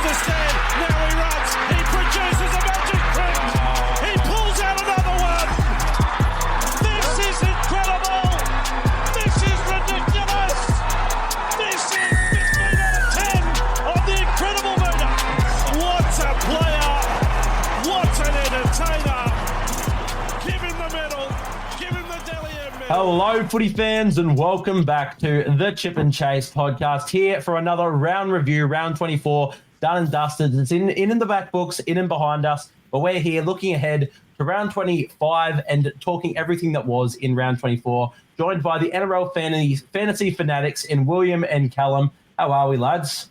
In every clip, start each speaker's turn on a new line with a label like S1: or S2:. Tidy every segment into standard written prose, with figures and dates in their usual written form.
S1: the stand. Now he runs. He produces a magic trick. He pulls out another one. This is incredible. This is ridiculous. This is 15 out of 10 on the incredible meter. What a player. What an entertainer. Give him the medal. Give him the Dally M medal.
S2: Hello, footy fans, and welcome back to the Chip and Chase podcast here for another round review, round 24, done and dusted. It's in the back books, in and behind us, but we're here looking ahead to round 25 and talking everything that was in round 24, joined by the NRL Fantasy Fanatics in William and Callum. How are we, lads?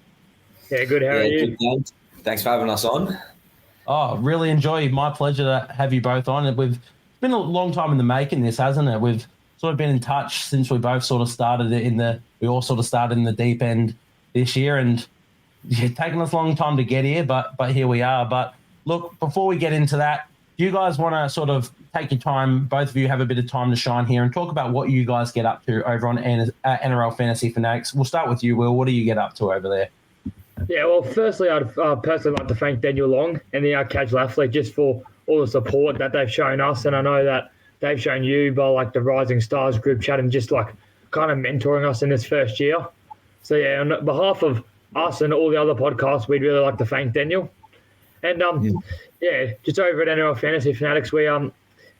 S3: Yeah, good. How are you?
S4: Good, thanks for having us on.
S2: Oh, really enjoy. My pleasure to have you both on. It's been a long time in the making, this, hasn't it? We've sort of been in touch since we both sort of started we all sort of started in the deep end this year, and it's taken us a long time to get here, but here we are. But look, before we get into that, do you guys want to sort of take your time, both of you have a bit of time to shine here and talk about what you guys get up to over on NRL Fantasy Fanatics? We'll start with you, Will. What do you get up to over there?
S3: Yeah, well, firstly, I'd personally like to thank Daniel Long and the Casual Athlete just for all the support that they've shown us, and I know that they've shown you by like the Rising Stars group chat and just like kind of mentoring us in this first year. So yeah, on behalf of us and all the other podcasts, we'd really like to thank Daniel. And just over at NRL Fantasy Fanatics, we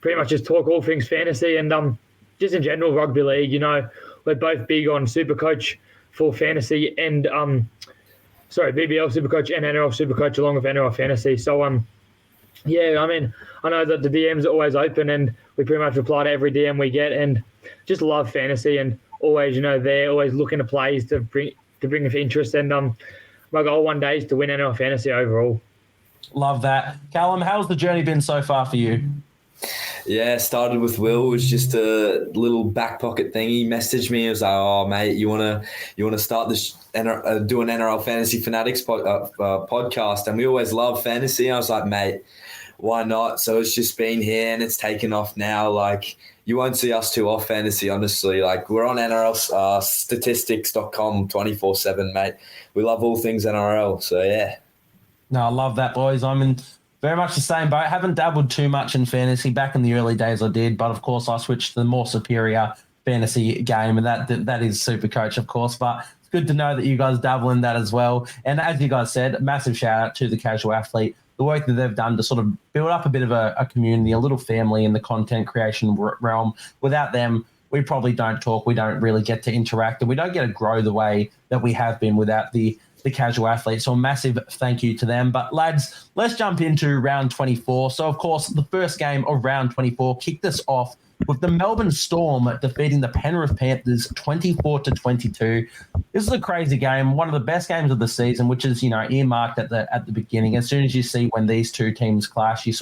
S3: pretty much just talk all things fantasy and just in general rugby league. You know, we're both big on Supercoach for fantasy and BBL Supercoach and NRL Supercoach along with NRL Fantasy. So yeah, I mean, I know that the DMs are always open and we pretty much reply to every DM we get and just love fantasy and always, you know, they're always looking to plays to bring interest. And my goal one day is to win NRL Fantasy overall.
S2: Love that. Callum, how's the journey been so far for you?
S4: Yeah, started with Will. It was just a little back pocket thing. He messaged me. He was like, "Oh, mate, you wanna start this do an NRL Fantasy Fanatics podcast?" And we always love fantasy. I was like, "Mate, why not?" So it's just been here and it's taken off now. Like, you won't see us too off fantasy, honestly. Like, we're on NRL statistics.com 24/7, mate. We love all things NRL. So yeah.
S2: No, I love that, boys. I'm in very much the same boat. I haven't dabbled too much in fantasy. Back in the early days I did, but of course I switched to the more superior fantasy game, and that is Supercoach, of course. But it's good to know that you guys dabble in that as well. And as you guys said, massive shout out to the Casual Athlete, the work that they've done to sort of build up a bit of a community, a little family in the content creation realm. Without them, we probably don't talk. We don't really get to interact, and we don't get to grow the way that we have been without the Casual Athlete. So a massive thank you to them. But lads, let's jump into round 24. So of course, the first game of round 24 kicked us off with the Melbourne Storm defeating the Penrith Panthers 24-22. This is a crazy game, one of the best games of the season, which is, you know, earmarked at the beginning. As soon as you see when these two teams clash, you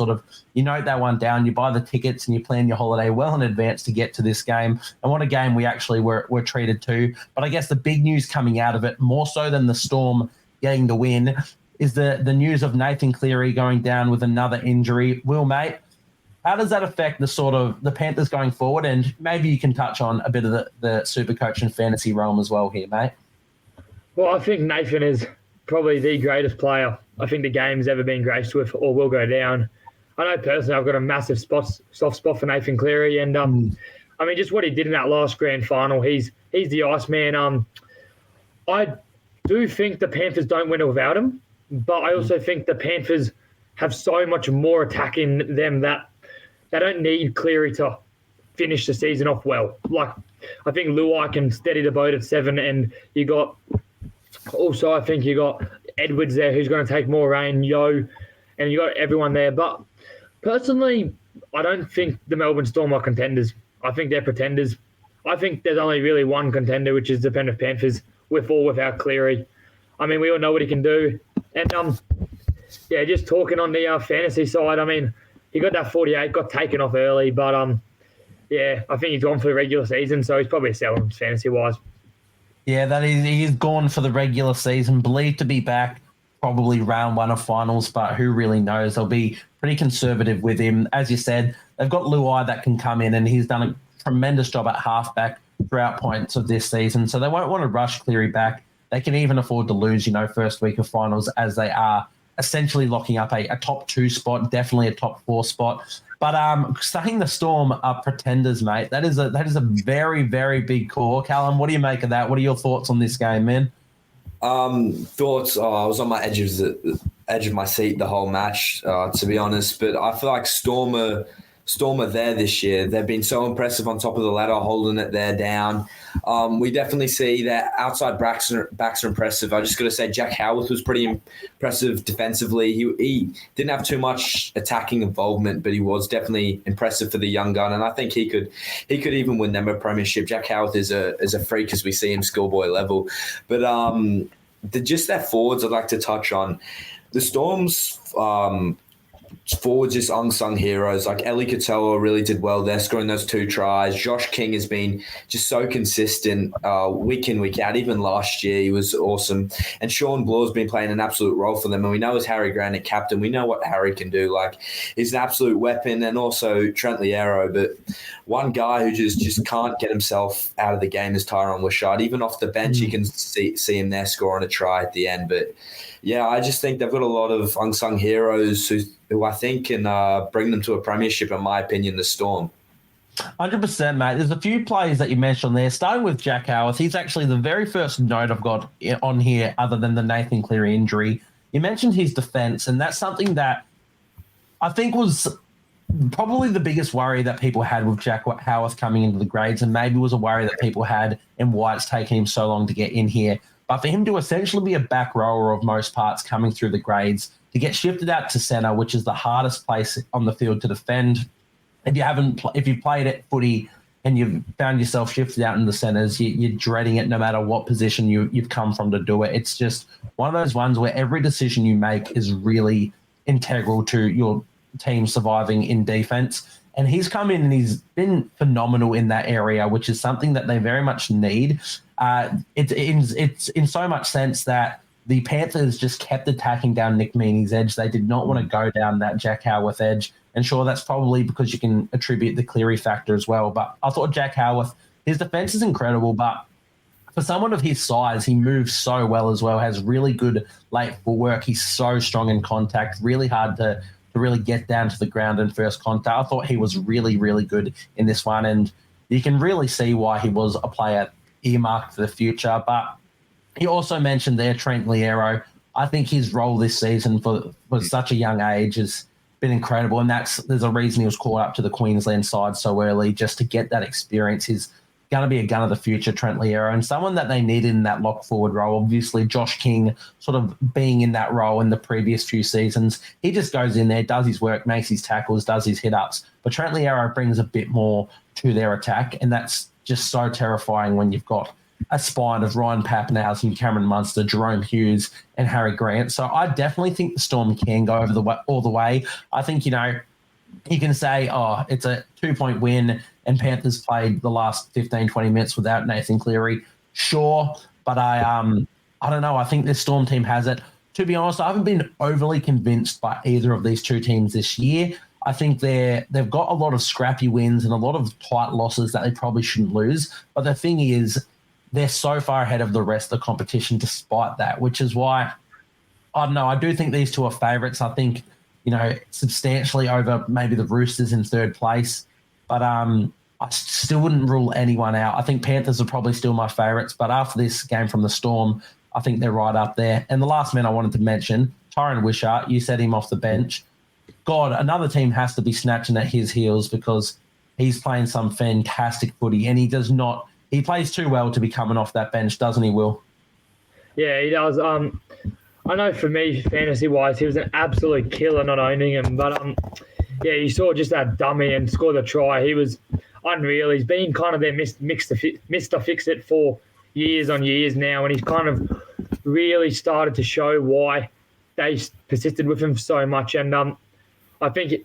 S2: note that one down, you buy the tickets and you plan your holiday well in advance to get to this game. And what a game we actually were treated to. But I guess the big news coming out of it, more so than the Storm getting the win, is the news of Nathan Cleary going down with another injury. Will, mate, how does that affect the Panthers going forward? And maybe you can touch on a bit of the Supercoach and fantasy realm as well here, mate.
S3: Well, I think Nathan is probably the greatest player I think the game's ever been graced with or will go down. I know personally I've got a massive soft spot for Nathan Cleary, and I mean, just what he did in that last grand final, he's the Iceman. I do think the Panthers don't win without him, but I also think the Panthers have so much more attack in them that they don't need Cleary to finish the season off well. Like, I think Luai can steady the boat at 7, and you got also, I think you got Edwards there who's going to take more rain, Yo, and you got everyone there. But personally, I don't think the Melbourne Storm are contenders. I think they're pretenders. I think there's only really one contender, which is the Penrith Panthers, with or without Cleary. I mean, we all know what he can do. And, just talking on the fantasy side, I mean, he got that 48, got taken off early, but I think he's gone for the regular season, so he's probably a sell fantasy-wise.
S2: Yeah, that is. He's gone for the regular season, believed to be back probably round 1 of finals, but who really knows? They'll be pretty conservative with him. As you said, they've got Luai that can come in, and he's done a tremendous job at halfback throughout points of this season, so they won't want to rush Cleary back. they can even afford to lose, first week of finals, as they are essentially locking up a top 2 spot, definitely a top 4 spot. But saying the Storm are pretenders, mate, that is a very, very big call. Callum, what do you make of that? What are your thoughts on this game, man?
S4: Thoughts? I was on my edge of my seat the whole match, to be honest. But I feel like Storm are there this year. They've been so impressive on top of the ladder, holding it there down. We definitely see that outside backs are impressive. I just got to say Jack Howarth was pretty impressive defensively. He didn't have too much attacking involvement, but he was definitely impressive for the young gun, and I think he could even win them a premiership. Jack Howarth is a freak, as we see him schoolboy level. But just their forwards I'd like to touch on. The Storm's forwards, just unsung heroes. Like Ellie Katoa really did well there, scoring those 2 tries. Josh King has been just so consistent week in, week out. Even last year, he was awesome. And Sean Blaw's been playing an absolute role for them. And we know as Harry Grant at captain, we know what Harry can do. Like, he's an absolute weapon. And also Trent Liero. But one guy who just can't get himself out of the game is Tyrone Wishart. Even off the bench, you can see him there scoring a try at the end. But yeah, I just think they've got a lot of unsung heroes who I think can bring them to a premiership, in my opinion, the Storm.
S2: 100%, mate. There's a few players that you mentioned there, starting with Jack Howarth. He's actually the very first note I've got on here other than the Nathan Cleary injury. You mentioned his defence, and that's something that I think was probably the biggest worry that people had with Jack Howarth coming into the grades, and maybe was a worry that people had in why it's taken him so long to get in here. But for him to essentially be a back rower of most parts coming through the grades, to get shifted out to centre, which is the hardest place on the field to defend. If you've played at footy and you've found yourself shifted out in the centres, you're dreading it no matter what position you've come from to do it. It's just one of those ones where every decision you make is really integral to your team surviving in defence. And he's come in and he's been phenomenal in that area, which is something that they very much need. It's in so much sense that the Panthers just kept attacking down Nick Meaney's edge. They did not want to go down that Jack Howarth edge. And sure, that's probably because you can attribute the Cleary factor as well. But I thought Jack Howarth, his defense is incredible, but for someone of his size, he moves so well as well, has really good late footwork. He's so strong in contact, really hard to really get down to the ground in first contact. I thought he was really, really good in this one. And you can really see why he was a player earmarked for the future. But he also mentioned there Trent Liero. I think his role this season for such a young age has been incredible, and there's a reason he was called up to the Queensland side so early, just to get that experience. He's going to be a gun of the future, Trent Liero, and someone that they needed in that lock forward role. Obviously, Josh King sort of being in that role in the previous few seasons. He just goes in there, does his work, makes his tackles, does his hit-ups. But Trent Liero brings a bit more to their attack, and that's just so terrifying when you've got a spine of Ryan Papenhuyzen, Cameron Munster, Jerome Hughes, and Harry Grant. So I definitely think the Storm can go all the way. I think, you can say, it's a 2-point win and Panthers played the last 15, 20 minutes without Nathan Cleary. Sure, but I don't know. I think this Storm team has it. To be honest, I haven't been overly convinced by either of these two teams this year. I think they've got a lot of scrappy wins and a lot of tight losses that they probably shouldn't lose. But the thing is, they're so far ahead of the rest of the competition despite that, which is why, I don't know, I do think these two are favourites. I think, substantially over maybe the Roosters in third place. But I still wouldn't rule anyone out. I think Panthers are probably still my favourites, but after this game from the Storm, I think they're right up there. And the last man I wanted to mention, Tyrone Wishart, you said him off the bench. God, another team has to be snatching at his heels because he's playing some fantastic footy, and he plays too well to be coming off that bench, doesn't he, Will?
S3: Yeah, he does. I know for me, fantasy-wise, he was an absolute killer not owning him. But, you saw just that dummy and score the try. He was unreal. He's been kind of their Mr. Fix-It for years on years now, and he's kind of really started to show why they persisted with him so much. And I think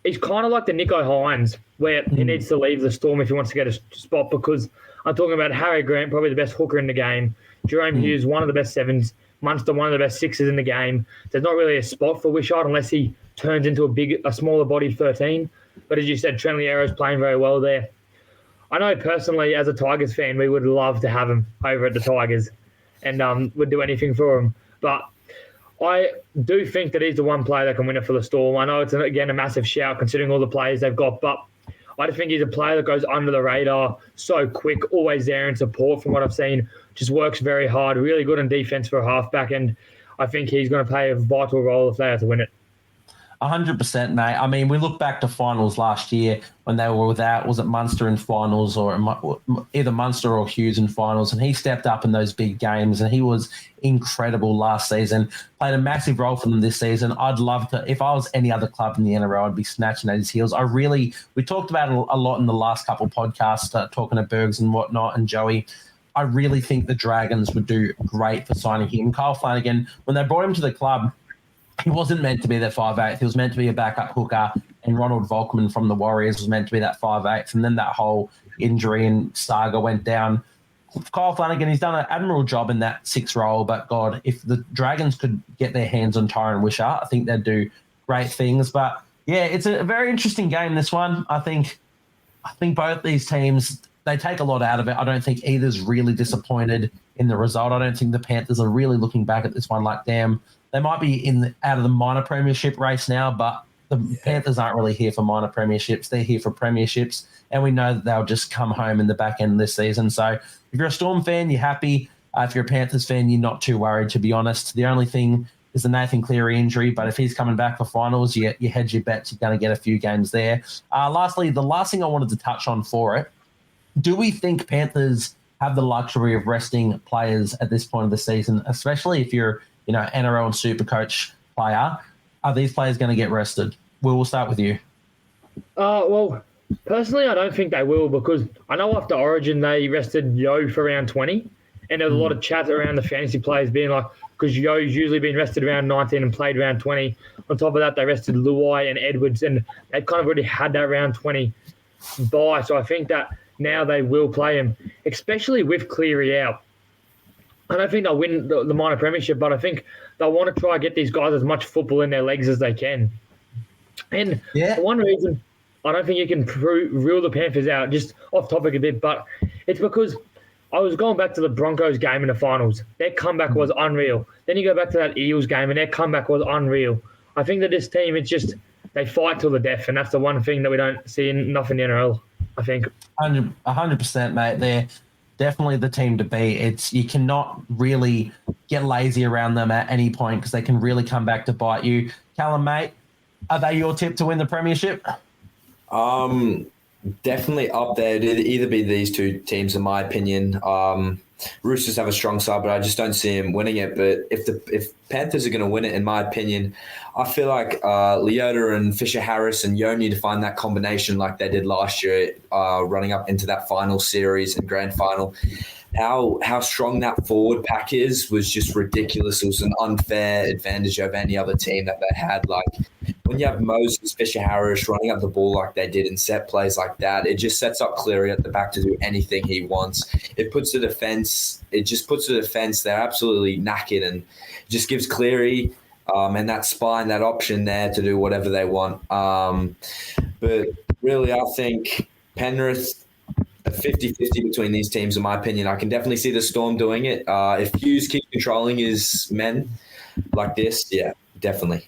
S3: he's kind of like the Nico Hines, where he needs to leave the Storm if he wants to get a spot, because I'm talking about Harry Grant, probably the best hooker in the game. Jerome Hughes, one of the best sevens. Munster, one of the best sixes in the game. There's not really a spot for Wishart unless he turns into a smaller bodied 13. But as you said, Trent Liero's playing very well there. I know personally, as a Tigers fan, we would love to have him over at the Tigers. and would do anything for him. But I do think that he's the one player that can win it for the Storm. I know it's, again, a massive shout considering all the players they've got, but I just think he's a player that goes under the radar, so quick, always there in support from what I've seen, just works very hard, really good in defence for a halfback, and I think he's going to play a vital role if they have to win it.
S2: 100%, mate. I mean, we look back to finals last year when they were without, was it Munster in finals or either Munster or Hughes in finals, and he stepped up in those big games, and he was incredible last season, played a massive role for them this season. I'd love to, if I was any other club in the NRL, I'd be snatching at his heels. We talked about it a lot in the last couple of podcasts, talking to Bergs and whatnot, and Joey. I really think the Dragons would do great for signing him. Kyle Flanagan, when they brought him to the club, he wasn't meant to be their 5'8". He was meant to be a backup hooker, and Ronald Volkman from the Warriors was meant to be that 5'8". And then that whole injury and saga went down. Kyle Flanagan, he's done an admirable job in that 6 role, but God, if the Dragons could get their hands on Tyron Wishart, I think they'd do great things. But yeah, it's a very interesting game, this one. I think both these teams, they take a lot out of it. I don't think either's really disappointed in the result. I don't think the Panthers are really looking back at this one like, damn, they might be out of the minor premiership race now, but the Panthers aren't really here for minor premierships. They're here for premierships, and we know that they'll just come home in the back end of this season. So if you're a Storm fan, you're happy. If you're a Panthers fan, you're not too worried, to be honest. The only thing is the Nathan Cleary injury, but if he's coming back for finals, you hedge your bets. You're going to get a few games there. Lastly, the last thing I wanted to touch on for it, do we think Panthers have the luxury of resting players at this point of the season, especially if you're NRL and Supercoach player? Are these players going to get rested? We'll start with you.
S3: Well, personally, I don't think they will, because I know after Origin they rested Yo for around 20, and there was a lot of chat around the fantasy players being like, because Yo's usually been rested around 19 and played around 20. On top of that, they rested Luai and Edwards, and they kind of already had that round 20 bye. So I think that now they will play him, especially with Cleary out. I don't think they'll win the minor premiership, but I think they'll want to try and get these guys as much football in their legs as they can. And for one reason, I don't think you can rule the Panthers out, just off topic a bit, but it's because I was going back to the Broncos game in the finals. Their comeback was unreal. Then you go back to that Eels game, and their comeback was unreal. I think that this team, it's just they fight till the death, and that's the one thing that we don't see enough in the NRL, I think.
S2: 100%, mate. They're definitely the team to beat. You cannot really get lazy around them at any point, because they can really come back to bite you. Callum, mate, are they your tip to win the premiership?
S4: Definitely up there. It'd either be these two teams, in my opinion. Roosters have a strong side, but I just don't see him winning it. But if Panthers are going to win it, in my opinion, I feel like Leota and Fisher-Harris and Yo need to find that combination like they did last year, running up into that final series and grand final. How strong that forward pack is was just ridiculous. It was an unfair advantage over any other team that they had. Like, when you have Moses, Fisher-Harris running up the ball like they did in set plays like that, it just sets up Cleary at the back to do anything he wants. It puts the defense. They're absolutely knackered, and it just gives Cleary and that spine, that option there to do whatever they want. But really, I think Penrith, a 50-50 between these teams, in my opinion. I can definitely see the Storm doing it. If Hughes keeps controlling his men like this, yeah, definitely.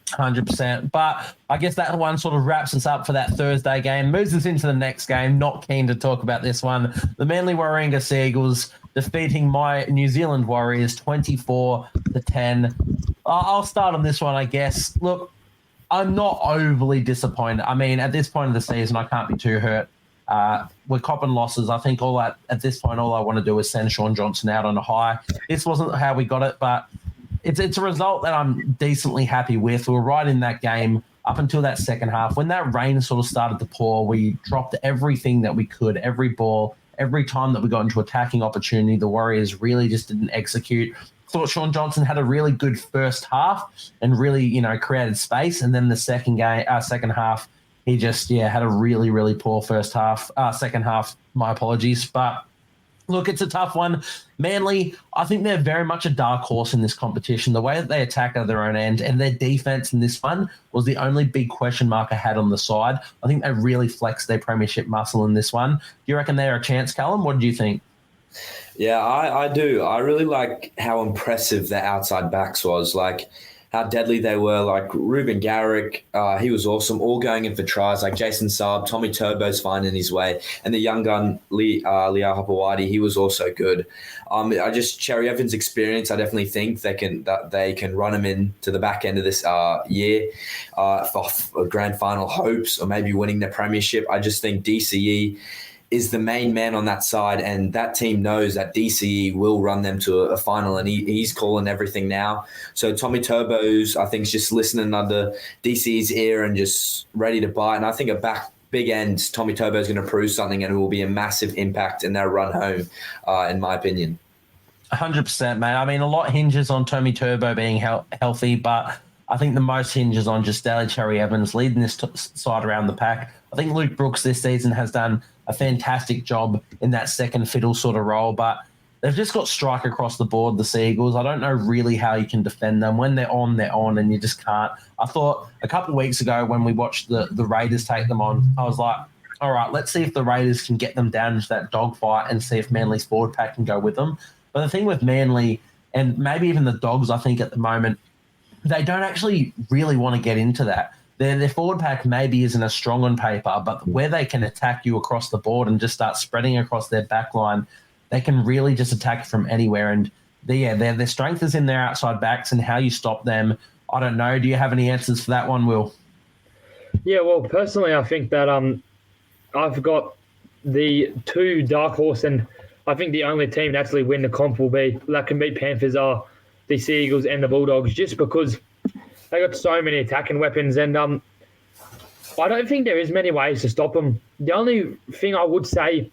S2: 100%. But I guess that one sort of wraps us up for that Thursday game. Moves us into the next game. Not keen to talk about this one. The Manly Warringah Seagulls defeating my New Zealand Warriors 24-10. I'll start on this one, I guess. Look, I'm not overly disappointed. I mean, at this point of the season, I can't be too hurt. We're copping losses. I think at this point, all I want to do is send Sean Johnson out on a high. This wasn't how we got it, but it's a result that I'm decently happy with. We were right in that game up until that second half. When that rain sort of started to pour, we dropped everything that we could, every ball, every time that we got into attacking opportunity. The Warriors really just didn't execute. Thought Sean Johnson had a really good first half and really, created space. And then the second half, he just, had a really, really poor second half. My apologies. But look, it's a tough one. Manly, I think they're very much a dark horse in this competition. The way that they attack at their own end and their defense in this one was the only big question mark I had on the side. I think they really flexed their premiership muscle in this one. Do you reckon they're a chance, Callum? What do you think?
S4: Yeah, I do. I really like how impressive the outside backs was. Like how deadly they were. Like Ruben Garrick, he was awesome. All going in for tries. Like Jason Saab, Tommy Turbo's finding his way, and the young gun Leo Hapawadi, he was also good. Cherry Evans' experience. I definitely think they can run him into the back end of this year for grand final hopes or maybe winning the premiership. I just think DCE is the main man on that side, and that team knows that DCE will run them to a final, and he's calling everything now. So Tommy Turbo's, I think, is just listening under DCE's ear and just ready to bite. And I think big end, Tommy Turbo's going to prove something, and it will be a massive impact in their run home, in my opinion.
S2: 100%, mate. I mean, a lot hinges on Tommy Turbo being healthy, but I think the most hinges on just Daly Cherry Evans leading this side around the pack. I think Luke Brooks this season has done a fantastic job in that second fiddle sort of role, but they've just got strike across the board, the Seagulls. I don't know really how you can defend them. When they're on, and you just can't. I thought a couple of weeks ago when we watched the Raiders take them on, I was like, all right, let's see if the Raiders can get them down into that dogfight and see if Manly's forward pack can go with them. But the thing with Manly, and maybe even the Dogs, I think at the moment, they don't actually really want to get into that. Their forward pack maybe isn't as strong on paper, but where they can attack you across the board and just start spreading across their back line, they can really just attack from anywhere. And their strength is in their outside backs, and how you stop them, I don't know. Do you have any answers for that one, Will?
S3: Yeah, well, personally, I think that I've got the two dark horse, and I think the only team to actually win the comp that can beat Panthers are the Sea Eagles and the Bulldogs, just because they got so many attacking weapons, and I don't think there is many ways to stop them. The only thing I would say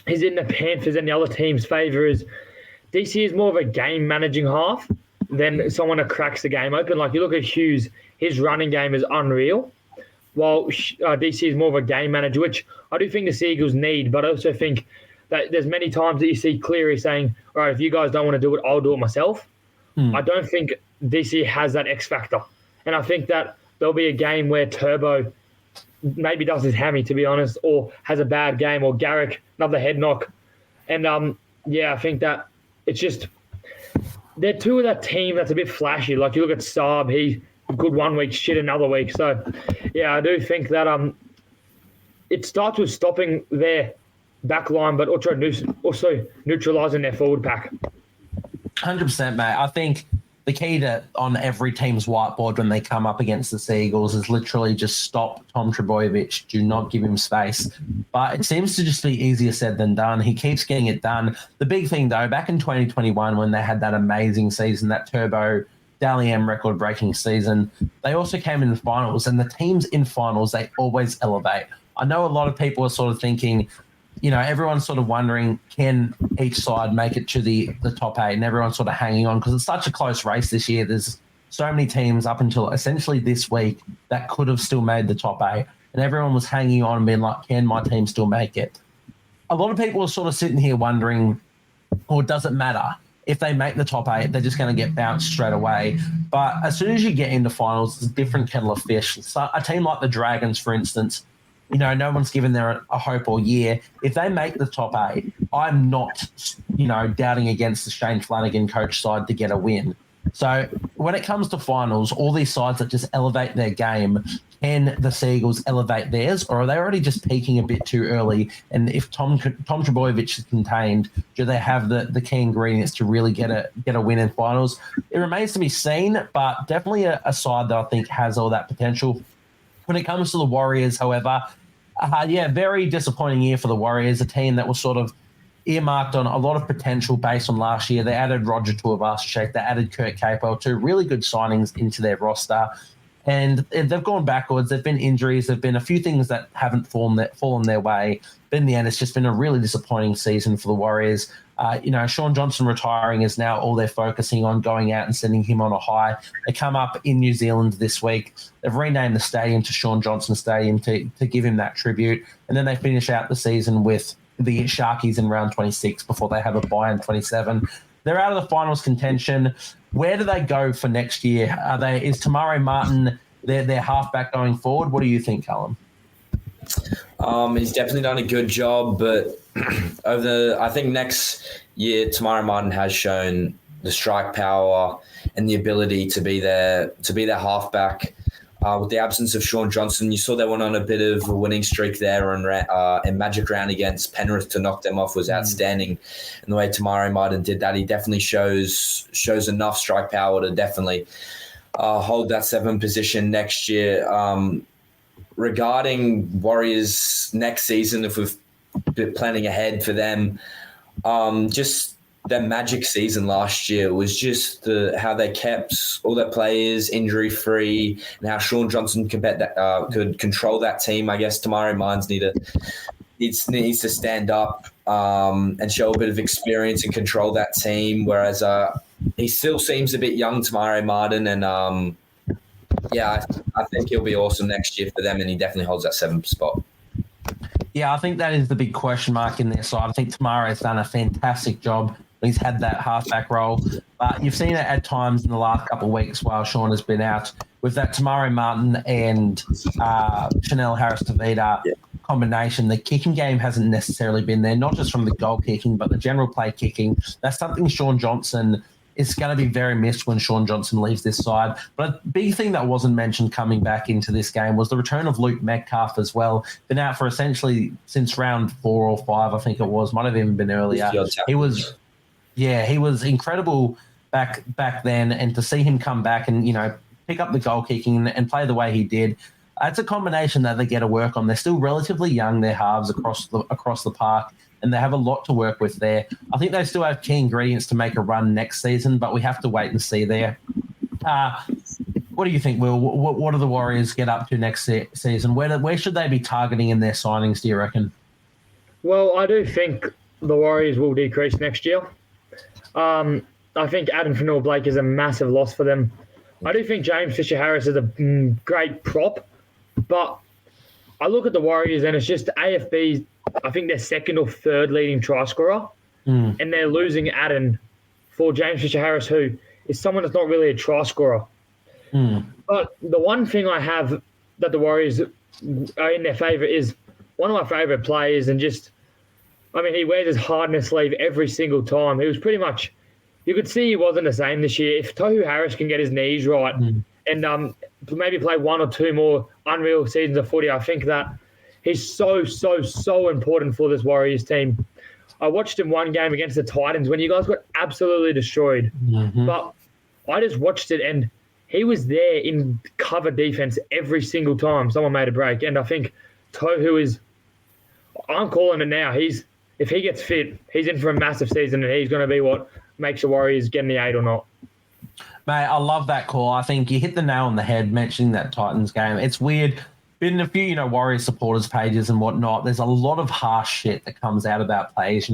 S3: is in the Panthers and the other team's favour is DC is more of a game-managing half than someone that cracks the game open. Like, you look at Hughes, his running game is unreal, while DC is more of a game manager, which I do think the Sea Eagles need, but I also think that there's many times that you see Cleary saying, all right, if you guys don't want to do it, I'll do it myself. I don't think DC has that X factor. And I think that there'll be a game where Turbo maybe does his hammy, to be honest, or has a bad game, or Garrick, another head knock. And, I think that it's just they're two of that team that's a bit flashy. Like, you look at Saab, he's good one week, shit another week. So, yeah, I do think that it starts with stopping their back line, but also neutralising their forward pack.
S2: 100%, mate. I think the key on every team's whiteboard when they come up against the Seagulls is literally just stop Tom Trbojevic. Do not give him space. But it seems to just be easier said than done. He keeps getting it done. The big thing, though, back in 2021 when they had that amazing season, that Turbo Dally M record-breaking season, they also came in the finals. And the teams in finals, they always elevate. I know a lot of people are sort of thinking, everyone's sort of wondering, can each side make it to the top 8? And everyone's sort of hanging on because it's such a close race this year. There's so many teams up until essentially this week that could have still made the top 8. And everyone was hanging on and being like, can my team still make it? A lot of people are sort of sitting here wondering, or does it matter? If they make the top 8, they're just going to get bounced straight away. But as soon as you get into finals, it's a different kettle of fish. So a team like the Dragons, for instance, no one's given them a hope all year. If they make the top 8, I'm not, doubting against the Shane Flanagan coach side to get a win. So when it comes to finals, all these sides that just elevate their game, can the Seagulls elevate theirs, or are they already just peaking a bit too early? And if Tom Trbojevic is contained, do they have the key ingredients to really get a win in finals? It remains to be seen, but definitely a side that I think has all that potential. When it comes to the Warriors, however, very disappointing year for the Warriors, a team that was sort of earmarked on a lot of potential based on last year. They added Roger Tuivasa-Sheck, they added Kurt Capewell, two really good signings into their roster. And they've gone backwards. There've been injuries. There've been a few things that haven't fallen their way. But in the end, it's just been a really disappointing season for the Warriors. Sean Johnson retiring is now all they're focusing on, going out and sending him on a high. They come up in New Zealand this week. They've renamed the stadium to Sean Johnson Stadium to give him that tribute. And then they finish out the season with the Sharkies in round 26 before they have a bye in 27. They're out of the finals contention. Where do they go for next year? Is Tamari Martin their halfback going forward? What do you think, Callum?
S4: He's definitely done a good job, but I think next year, Tamari Martin has shown the strike power and the ability to be their halfback. With the absence of Sean Johnson, you saw they went on a bit of a winning streak there, and Magic Round against Penrith to knock them off was outstanding. And the way Tamari Martin did that, he definitely shows enough strike power to definitely hold that 7 position next year. Regarding Warriors next season, if we've been planning ahead for them, just their magic season last year was just how they kept all their players injury free, and how Sean Johnson could control that team. I guess Tamari Mines needs to stand up and show a bit of experience and control that team. Whereas he still seems a bit young, Tamari Martin, and I think he'll be awesome next year for them, and he definitely holds that 7th spot.
S2: Yeah, I think that is the big question mark in their side. I think Tamari has done a fantastic job. He's had that halfback role. But you've seen it at times in the last couple of weeks while Sean has been out with that Tamari Martin and Chanel Harris-Tavita combination. The kicking game hasn't necessarily been there, not just from the goal kicking, but the general play kicking. That's something Sean Johnson is going to be very missed when Sean Johnson leaves this side. But a big thing that wasn't mentioned coming back into this game was the return of Luke Metcalf as well. Been out for essentially since round 4 or 5, I think it was. Might have even been earlier. He was incredible back then, and to see him come back and, pick up the goal kicking and play the way he did, it's a combination that they get to work on. They're still relatively young, their halves across the park, and they have a lot to work with there. I think they still have key ingredients to make a run next season, but we have to wait and see there. What do you think, Will? What do the Warriors get up to next season? Where should they be targeting in their signings, do you reckon?
S3: Well, I do think the Warriors will decrease next year. I think Adam Fanua-Blake is a massive loss for them. I do think James Fisher-Harris is a great prop, but I look at the Warriors and it's just AFB's, I think they're 2nd or 3rd leading try scorer, and they're losing Adam for James Fisher-Harris, who is someone that's not really a try scorer. But the one thing I have that the Warriors are in their favour is one of my favourite players, and he wears his heart in his sleeve every single time. He was pretty much, you could see he wasn't the same this year. If Tohu Harris can get his knees right and maybe play 1 or 2 more unreal seasons of footy, I think that he's so, so, so important for this Warriors team. I watched him one game against the Titans when you guys got absolutely destroyed. But I just watched it, and he was there in cover defense every single time someone made a break. And I think Tohu is, I'm calling it now, if he gets fit, he's in for a massive season, and he's going to be what makes the Warriors get in the 8 or not.
S2: Mate, I love that call. I think you hit the nail on the head mentioning that Titans game. It's weird. Been in a few, Warriors supporters pages and whatnot, there's a lot of harsh shit that comes out about players.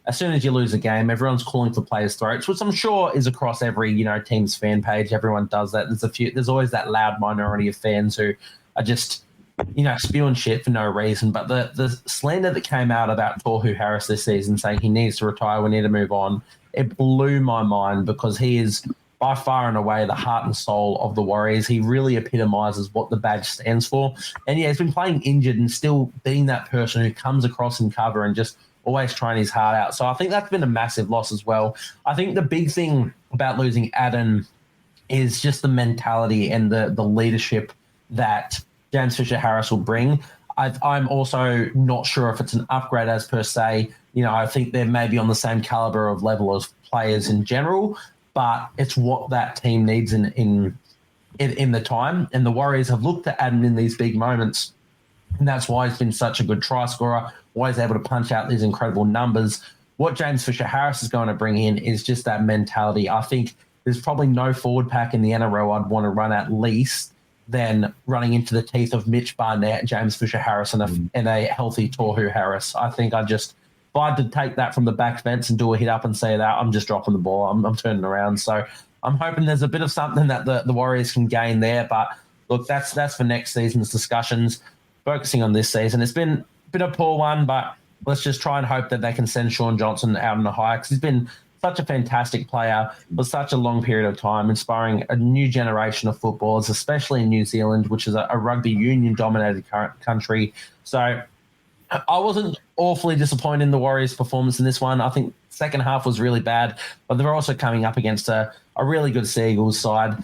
S2: As soon as you lose a game, everyone's calling for players' throats, which I'm sure is across every, team's fan page. Everyone does that. There's always that loud minority of fans who are just, spewing shit for no reason. But the slander that came out about Tohu Harris this season saying he needs to retire, we need to move on, it blew my mind, because he is by far and away the heart and soul of the Warriors. He really epitomises what the badge stands for. And he's been playing injured and still being that person who comes across in cover and just always trying his heart out. So I think that's been a massive loss as well. I think the big thing about losing Adam is just the mentality and the leadership that James Fisher-Harris will bring. I'm also not sure if it's an upgrade as per se. I think they're maybe on the same caliber of level as players in general, but it's what that team needs in the time. And the Warriors have looked at Adam in these big moments, and that's why he's been such a good try scorer, why he's able to punch out these incredible numbers. What James Fisher-Harris is going to bring in is just that mentality. I think there's probably no forward pack in the NRL I'd want to run at least than running into the teeth of Mitch Barnett, James Fisher-Harris, and a healthy Tohu Harris. I think if I had to take that from the back fence and do a hit up and say that, I'm just dropping the ball. I'm turning around. So I'm hoping there's a bit of something that the Warriors can gain there. But look, that's for next season's discussions. Focusing on this season, it's been a poor one, but let's just try and hope that they can send Sean Johnson out on a high, because he's been such a fantastic player for such a long period of time, inspiring a new generation of footballers, especially in New Zealand, which is a rugby union-dominated country. So I wasn't awfully disappointed in the Warriors' performance in this one. I think second half was really bad, but they're also coming up against a really good Seagulls side.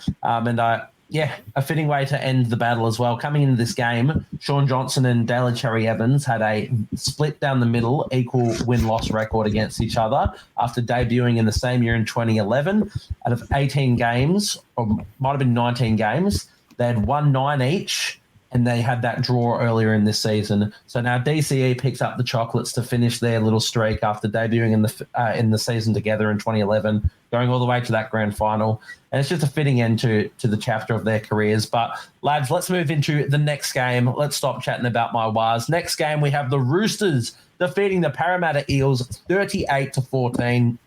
S2: A fitting way to end the battle as well. Coming into this game, Sean Johnson and Daly Cherry Evans had a split down the middle, equal win-loss record against each other after debuting in the same year in 2011. Out of 18 games, or might have been 19 games, they had won 9 each, and they had that draw earlier in this season. So now DCE picks up the chocolates to finish their little streak after debuting in the season together in 2011, going all the way to that grand final. And it's just a fitting end to the chapter of their careers. But, lads, let's move into the next game. Let's stop chatting about my wires. Next game, we have the Roosters defeating the Parramatta Eels 38-14.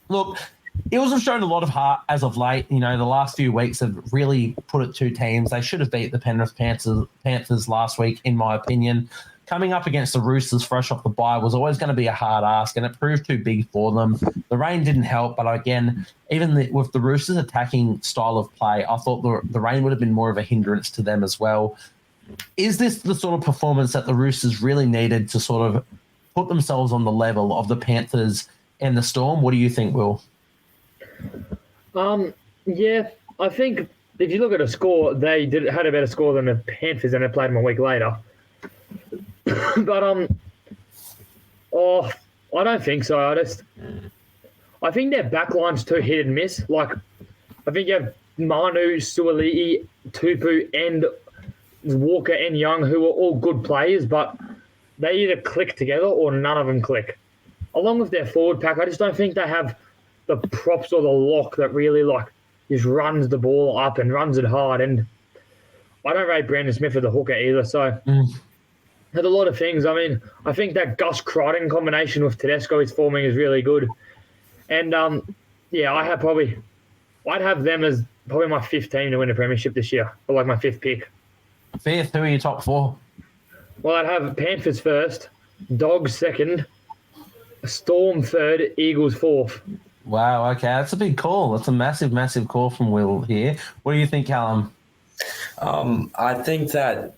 S2: Look, Eels have shown a lot of heart as of late. You know, the last few weeks have really put it to teams. They should have beat the Penrith Panthers last week, in my opinion. Coming up against the Roosters fresh off the bye was always going to be a hard ask, and it proved too big for them. The rain didn't help, but again, even with the Roosters' attacking style of play, I thought the rain would have been more of a hindrance to them as well. Is this the sort of performance that the Roosters really needed to sort of put themselves on the level of the Panthers and the Storm? What do you think, Will?
S3: Yeah, I think if you look at a score, they had a better score than the Panthers, and they played them a week later. But I don't think so. I think their backline's too hit and miss. Like, I think you have Manu, Suoli'i, Tupu, and Walker and Young, who are all good players, but they either click together or none of them click. Along with their forward pack, I just don't think they have the props or the lock that really just runs the ball up and runs it hard. And I don't rate Brandon Smith as the hooker either. So there's a lot of things. I mean, I think that Gus Crichton combination with Tedesco is forming is really good. And I'd have them as probably my fifth team to win the premiership this year, or like my fifth pick.
S2: Fifth, who are your top four?
S3: Well, I'd have Panthers first, Dogs second, Storm third, Eagles fourth.
S2: Wow, okay. That's a big call. That's a massive, massive call from Will here. What do you think, Callum?
S4: I think that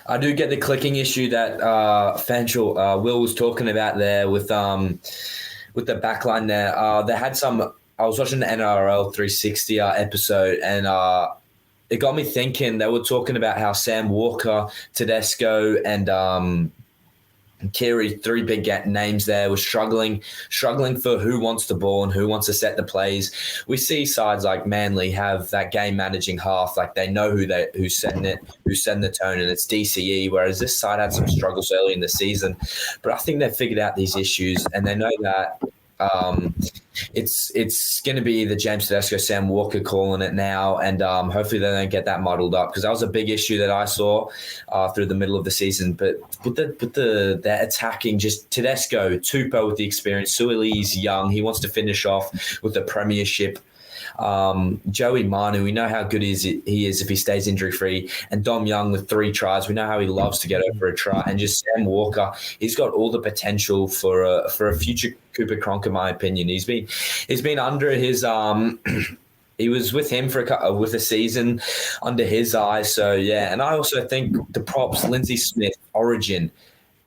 S4: I do get the clicking issue that Will was talking about there with the backline there. They had some – I was watching the NRL 360 episode, and it got me thinking. They were talking about how Sam Walker, Tedesco, and Keary, three big names there, were struggling for who wants the ball and who wants to set the plays. We see sides like Manly have that game managing half, like they know who's setting the tone, and it's DCE. Whereas this side had some struggles early in the season, but I think they've figured out these issues, and they know that it's going to be either James Tedesco, Sam Walker calling it now, and hopefully they don't get that muddled up, because that was a big issue that I saw through the middle of the season. But the attacking, just Tedesco, Tupou with the experience, Suoli'i's young, he wants to finish off with the premiership. Joey Manu, we know how good he is if he stays injury free, and Dom Young with 3 tries, we know how he loves to get over a try, and just Sam Walker, he's got all the potential for a future Cooper Cronk, in my opinion. He's been under his he was with him with a season under his eyes, so yeah. And I also think the props, Lindsay Smith, Origin.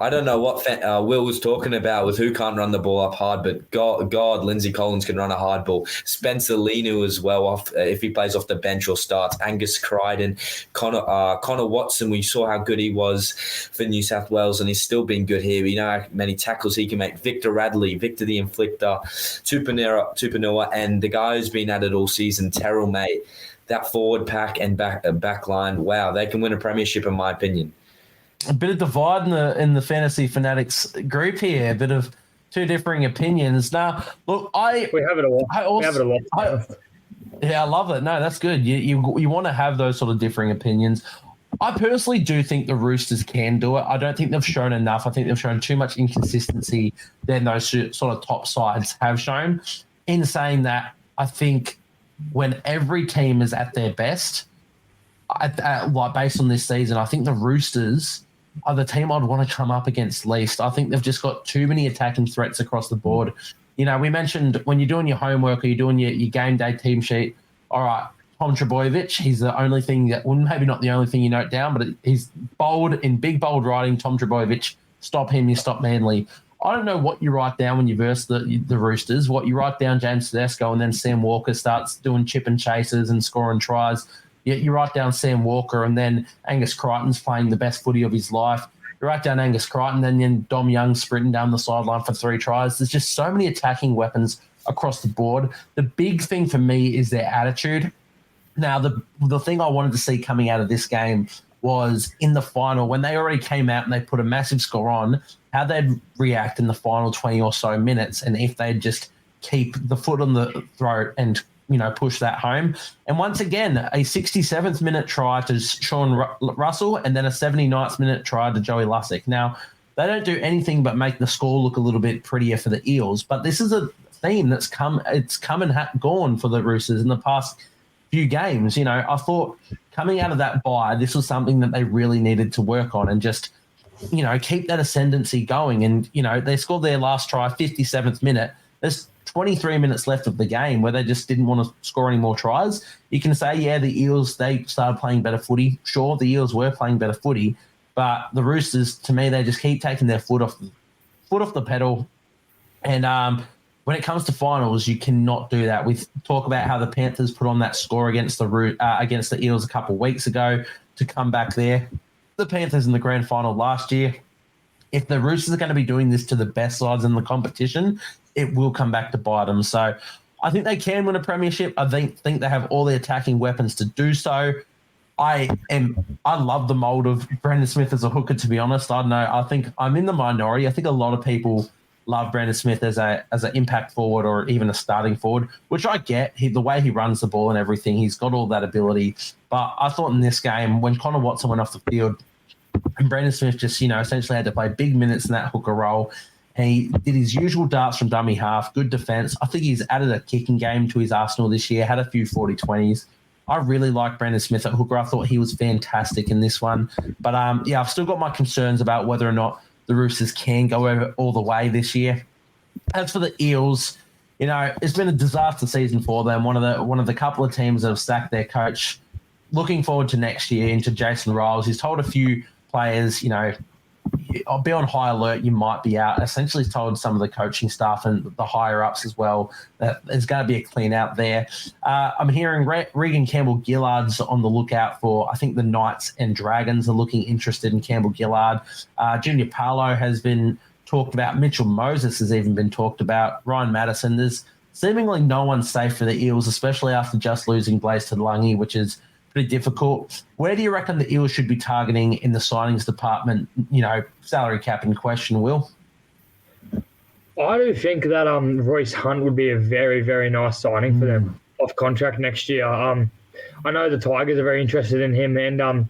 S4: I don't know what Will was talking about with who can't run the ball up hard, but God, Lindsay Collins can run a hard ball. Spencer Lenu as well, if he plays off the bench or starts. Angus Crichton, Connor Watson, we saw how good he was for New South Wales, and he's still been good here. We know how many tackles he can make. Victor Radley, Victor the Inflictor, Tupanua, and the guy who's been at it all season, Terrell May. That forward pack and back line, wow, they can win a premiership, in my opinion.
S2: A bit of divide in the Fantasy Fanatics group here. A bit of two differing opinions. Now, look,
S3: we have it a lot.
S2: Yeah, I love it. No, that's good. You want to have those sort of differing opinions. I personally do think the Roosters can do it. I don't think they've shown enough. I think they've shown too much inconsistency than those sort of top sides have shown. In saying that, I think when every team is at their best, like based on this season, I think the Roosters are the team I'd want to come up against least. I think they've just got too many attacking threats across the board. You know, we mentioned when you're doing your homework or you're doing your game day team sheet, all right, Tom Trbojevic. He's the only thing that, well, maybe not the only thing you note down, but he's bold, in big, bold writing, Tom Trbojevic. Stop him, you stop Manly. I don't know what you write down when you verse the Roosters. What you write down, James Tedesco, and then Sam Walker starts doing chip and chases and scoring tries. You write down Sam Walker, and then Angus Crichton's playing the best footy of his life. You write down Angus Crichton, and then Dom Young sprinting down the sideline for 3 tries. There's just so many attacking weapons across the board. The big thing for me is their attitude. Now, the thing I wanted to see coming out of this game was in the final, when they already came out and they put a massive score on, how they'd react in the final 20 or so minutes, and if they'd just keep the foot on the throat and, push that home. And once again, a 67th minute try to Sean Russell, and then a 79th minute try to Joey Lussick. Now, they don't do anything but make the score look a little bit prettier for the Eels, but this is a theme that's come and gone for the Roosters in the past few games. I thought coming out of that bye, this was something that they really needed to work on and just, keep that ascendancy going. And, they scored their last try, 57th minute. There's 23 minutes left of the game where they just didn't want to score any more tries. You can say, yeah, the Eels, they started playing better footy. Sure, the Eels were playing better footy, but the Roosters, to me, they just keep taking their foot off the pedal. And when it comes to finals, you cannot do that. We talk about how the Panthers put on that score against the Eels a couple of weeks ago to come back there. The Panthers in the grand final last year. If the Roosters are going to be doing this to the best sides in the competition, it will come back to bite them. So I think they can win a premiership. I think they have all the attacking weapons to do so. I love the mold of Brandon Smith as a hooker, to be honest. I don't know. I think I'm in the minority. I think a lot of people love Brandon Smith as an impact forward or even a starting forward, which I get. The way he runs the ball and everything, he's got all that ability. But I thought in this game, when Connor Watson went off the field and Brandon Smith just, essentially had to play big minutes in that hooker role, and he did his usual darts from dummy half, good defense. I think he's added a kicking game to his arsenal this year, had a few 40-20s. I really like Brandon Smith at hooker. I thought he was fantastic in this one. But, I've still got my concerns about whether or not the Roosters can go over all the way this year. As for the Eels, it's been a disaster season for them. One of the couple of teams that have sacked their coach. Looking forward to next year, into Jason Riles. He's told a few players, I'll be on high alert, you might be out. Essentially told some of the coaching staff and the higher-ups as well that there's going to be a clean-out there. I'm hearing Regan Campbell-Gillard's on the lookout for, I think the Knights and Dragons are looking interested in Campbell-Gillard. Junior Paulo has been talked about. Mitchell Moses has even been talked about. Ryan Madison. There's seemingly no one safe for the Eels, especially after just losing Blaze Tadlangi, which is pretty difficult. Where do you reckon the Eels should be targeting in the signings department, salary cap in question, Will?
S3: I do think that Royce Hunt would be a very, very nice signing for them off contract next year. I know the Tigers are very interested in him, and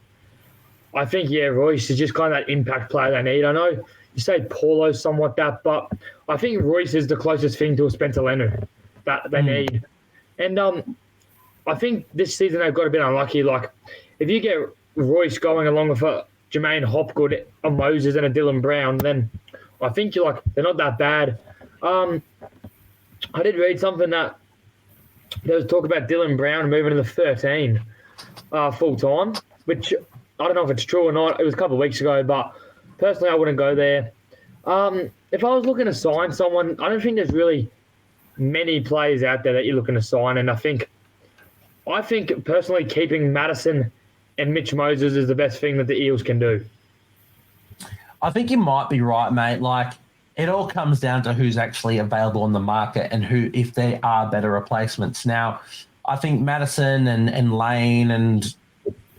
S3: I think, Royce is just kind of that impact player they need. I know you say Paulo's somewhat that, but I think Royce is the closest thing to a Spencer Leonard that they need. And I think this season they've got a bit unlucky. Like, if you get Royce going along with a Jermaine Hopgood, a Moses, and a Dylan Brown, then I think they're not that bad. I did read something that there was talk about Dylan Brown moving to the 13 full time, which I don't know if it's true or not. It was a couple of weeks ago, but personally I wouldn't go there. If I was looking to sign someone, I don't think there's really many players out there that you're looking to sign, and I think personally keeping Madison and Mitch Moses is the best thing that the Eels can do.
S2: I think you might be right, mate. Like, it all comes down to who's actually available on the market and if there are better replacements. Now, I think Madison and Lane and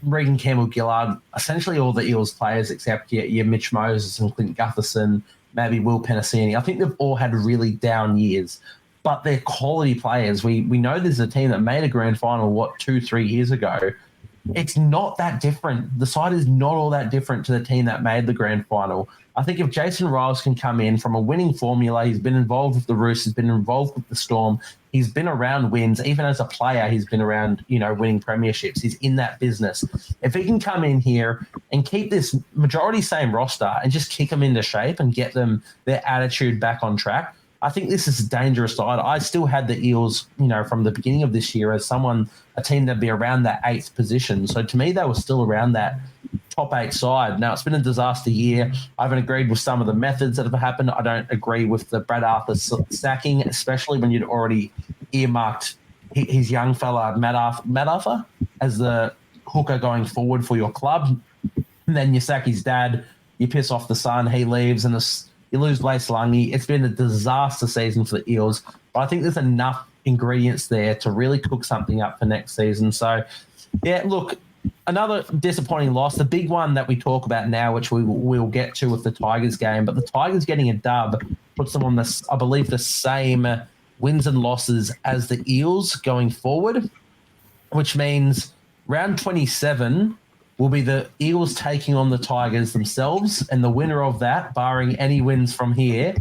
S2: Regan Campbell-Gillard, essentially all the Eels players except your Mitch Moses and Clint Gutherson, maybe Will Penasini, I think they've all had really down years. But they're quality players. We know there's a team that made a grand final, 2-3 years ago. It's not that different. The side is not all that different to the team that made the grand final. I think if Jason Riles can come in from a winning formula, he's been involved with the Roosters, been involved with the Storm, he's been around wins. Even as a player, he's been around, winning premierships. He's in that business. If he can come in here and keep this majority same roster and just kick them into shape and get them their attitude back on track, I think this is a dangerous side. I still had the Eels, from the beginning of this year as a team that'd be around that 8th position. So to me, they were still around that top 8 side. Now, it's been a disaster year. I haven't agreed with some of the methods that have happened. I don't agree with the Brad Arthur sacking, especially when you'd already earmarked his young fella, Matt Arthur, as the hooker going forward for your club. And then you sack his dad, you piss off the son, he leaves, and you lose Blaise Lange. It's been a disaster season for the Eels. But I think there's enough ingredients there to really cook something up for next season. So, yeah, look, another disappointing loss. The big one that we talk about now, which we'll get to with the Tigers game, but the Tigers getting a dub puts them on this, I believe, the same wins and losses as the Eels going forward, which means round 27 will be the Eels taking on the Tigers themselves, and the winner of that, barring any wins from here,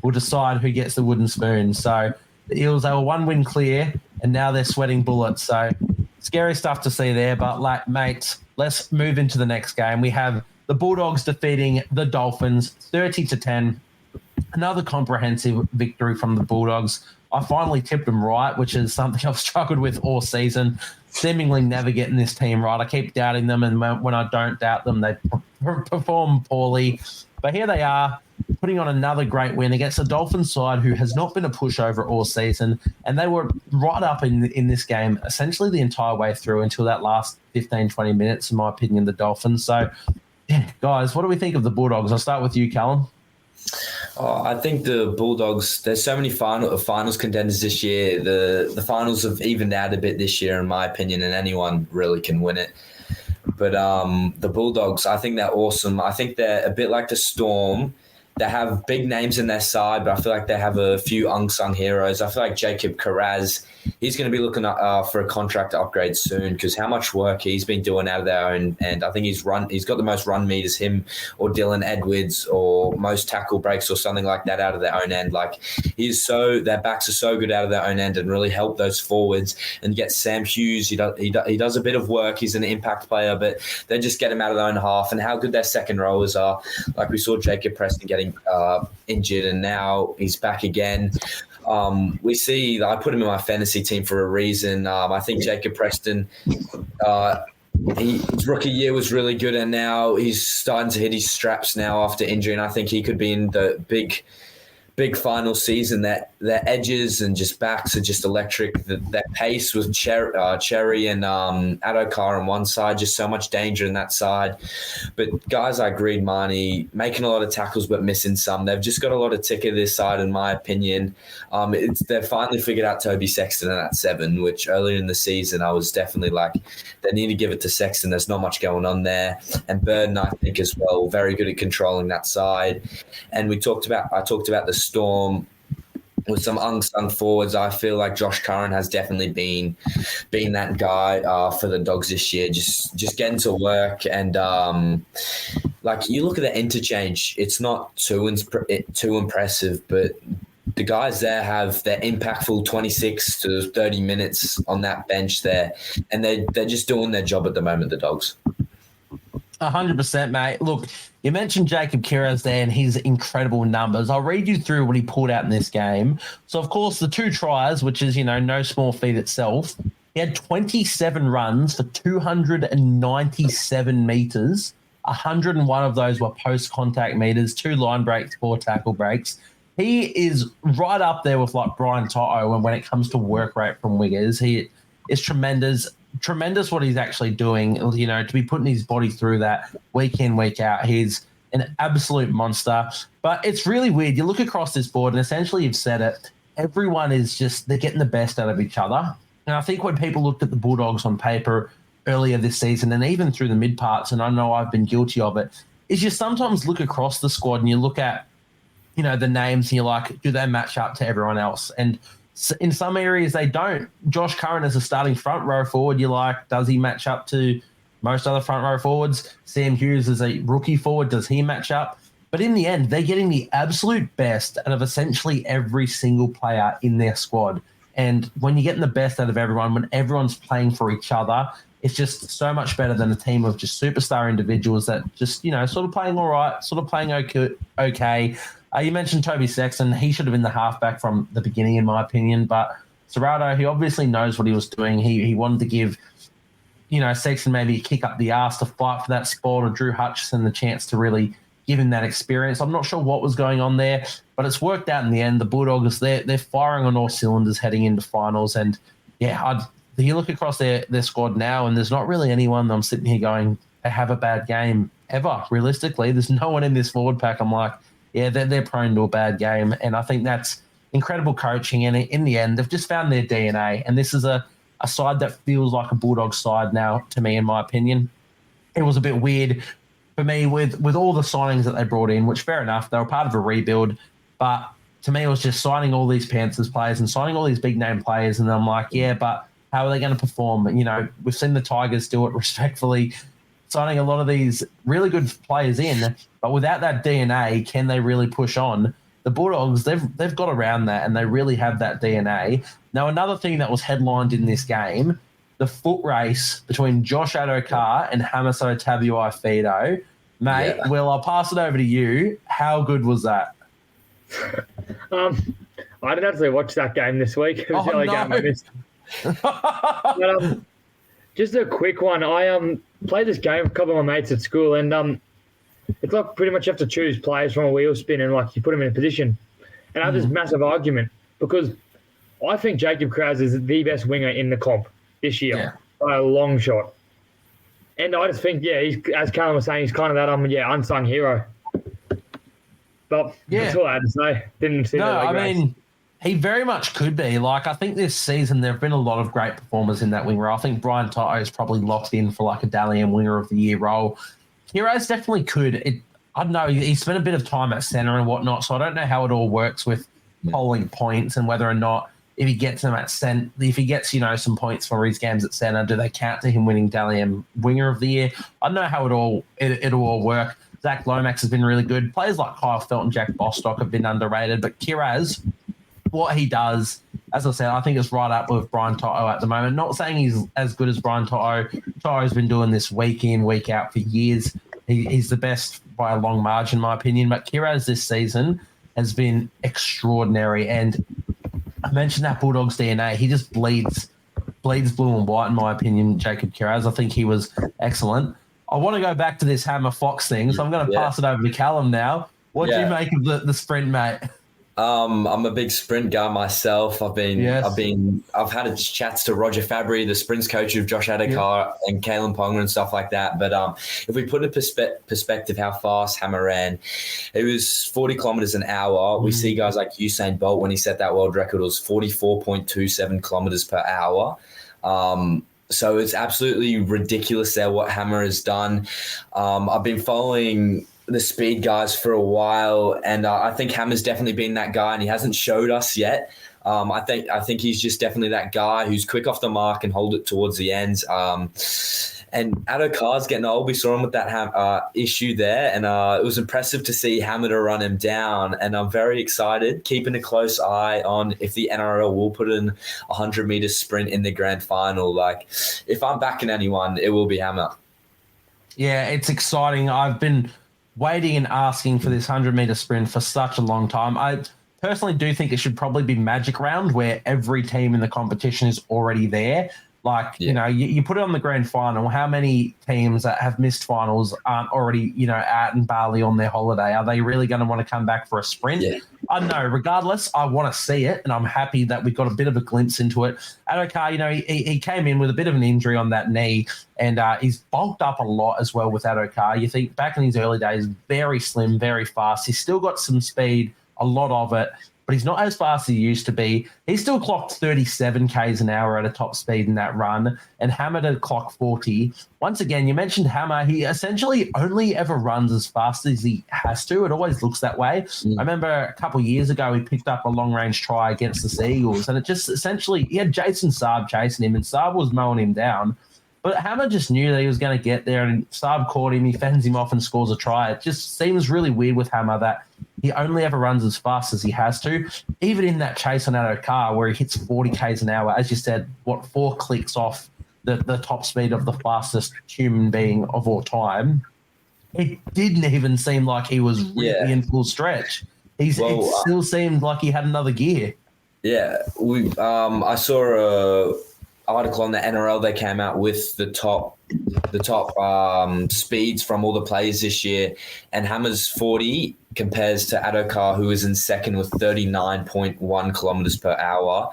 S2: will decide who gets the wooden spoon. So the Eels, they were 1 win clear, and now they're sweating bullets. So scary stuff to see there. But, mate, let's move into the next game. We have the Bulldogs defeating the Dolphins 30-10. Another comprehensive victory from the Bulldogs. I finally tipped them right, which is something I've struggled with all season, seemingly never getting this team right. I keep doubting them, and when I don't doubt them, they perform poorly. But here they are, putting on another great win against a Dolphins side who has not been a pushover all season, and they were right up in this game essentially the entire way through until that last 15, 20 minutes, in my opinion, the Dolphins. So, yeah, guys, what do we think of the Bulldogs? I'll start with you, Callum.
S4: Oh, I think the Bulldogs, there's so many finals contenders this year. The finals have evened out a bit this year, in my opinion, and anyone really can win it. But the Bulldogs, I think they're awesome. I think they're a bit like the Storm. They have big names in their side, but I feel like they have a few unsung heroes. I feel like Jacob Carraz, he's going to be looking for a contract upgrade soon, because how much work he's been doing out of there, and I think he's got the most run meters, him or Dylan Edwards, or most tackle breaks or something like that out of their own end. Like, their backs are so good out of their own end and really help those forwards. And get Sam Hughes, he does a bit of work. He's an impact player, but they just get him out of their own half. And how good their second rowers are. Like, we saw Jacob Preston getting injured, and now he's back again. I put him in my fantasy team for a reason. I think Jacob Preston, his rookie year was really good, and now he's starting to hit his straps now after injury, and I think he could be in the big final season. That their edges and just backs are just electric. That pace with Cherry and Adokar on one side, just so much danger in that side. But guys like Reed Marnie making a lot of tackles but missing some. They've just got a lot of ticker this side, in my opinion. They've finally figured out Toby Sexton in that 7, which earlier in the season I was definitely like, they need to give it to Sexton. There's not much going on there. And Burden, I think, as well, very good at controlling that side. And I talked about the Storm with some unsung forwards. I feel like Josh Curran has definitely been that guy for the Dogs this year, just getting to work. And like, you look at the interchange, it's not too impressive, but the guys there have their impactful 26 to 30 minutes on that bench there, and they're just doing their job at the moment, the Dogs.
S2: 100%, mate. Look, you mentioned Jacob Kiraz there and his incredible numbers. I'll read you through what he pulled out in this game. So, of course, the 2 tries, which is, no small feat itself, he had 27 runs for 297 metres. 101 of those were post-contact metres, 2 line breaks, 4 tackle breaks. He is right up there with, like, Brian Toto when it comes to work rate from wingers. He is tremendous what he's actually doing, to be putting his body through that week in, week out. He's an absolute monster. But it's really weird. You look across this board, and essentially you've said it, everyone is they're getting the best out of each other. And I think when people looked at the Bulldogs on paper earlier this season, and even through the mid parts, and I know I've been guilty of it, is you sometimes look across the squad and you look at, the names, and you're like, do they match up to everyone else? And in some areas they don't. Josh Curran as a starting front row forward, you're like, does he match up to most other front row forwards? Sam Hughes as a rookie forward, does he match up? But in the end, they're getting the absolute best out of essentially every single player in their squad. And when you're getting the best out of everyone, when everyone's playing for each other, it's just so much better than a team of just superstar individuals that just, sort of playing all right, sort of playing okay. You mentioned Toby Sexton. He should have been the halfback from the beginning, in my opinion. But Serrato, he obviously knows what he was doing. He wanted to give, Sexton maybe a kick up the arse to fight for that spot, or Drew Hutchison the chance to really give him that experience. I'm not sure what was going on there, but it's worked out in the end. The Bulldogs, they're firing on all cylinders heading into finals. And, you look across their squad now, and there's not really anyone I'm sitting here going, they have a bad game ever, realistically. There's no one in this forward pack I'm like, yeah, they're prone to a bad game. And I think that's incredible coaching. And in the end, they've just found their DNA. And this is a side that feels like a Bulldogs side now, to me, in my opinion. It was a bit weird for me with all the signings that they brought in, which, fair enough, they were part of a rebuild. But to me, it was just signing all these Panthers players and signing all these big-name players. And I'm like, yeah, but how are they going to perform? We've seen the Tigers do it respectfully, signing a lot of these really good players in, but without that DNA, can they really push on? The Bulldogs, they've got around that, and they really have that DNA. Now, another thing that was headlined in this game, the foot race between Josh Adokar and Hamiso Tabuai-Fidow. Mate, yeah. Will, I'll pass it over to you. How good was that?
S3: I didn't actually watch that game this week. It was the only game I missed. But, just a quick one. I played this game with a couple of my mates at school, and it's like pretty much you have to choose players from a wheel spin and like you put them in a position. And I have this massive argument because I think Jacob Krause is the best winger in the comp this year by a long shot. And I just think, he's, as Callum was saying, he's kind of that unsung hero. But that's all I had to say. Didn't see that.
S2: I mean, he very much could be. Like, I think this season there have been a lot of great performers in that wing role. I think Brian Toto is probably locked in for like a Dally M Winger of the Year role. Heroes definitely could. I don't know. He spent a bit of time at centre and whatnot, so I don't know how it all works with polling points and whether or not if he gets them at centre, if he gets some points for his games at centre, do they count to him winning Dally M Winger of the Year? I don't know how it'll all work. Zach Lomax has been really good. Players like Kyle Felt and Jack Bostock have been underrated, but Kiraz, what he does, as I said, I think it's right up with Brian Toto at the moment. Not saying he's as good as Brian Toto. Toto's been doing this week in, week out for years. He's the best by a long margin, in my opinion. But Kiraz this season has been extraordinary. And I mentioned that Bulldogs DNA. He just bleeds blue and white, in my opinion, Jacob Kiraz. I think he was excellent. I want to go back to this Hammer Fox thing, so I'm going to pass it over to Callum now. What do you make of the sprint, mate?
S4: I'm a big sprint guy myself. I've had chats to Roger Fabry, the sprints coach of Josh Adokar and Kalen Ponga and stuff like that. But if we put in perspective how fast Hammer ran, it was 40 kilometers an hour. We see guys like Usain Bolt, when he set that world record, it was 44.27 kilometers per hour. So it's absolutely ridiculous there what Hammer has done. I've been following the speed guys for a while, and I think Hammer's definitely been that guy, and he hasn't showed us yet. I think he's just definitely that guy who's quick off the mark and hold it towards the end. And Adokar's getting old. We saw him with that issue there, and it was impressive to see Hammer to run him down. And I'm very excited, keeping a close eye on if the NRL will put in a 100-meter sprint in the grand final. Like, if I'm backing anyone, it will be Hammer.
S2: Yeah, it's exciting. I've been waiting and asking for this 100-meter sprint for such a long time. I personally do think it should probably be Magic Round, where every team in the competition is already there. Like, you put it on the grand final. How many teams that have missed finals aren't already, out in Bali on their holiday? Are they really going to want to come back for a sprint? Yeah. I don't know. Regardless, I want to see it, and I'm happy that we got a bit of a glimpse into it. Adokar, he came in with a bit of an injury on that knee, and he's bulked up a lot as well with Adokar. You think back in his early days, very slim, very fast. He's still got some speed, a lot of it, but he's not as fast as he used to be. He still clocked 37 Ks an hour at a top speed in that run, and Hammer to clock 40. Once again, you mentioned Hammer. He essentially only ever runs as fast as he has to. It always looks that way. I remember a couple of years ago, he picked up a long-range try against the Seagulls, and it just essentially, he had Jason Saab chasing him, and Saab was mowing him down. But Hammer just knew that he was going to get there, and Saab caught him. He fends him off and scores a try. It just seems really weird with Hammer that he only ever runs as fast as he has to. Even in that chase on Adokar where he hits 40 Ks an hour, as you said, 4 clicks off the top speed of the fastest human being of all time, it didn't even seem like he was really in full stretch. It still seemed like he had another gear.
S4: Yeah, I saw a article on the NRL. They came out with the top speeds from all the players this year, and Hammer's 40 compares to Adokar, who is in second with 39.1 kilometers per hour,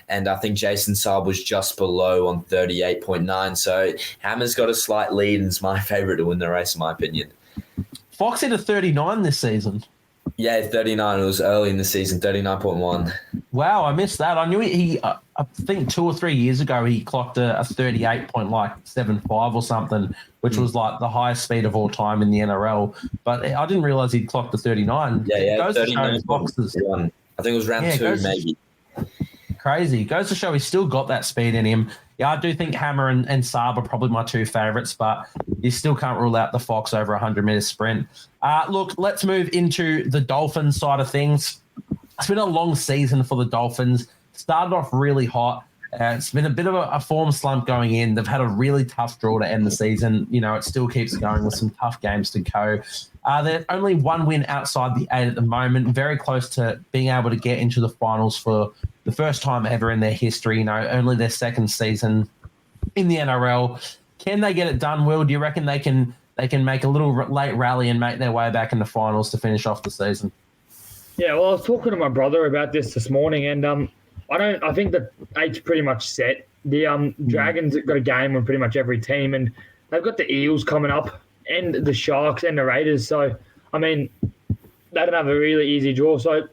S4: and I think Jason Saab was just below on 38.9. So Hammer's got a slight lead and is my favourite to win the race, in my opinion.
S2: Fox hit a 39 this season.
S4: Yeah, 39. It was early in the season, 39.1.
S2: Wow, I missed that. I knew he I think 2 or 3 years ago, he clocked a 38.75 or something, which was like the highest speed of all time in the NRL. But I didn't realize he'd clocked a 39.
S4: Yeah, 39.1. I think it was round 2, maybe.
S2: Crazy. Goes to show he's still got that speed in him. Yeah, I do think Hammer and Saab are probably my two favourites, but you still can't rule out the Fox over a 100-metre sprint. Look, let's move into the Dolphins side of things. It's been a long season for the Dolphins. Started off really hot. It's been a bit of a form slump going in. They've had a really tough draw to end the season. You know, it still keeps going with some tough games to go. They're only one win outside the 8 at the moment, very close to being able to get into the finals for the first time ever in their history. You know, only their second season in the NRL. Can they get it done, Will? Do you reckon they can make a little late rally and make their way back in the finals to finish off the season?
S3: Yeah, well, I was talking to my brother about this morning, and I think the 8's pretty much set. The Dragons got a game on pretty much every team, and they've got the Eels coming up, and the Sharks and the Raiders. So, I mean, they don't have a really easy draw. So,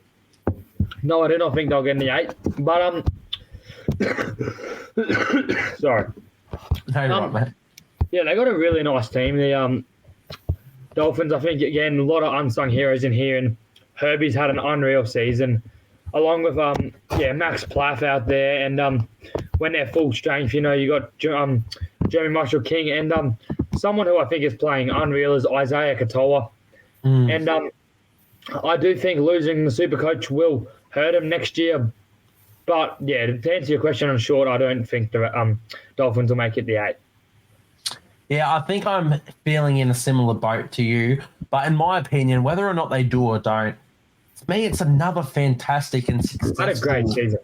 S3: no, I do not think they'll get in the 8. But sorry.
S2: No, right, mate.
S3: Yeah, they got a really nice team. The Dolphins, I think, again, a lot of unsung heroes in here, and Herbie's had an unreal season, along with Max Plaff out there, and when they're full strength, you know, you got Jeremy Marshall-King, and someone who I think is playing unreal is Isaiah Katoa. And I do think losing the super coach will hurt him next year. But, yeah, to answer your question on short, I don't think the Dolphins will make it the 8.
S2: Yeah, I think I'm feeling in a similar boat to you. But in my opinion, whether or not they do or don't, to me, it's another fantastic and successful...
S3: Had a great season.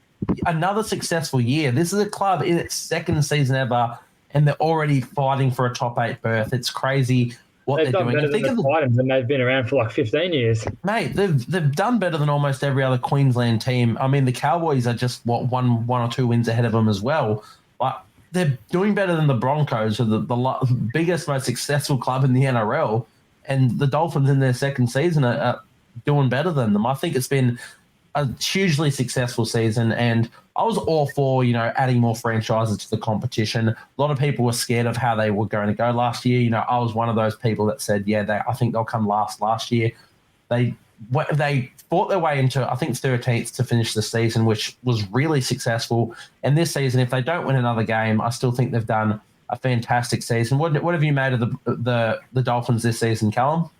S2: Another successful year. This is a club in its second season ever, and they're already fighting for a top 8 berth. It's crazy what they're doing.
S3: They've done better than the Titans, and they've been around for like 15 years.
S2: Mate, they've done better than almost every other Queensland team. I mean, the Cowboys are just, one or two wins ahead of them as well. But they're doing better than the Broncos, who are the biggest, most successful club in the NRL, and the Dolphins in their second season are doing better than them. I think it's been a hugely successful season, and I was all for, you know, adding more franchises to the competition. A lot of people were scared of how they were going to go last year. You know, I was one of those people that said, I think they'll come last year. They fought their way into, I think, 13th to finish the season, which was really successful. And this season, if they don't win another game, I still think they've done a fantastic season. What have you made of the Dolphins this season, Callum?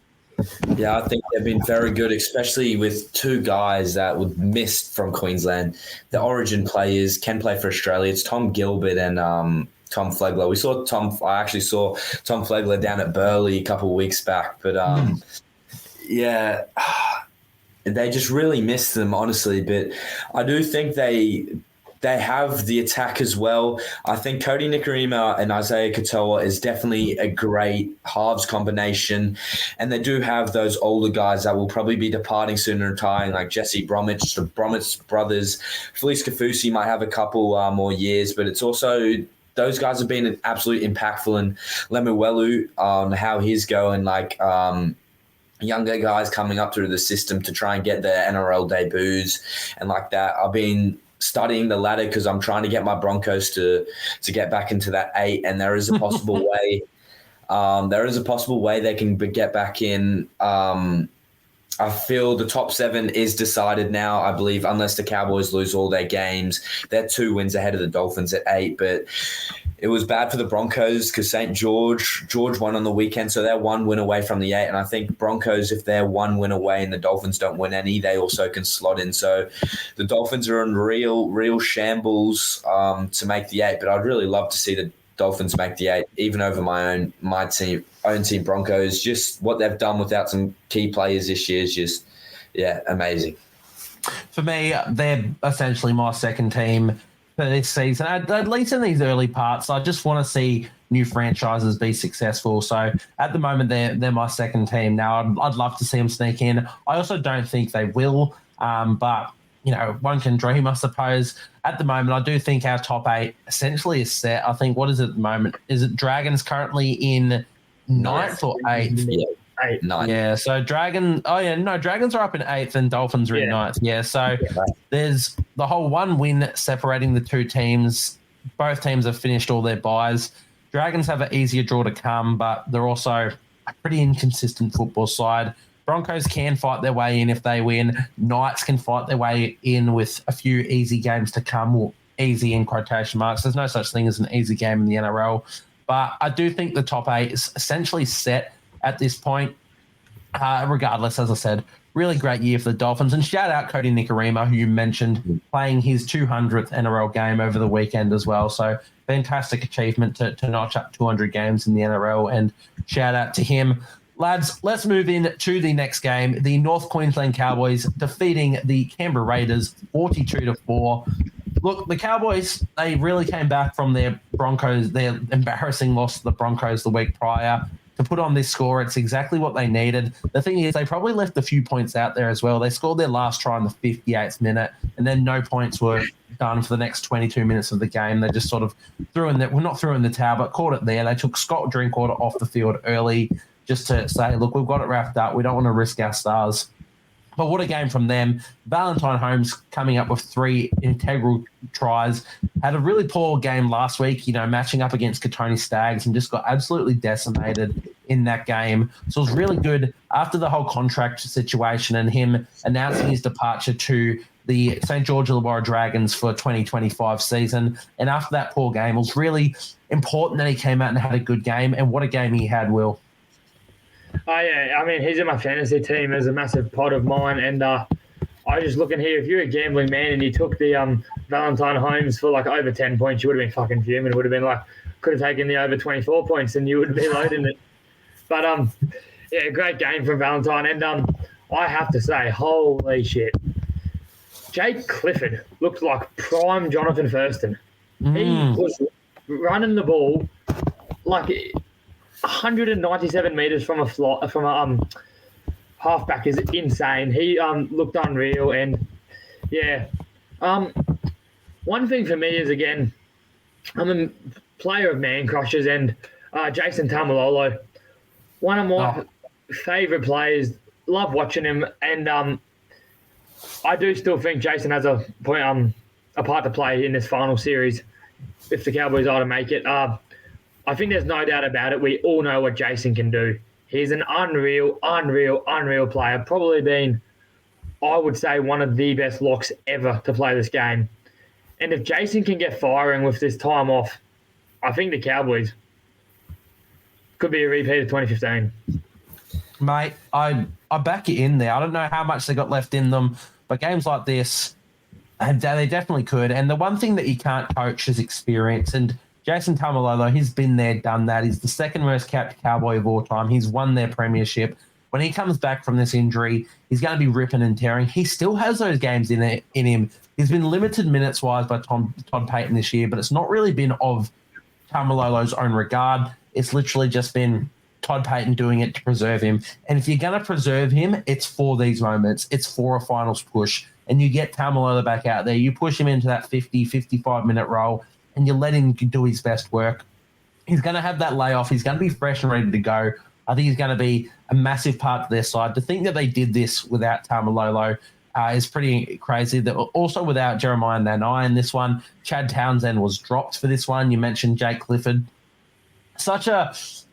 S4: Yeah, I think they've been very good, especially with two guys that were missed from Queensland. The origin players can play for Australia. It's Tom Gilbert and Tom Flegler. I actually saw Tom Flegler down at Burleigh a couple of weeks back. But, they just really missed them, honestly. But I do think they have the attack as well. I think Cody Nikorima and Isaiah Katoa is definitely a great halves combination. And they do have those older guys that will probably be departing soon and retiring, like Jesse Bromwich, the Bromwich brothers. Felice Kafusi might have a couple more years, but it's also those guys have been absolutely impactful. And Lemuelu on how he's going, younger guys coming up through the system to try and get their NRL debuts and like that. I've been studying the ladder because I'm trying to get my Broncos to get back into that 8, and there is a possible way. There is a possible way they can get back in. I feel the top 7 is decided now, I believe, unless the Cowboys lose all their games. They're 2 wins ahead of the Dolphins at 8, but it was bad for the Broncos because St. George won on the weekend, so they're 1 win away from the 8. And I think Broncos, if they're 1 win away and the Dolphins don't win any, they also can slot in. So the Dolphins are in real shambles to make the 8. But I'd really love to see the Dolphins make the 8, even over my own team Broncos. Just what they've done without some key players this year is just Yeah, amazing.
S2: For me, they're essentially my second team for this season, at least in these early parts. I just want to see new franchises be successful. So at the moment, they're my second team. Now, I'd love to see them sneak in. I also don't think they will, but one can dream, I suppose. At the moment, I do think our top 8 essentially is set. I think, what is it at the moment? Is it Dragons currently in 9th or 8th?
S4: Yeah.
S3: 8.
S4: 9.
S2: Yeah, so Dragons are up in 8th and Dolphins are in 9th. Yeah, so there's the whole one win separating the two teams. Both teams have finished all their buys. Dragons have an easier draw to come, but they're also a pretty inconsistent football side. Broncos can fight their way in if they win. Knights can fight their way in with a few easy games to come, or easy in quotation marks. There's no such thing as an easy game in the NRL. But I do think the top 8 is essentially set at this point. Regardless, as I said, really great year for the Dolphins. And shout out Cody Nikorima, who you mentioned, playing his 200th NRL game over the weekend as well. So fantastic achievement to notch up 200 games in the NRL, and shout out to him. Lads, let's move in to the next game. The North Queensland Cowboys defeating the Canberra Raiders 42-4. Look, the Cowboys, they really came back from their embarrassing loss to the Broncos the week prior to put on this score. It's exactly what they needed. The thing is, they probably left a few points out there as well. They scored their last try in the 58th minute, and then no points were done for the next 22 minutes of the game. They just sort of not threw in the towel, but caught it there. They took Scott Drinkwater off the field early just to say, look, we've got it wrapped up. We don't want to risk our stars. But what a game from them. Valentine Holmes coming up with 3 integral tries. Had a really poor game last week, matching up against Katoni Staggs, and just got absolutely decimated in that game. So it was really good after the whole contract situation and him announcing his departure to the St. George Illawarra Dragons for 2025 season. And after that poor game, it was really important that he came out and had a good game. And what a game he had, Will.
S3: Oh, yeah. I mean, he's in my fantasy team as a massive pot of mine. And I was just looking here. If you're a gambling man and you took the Valentine Holmes for like over 10 points, you would have been fucking fuming. It would have been like, could have taken the over 24 points and you would be loading it. But, yeah, great game from Valentine. And I have to say, holy shit. Jake Clifford looked like prime Jonathan Thurston. He was running the ball like 197 metres from a halfback is insane. He looked unreal, and yeah. One thing for me is, again, I'm a player of man crushers, and Jason Tamalolo, one of my favourite players. Love watching him, and I do still think Jason has a part to play in this final series if the Cowboys are to make it. I think there's no doubt about it. We all know what Jason can do. He's an unreal player. Probably been, I would say, one of the best locks ever to play this game. And if Jason can get firing with this time off, I think the Cowboys could be a repeat of 2015.
S2: Mate, I back you in there. I don't know how much they got left in them, but games like this, they definitely could. And the one thing that you can't coach is experience. And Jason Tamalolo, he's been there, done that. He's the second most capped Cowboy of all time. He's won their premiership. When he comes back from this injury, he's going to be ripping and tearing. He still has those games in him. He's been limited minutes-wise by Todd Payton this year, but it's not really been of Tamalolo's own regard. It's literally just been Todd Payton doing it to preserve him. And if you're going to preserve him, it's for these moments. It's for a finals push. And you get Tamalolo back out there. You push him into that 50, 55-minute role, and you let him do his best work. He's going to have that layoff. He's going to be fresh and ready to go. I think he's going to be a massive part of their side. To think that they did this without Tamalolo is pretty crazy. That also without Jeremiah Nanai in this one. Chad Townsend was dropped for this one. You mentioned Jake Clifford.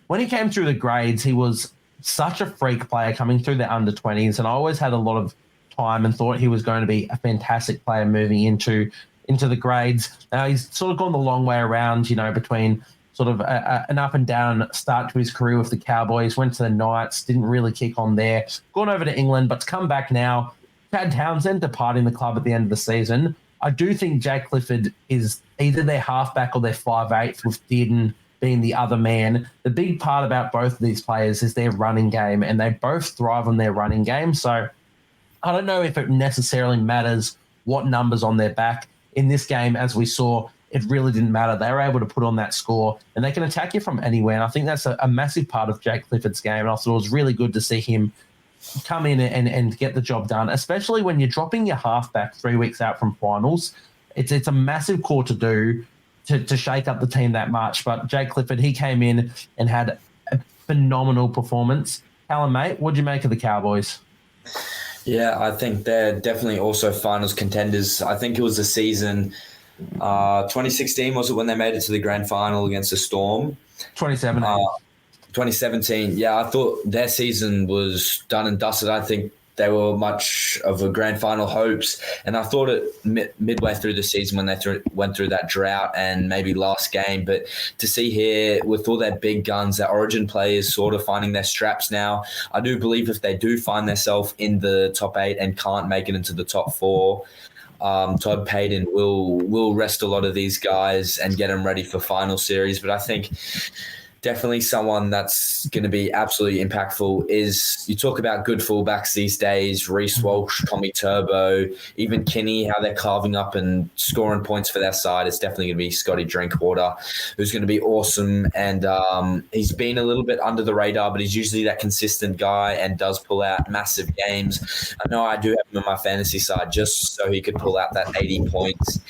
S2: When he came through the grades, he was such a freak player coming through the under-20s, and I always had a lot of time and thought he was going to be a fantastic player moving into the grades. Now, he's sort of gone the long way around, between sort of an up and down start to his career with the Cowboys, went to the Knights, didn't really kick on there, gone over to England, but to come back now, Chad Townsend departing the club at the end of the season. I do think Jake Clifford is either their halfback or their 5'8", with Dearden being the other man. The big part about both of these players is their running game, and they both thrive on their running game. So I don't know if it necessarily matters what numbers on their back. In this game, as we saw, it really didn't matter. They were able to put on that score, and they can attack you from anywhere. And I think that's a massive part of Jake Clifford's game. And I thought it was really good to see him come in and get the job done, especially when you're dropping your halfback 3 weeks out from finals. It's a massive call to do to shake up the team that much. But Jake Clifford, he came in and had a phenomenal performance. Callum, mate, what'd you make of the Cowboys?
S4: Yeah, I think they're definitely also finals contenders. I think it was the season 2016, was it, when they made it to the grand final against the Storm?
S2: 2017.
S4: 2017. Yeah, I thought their season was done and dusted. I think they were much of a grand final hopes. And I thought it midway through the season when they went through that drought and maybe last game. But to see here with all their big guns, their origin players sort of finding their straps now, I do believe if they do find themselves in the top 8 and can't make it into the top 4, Todd Payton will rest a lot of these guys and get them ready for final series. But I think definitely someone that's going to be absolutely impactful is, you talk about good fullbacks these days, Reece Walsh, Tommy Turbo, even Kinney, how they're carving up and scoring points for their side. It's definitely going to be Scotty Drinkwater, who's going to be awesome. And he's been a little bit under the radar, but he's usually that consistent guy and does pull out massive games. I know I do have him on my fantasy side just so he could pull out that 80 points.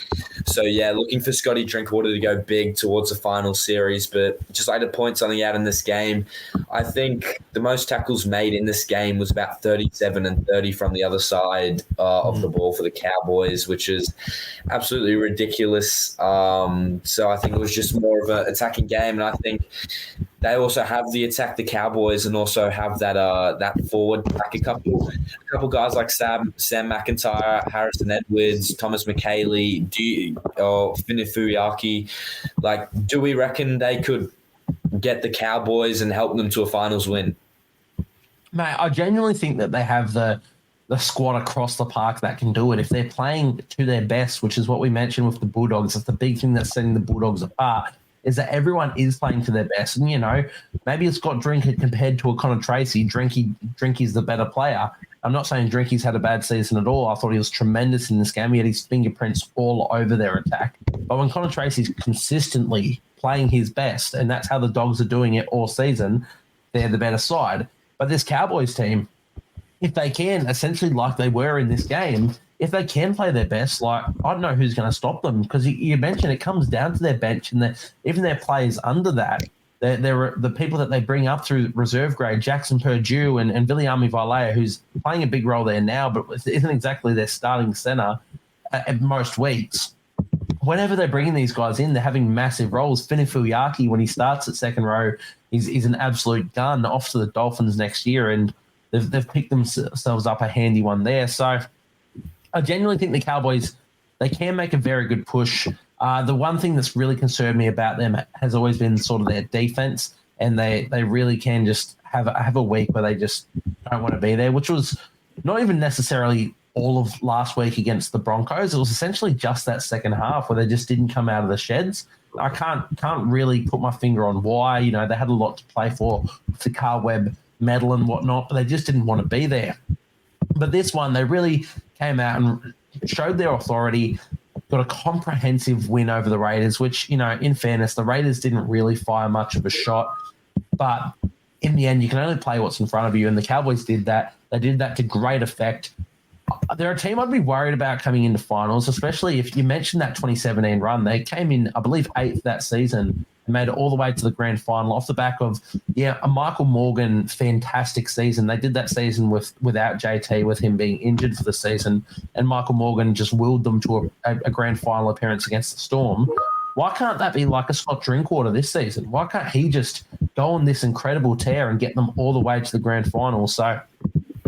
S4: So, yeah, looking for Scotty Drinkwater to go big towards the final series. But just like to point something out in this game, I think the most tackles made in this game was about 37 and 30 from the other side of the ball for the Cowboys, which is absolutely ridiculous. So I think it was just more of an attacking game. And I think they also have the attack, the Cowboys, and also have that forward back. A couple guys like Sam McIntyre, Harrison Edwards, Thomas McKaylee, Finifuyaki. Like, do we reckon they could get the Cowboys and help them to a finals win?
S2: Mate, I genuinely think that they have the squad across the park that can do it. If they're playing to their best, which is what we mentioned with the Bulldogs, it's the big thing that's setting the Bulldogs apart, is that everyone is playing to their best. And, you know, maybe it's got Drinker compared to a Connor Tracy. Drinky's the better player. I'm not saying Drinky's had a bad season at all. I thought he was tremendous in this game. He had his fingerprints all over their attack. But when Connor Tracy's consistently playing his best, and that's how the Dogs are doing it all season, they're the better side. But this Cowboys team, if they can, essentially like they were in this game, if they can play their best, like, I don't know who's going to stop them, because you mentioned it comes down to their bench, and even their players under that, they're the people that they bring up through reserve grade, Jackson Purdue and Viliami Vailea, who's playing a big role there now, but isn't exactly their starting center at most weeks. Whenever they're bringing these guys in, they're having massive roles. Finifuyaki, when he starts at second row, he's an absolute gun off to the Dolphins next year, and they've picked themselves up a handy one there. So I genuinely think the Cowboys, they can make a very good push. The one thing that's really concerned me about them has always been sort of their defense, and they really can just have a week where they just don't want to be there, which was not even necessarily all of last week against the Broncos. It was essentially just that second half where they just didn't come out of the sheds. I can't really put my finger on why. You know, they had a lot to play for with the Carl Webb medal and whatnot, but they just didn't want to be there. But this one, they really came out and showed their authority, got a comprehensive win over the Raiders, which, you know, in fairness, the Raiders didn't really fire much of a shot. But in the end, you can only play what's in front of you, and the Cowboys did that. They did that to great effect. They're a team I'd be worried about coming into finals, especially if you mentioned that 2017 run. They came in, I believe, 8th that season and made it all the way to the grand final off the back of, a Michael Morgan fantastic season. They did that season without JT, with him being injured for the season, and Michael Morgan just willed them to a grand final appearance against the Storm. Why can't that be like a Scott Drinkwater this season? Why can't he just go on this incredible tear and get them all the way to the grand final? So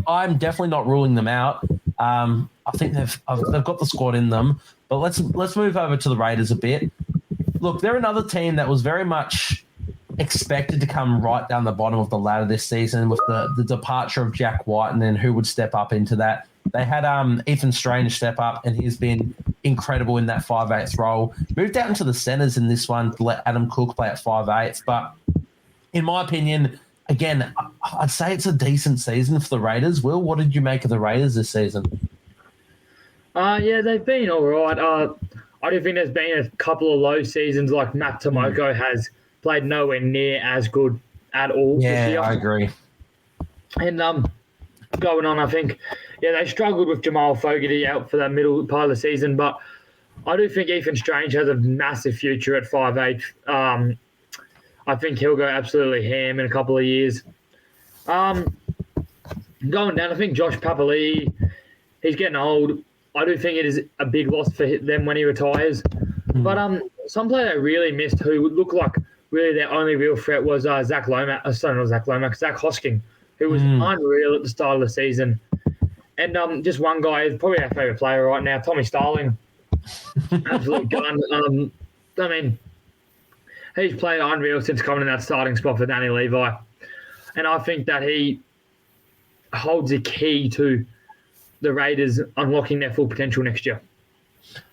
S2: I'm definitely not ruling them out. I think they've got the squad in them. But let's move over to the Raiders a bit. Look, they're another team that was very much expected to come right down the bottom of the ladder this season with the departure of Jack White and then who would step up into that. They had Ethan Strange step up, and he's been incredible in that 5/8 role. Moved out into the centres in this one to let Adam Cook play at 5/8. But in my opinion, again, I'd say it's a decent season for the Raiders. Will, what did you make of the Raiders this season?
S3: Yeah, they've been all right. I do think there's been a couple of low seasons, like Matt Tomoko has played nowhere near as good at all this year.
S2: I agree.
S3: And going on, I think, they struggled with Jamal Fogarty out for that middle part of the season, but I do think Ethan Strange has a massive future at 5'8". I think he'll go absolutely ham in a couple of years. Going down, I think Josh Papali'i, he's getting old. I do think it is a big loss for them when he retires. But some player they really missed who would look like really their only real threat was Zach Hosking, who was unreal at the start of the season. And just one guy is probably our favourite player right now, Tommy Starling. Absolute gun. I mean, he's played unreal since coming in that starting spot for Danny Levi. And I think that he holds the key to the Raiders unlocking their full potential next year.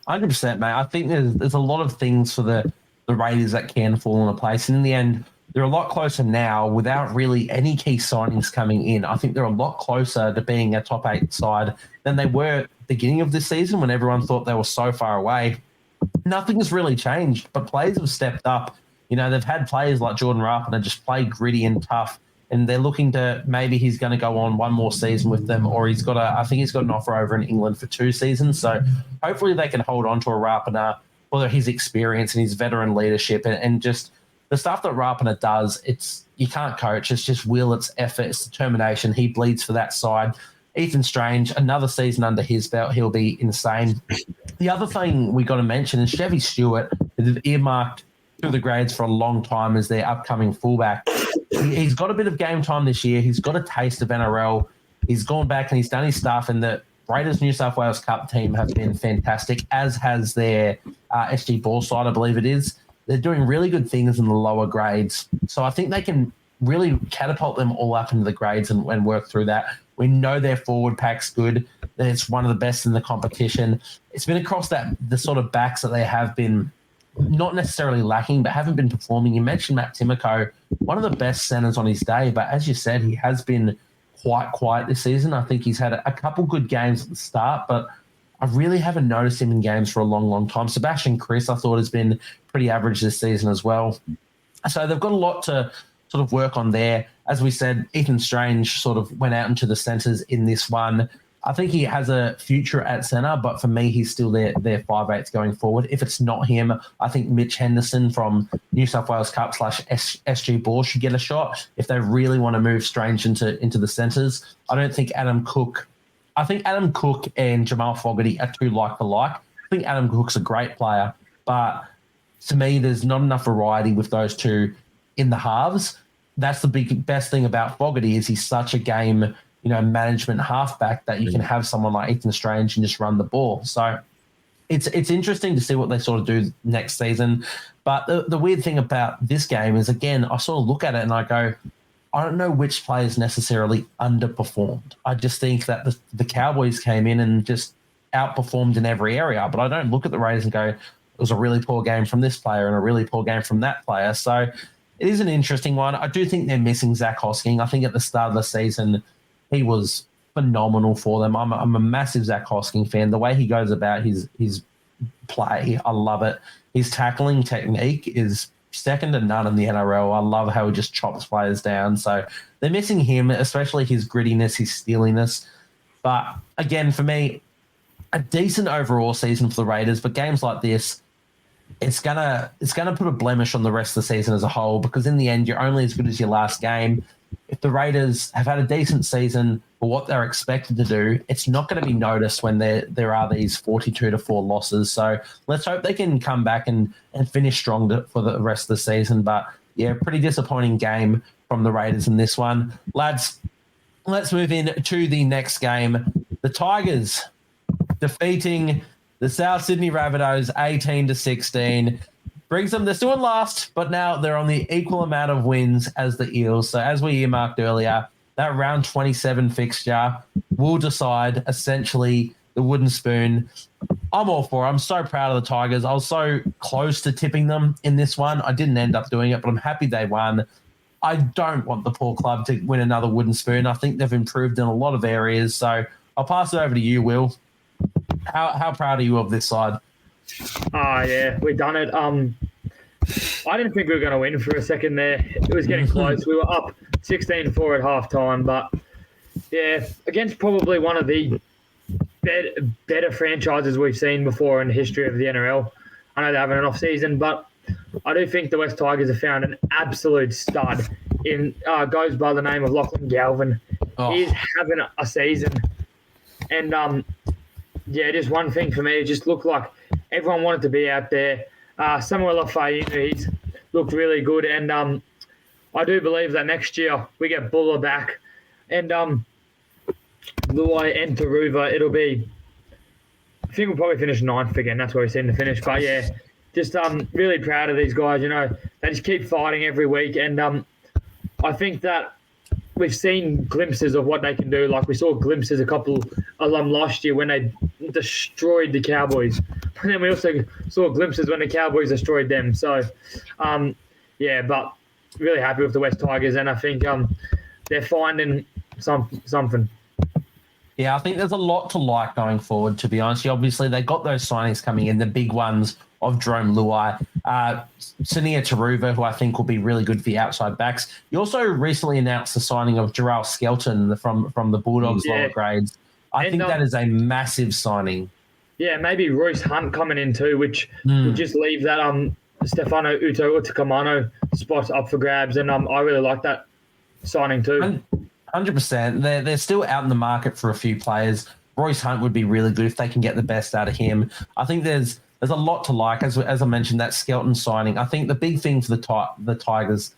S2: 100%, mate. I think there's a lot of things for the Raiders that can fall into place. And in the end, they're a lot closer now without really any key signings coming in. I think they're a lot closer to being a top 8 side than they were at the beginning of this season when everyone thought they were so far away. Nothing's really changed, but players have stepped up. You know, they've had players like Jordan Rapana just play gritty and tough, and they're looking to maybe he's going to go on one more season with them, or I think he's got an offer over in England for 2 seasons. So hopefully they can hold on to a Rapana for his experience and his veteran leadership and just the stuff that Rapana does. You can't coach. It's just will, it's effort, it's determination. He bleeds for that side. Ethan Strange, another season under his belt, he'll be insane. The other thing we got to mention is Chevy Stewart, who's earmarked through the grades for a long time as their upcoming fullback. He's got a bit of game time this year. He's got a taste of NRL. He's gone back and he's done his stuff, and the Raiders New South Wales Cup team have been fantastic, as has their SG ball side, I believe it is. They're doing really good things in the lower grades. So I think they can really catapult them all up into the grades and work through that. We know their forward pack's good. It's one of the best in the competition. It's been across the sort of backs that they have been not necessarily lacking, but haven't been performing. You mentioned Matt Timoko, one of the best centers on his day, but as you said, he has been quite quiet this season. I think he's had a couple good games at the start, but I really haven't noticed him in games for a long, long time. Sebastian Chris, I thought, has been pretty average this season as well. So they've got a lot to sort of work on there. As we said, Ethan Strange sort of went out into the centres in this one. I think he has a future at centre, but for me, he's still their 5'8" going forward. If it's not him, I think Mitch Henderson from New South Wales Cup / SG Ball should get a shot if they really want to move Strange into the centres. I don't think Adam Cook and Jamal Fogarty are too like for like. I think Adam Cook's a great player, but to me, there's not enough variety with those two in the halves. That's the best thing about Fogarty is he's such a game, management halfback that you can have someone like Ethan Strange and just run the ball. So it's interesting to see what they sort of do next season. But the weird thing about this game is, again, I sort of look at it and I go, I don't know which players necessarily underperformed. I just think that the Cowboys came in and just outperformed in every area. But I don't look at the Raiders and go, it was a really poor game from this player and a really poor game from that player. So it is an interesting one. I do think they're missing Zach Hosking. I think at the start of the season, he was phenomenal for them. I'm a massive Zach Hosking fan. The way he goes about his play, I love it. His tackling technique is second to none in the NRL. I love how he just chops players down. So they're missing him, especially his grittiness, his steeliness. But again, for me, a decent overall season for the Raiders. But games like this, it's gonna put a blemish on the rest of the season as a whole, because in the end, you're only as good as your last game. If the Raiders have had a decent season for what they're expected to do, it's not going to be noticed when there are these 42-4 losses. So let's hope they can come back and finish strong for the rest of the season. But yeah, pretty disappointing game from the Raiders in this one. Lads, let's move in to the next game. The Tigers defeating the South Sydney Rabbitohs 18-16. Brings them, they're still in last, but now they're on the equal amount of wins as the Eels. So as we earmarked earlier, that round 27 fixture will decide essentially the wooden spoon. I'm all for it. I'm so proud of the Tigers. I was so close to tipping them in this one. I didn't end up doing it, but I'm happy they won. I don't want the poor club to win another wooden spoon. I think they've improved in a lot of areas. So I'll pass it over to you, Will. How proud are you of this side?
S3: Oh, yeah, we done it. I didn't think we were going to win for a second there. It was getting close. We were up 16-4 at halftime, but yeah, against probably one of the better franchises we've seen before in the history of the NRL. I know they're having an off season, but I do think the West Tigers have found an absolute stud. Goes by the name of Lachlan Galvin.
S2: Oh.
S3: He's having a season, and just one thing for me. It just looked like everyone wanted to be out there. Samuel Lafayette, he's looked really good, and I do believe that next year we get Buller back, and Luai and Taruva, it'll be. I think we'll probably finish 9th again. That's where we seem to finish. But yeah, just really proud of these guys. You know, they just keep fighting every week, and I think that we've seen glimpses of what they can do. Like we saw glimpses a couple of them last year when they destroyed the Cowboys. But then we also saw glimpses when the Cowboys destroyed them. So, but really happy with the West Tigers, and I think they're finding something.
S2: Yeah, I think there's a lot to like going forward, to be honest. Obviously, they got those signings coming in, the big ones of Jerome Luai, Sania Taruva, who I think will be really good for the outside backs. You also recently announced the signing of Jarrell Skelton from the Bulldogs lower grades. I think that is a massive signing.
S3: Yeah, maybe Royce Hunt coming in too, which would just leave that Stefano Utakamano spot up for grabs, and I really like that signing too.
S2: 100%. They're still out in the market for a few players. Royce Hunt would be really good if they can get the best out of him. I think there's a lot to like. As I mentioned, that Skelton signing. I think the big thing for the Tigers,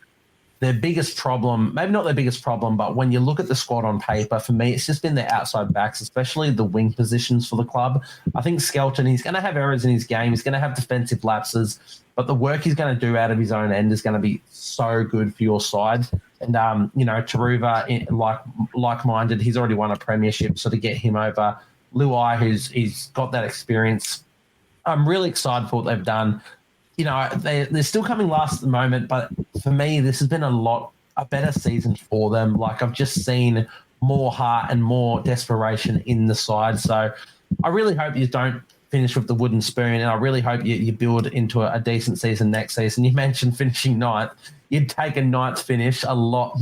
S2: their biggest problem, maybe not their biggest problem, but when you look at the squad on paper, for me, it's just been their outside backs, especially the wing positions for the club. I think Skelton, he's going to have errors in his game. He's going to have defensive lapses, but the work he's going to do out of his own end is going to be so good for your side. And, Taruva, like-minded, he's already won a premiership, so to get him over Luai, he's got that experience. I'm really excited for what they've done. You know, they're still coming last at the moment, but for me, this has been a better season for them. Like, I've just seen more heart and more desperation in the side. So I really hope you don't finish with the wooden spoon, and I really hope you build into a decent season next season. You mentioned finishing 9th. You'd take a 9th finish a lot.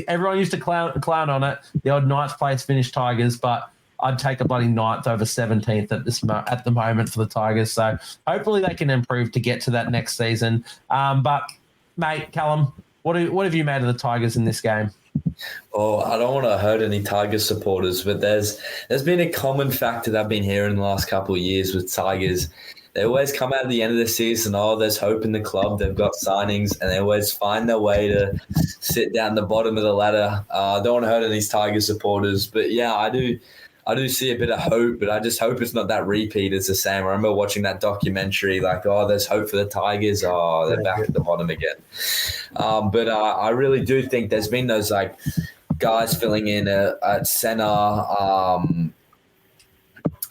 S2: Everyone used to clown on it, the odd 9th place finish Tigers, but I'd take a bloody 9th over 17th at the moment for the Tigers. So hopefully they can improve to get to that next season. But, mate, Callum, what have you made of the Tigers in this game?
S4: Oh, I don't want to hurt any Tigers supporters, but there's been a common factor that I've been hearing in the last couple of years with Tigers. They always come out at the end of the season, there's hope in the club, they've got signings, and they always find their way to sit down the bottom of the ladder. I don't want to hurt any Tigers supporters, but yeah, I do see a bit of hope, but I just hope it's not that repeat. It's the same. I remember watching that documentary, like, there's hope for the Tigers. They're back at the bottom again. But I really do think there's been those, like, guys filling in at centre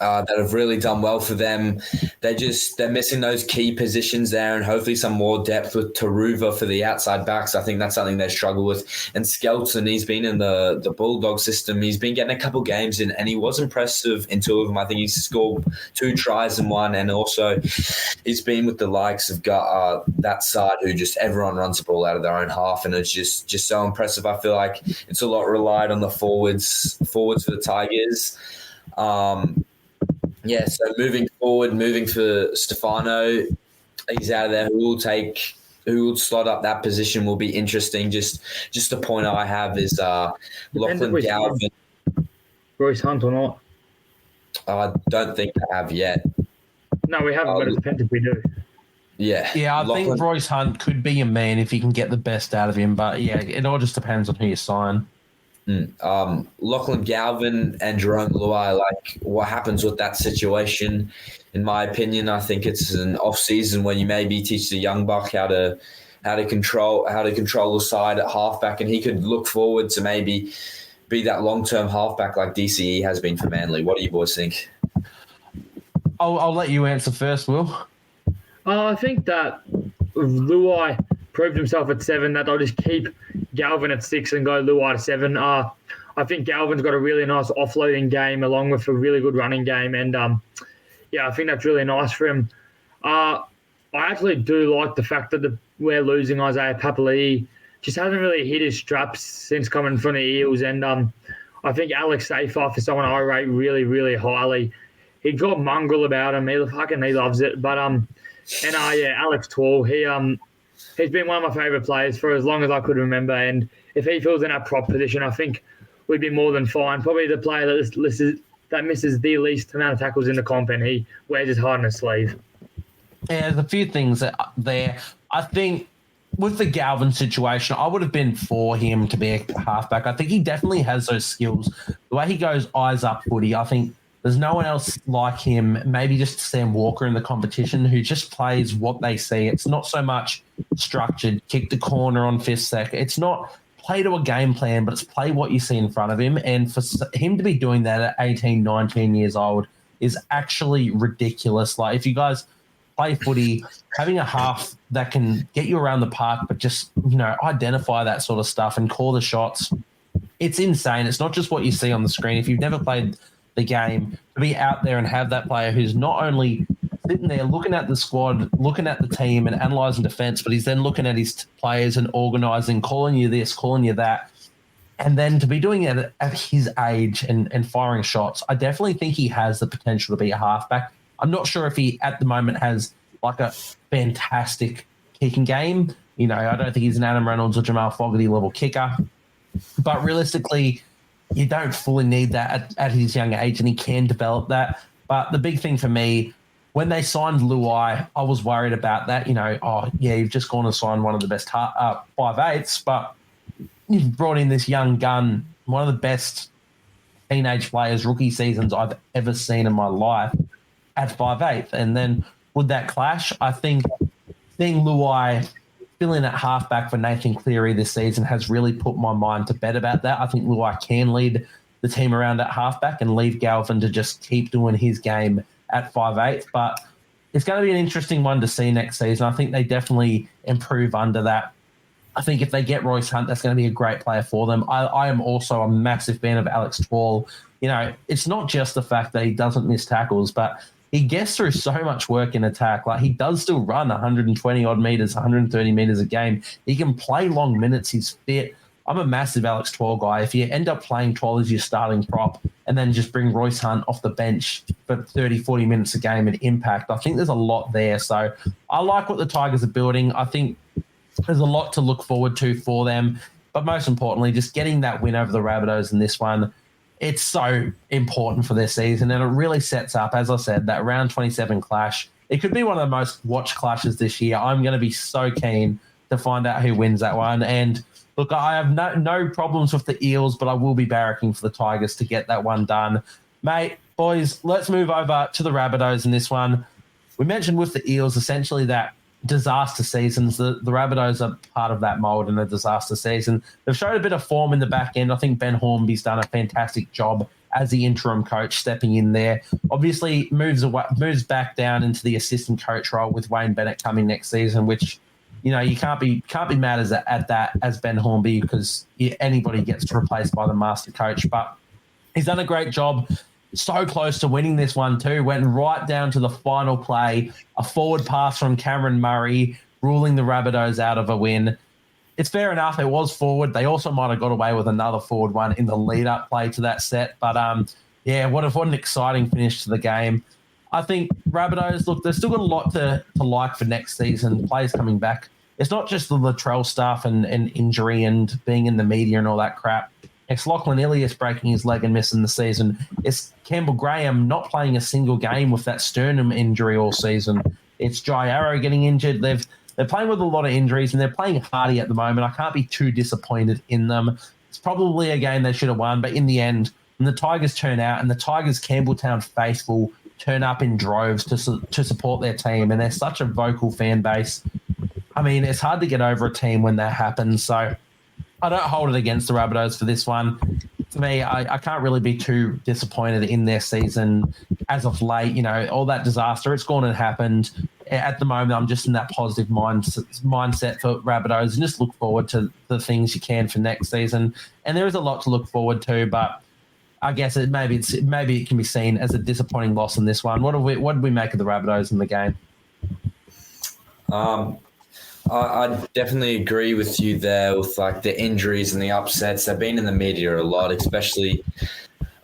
S4: that have really done well for them. They're missing those key positions there, and hopefully some more depth with Taruva for the outside backs. I think that's something they struggle with. And Skelton, he's been in the Bulldog system. He's been getting a couple games in, and he was impressive in 2 of them. I think he scored 2 tries in 1, and also he's been with the likes of that side who just everyone runs the ball out of their own half, and it's just so impressive. I feel like it's a lot relied on the forwards for the Tigers. So moving for Stefano, he's out of there. Who will slot up that position will be interesting. Just the point I have is Lachlan Galvin.
S3: Royce Hunt or not?
S4: I don't think they have yet.
S3: No, we haven't, but it depends if we do.
S4: Yeah.
S2: Yeah, I think Royce Hunt could be a man if you can get the best out of him. But, yeah, it all just depends on who you sign.
S4: Lachlan Galvin and Jerome Luai, like, what happens with that situation? In my opinion, I think it's an off season when you maybe teach the young buck how to control the side at halfback, and he could look forward to maybe be that long-term halfback like DCE has been for Manly. What do you boys think?
S2: I'll let you answer first, Will.
S3: I think that Luai proved himself at 7, that they'll just keep Galvin at 6 and go Luai to 7. I think Galvin's got a really nice offloading game along with a really good running game. And, I think that's really nice for him. I actually do like the fact that we're losing Isaiah Papali'i. Just hasn't really hit his straps since coming from the Eels. And I think Alex Seyfarth is someone I rate really, really highly. He got mongrel about him. He loves it. But Alex Twall, he's been one of my favourite players for as long as I could remember. And if he fills in our prop position, I think we'd be more than fine. Probably the player that misses the least amount of tackles in the comp, and he wears his heart on his sleeve.
S2: Yeah, there's a few things there. I think with the Galvin situation, I would have been for him to be a halfback. I think he definitely has those skills. The way he goes eyes up footy, I think there's no one else like him, maybe just Sam Walker in the competition, who just plays what they see. It's not so much structured, kick the corner on 5th sec. It's not play to a game plan, but it's play what you see in front of him. And for him to be doing that at 18, 19 years old is actually ridiculous. Like, if you guys play footy, having a half that can get you around the park, but just, identify that sort of stuff and call the shots, it's insane. It's not just what you see on the screen. If you've never played the game, to be out there and have that player who's not only sitting there looking at the squad, looking at the team and analysing defence, but he's then looking at his players and organising, calling you this, calling you that, and then to be doing it at his age and firing shots, I definitely think he has the potential to be a halfback. I'm not sure if he, at the moment, has like a fantastic kicking game. I don't think he's an Adam Reynolds or Jamal Fogarty level kicker. But realistically, you don't fully need that at his young age, and he can develop that. But the big thing for me, when they signed Luai, I was worried about that. You've just gone and signed one of the best 5'8", but you've brought in this young gun, one of the best teenage players, rookie seasons I've ever seen in my life, at 5'8". And then would that clash? I think seeing Luai fill in at halfback for Nathan Cleary this season has really put my mind to bed about that. I think Luai can lead the team around at halfback and leave Galvin to just keep doing his game at 5'8". But it's going to be an interesting one to see next season. I think they definitely improve under that. I think if they get Royce Hunt, that's going to be a great player for them. I am also a massive fan of Alex Twall. It's not just the fact that he doesn't miss tackles, but he gets through so much work in attack. Like, he does still run 120-odd meters, 130 meters a game. He can play long minutes. He's fit. I'm a massive Alex Twall guy. If you end up playing Twall as your starting prop and then just bring Royce Hunt off the bench for 30, 40 minutes a game and impact, I think there's a lot there. So I like what the Tigers are building. I think there's a lot to look forward to for them. But most importantly, just getting that win over the Rabbitohs in this one, it's so important for their season, and it really sets up, as I said, that round 27 clash. It could be one of the most watched clashes this year. I'm going to be so keen to find out who wins that one. And look, I have no problems with the Eels, but I will be barracking for the Tigers to get that one done. Mate, boys, let's move over to the Rabbitohs in this one. We mentioned with the Eels essentially that disaster seasons. The Rabbitohs are part of that mould in a disaster season. They've showed a bit of form in the back end. I think Ben Hornby's done a fantastic job as the interim coach, stepping in there. Obviously, moves back down into the assistant coach role with Wayne Bennett coming next season, which you can't be mad at that as Ben Hornby, because anybody gets replaced by the master coach. But he's done a great job. So close to winning this one too. Went right down to the final play. A forward pass from Cameron Murray, ruling the Rabbitohs out of a win. It's fair enough. It was forward. They also might have got away with another forward one in the lead-up play to that set. But, what an exciting finish to the game. I think Rabbitohs, look, they've still got a lot to like for next season. Players coming back. It's not just the Latrell stuff and injury and being in the media and all that crap. It's Lachlan Ilias breaking his leg and missing the season. It's Campbell Graham not playing a single game with that sternum injury all season. It's Jai Arrow getting injured. They're playing with a lot of injuries, and they're playing hardy at the moment. I can't be too disappointed in them. It's probably a game they should have won, but in the end, when the Tigers turn out and the Tigers Campbelltown faithful turn up in droves to support their team, and they're such a vocal fan base, I mean, it's hard to get over a team when that happens. So I don't hold it against the Rabbitohs for this one. To me, I can't really be too disappointed in their season as of late. All that disaster, it's gone and happened. at the moment, I'm just in that positive mindset for Rabbitohs and just look forward to the things you can for next season. And there is a lot to look forward to, but I guess maybe it can be seen as a disappointing loss in this one. What did we make of the Rabbitohs in the game?
S4: I definitely agree with you there with like the injuries and the upsets. They've been in the media a lot, especially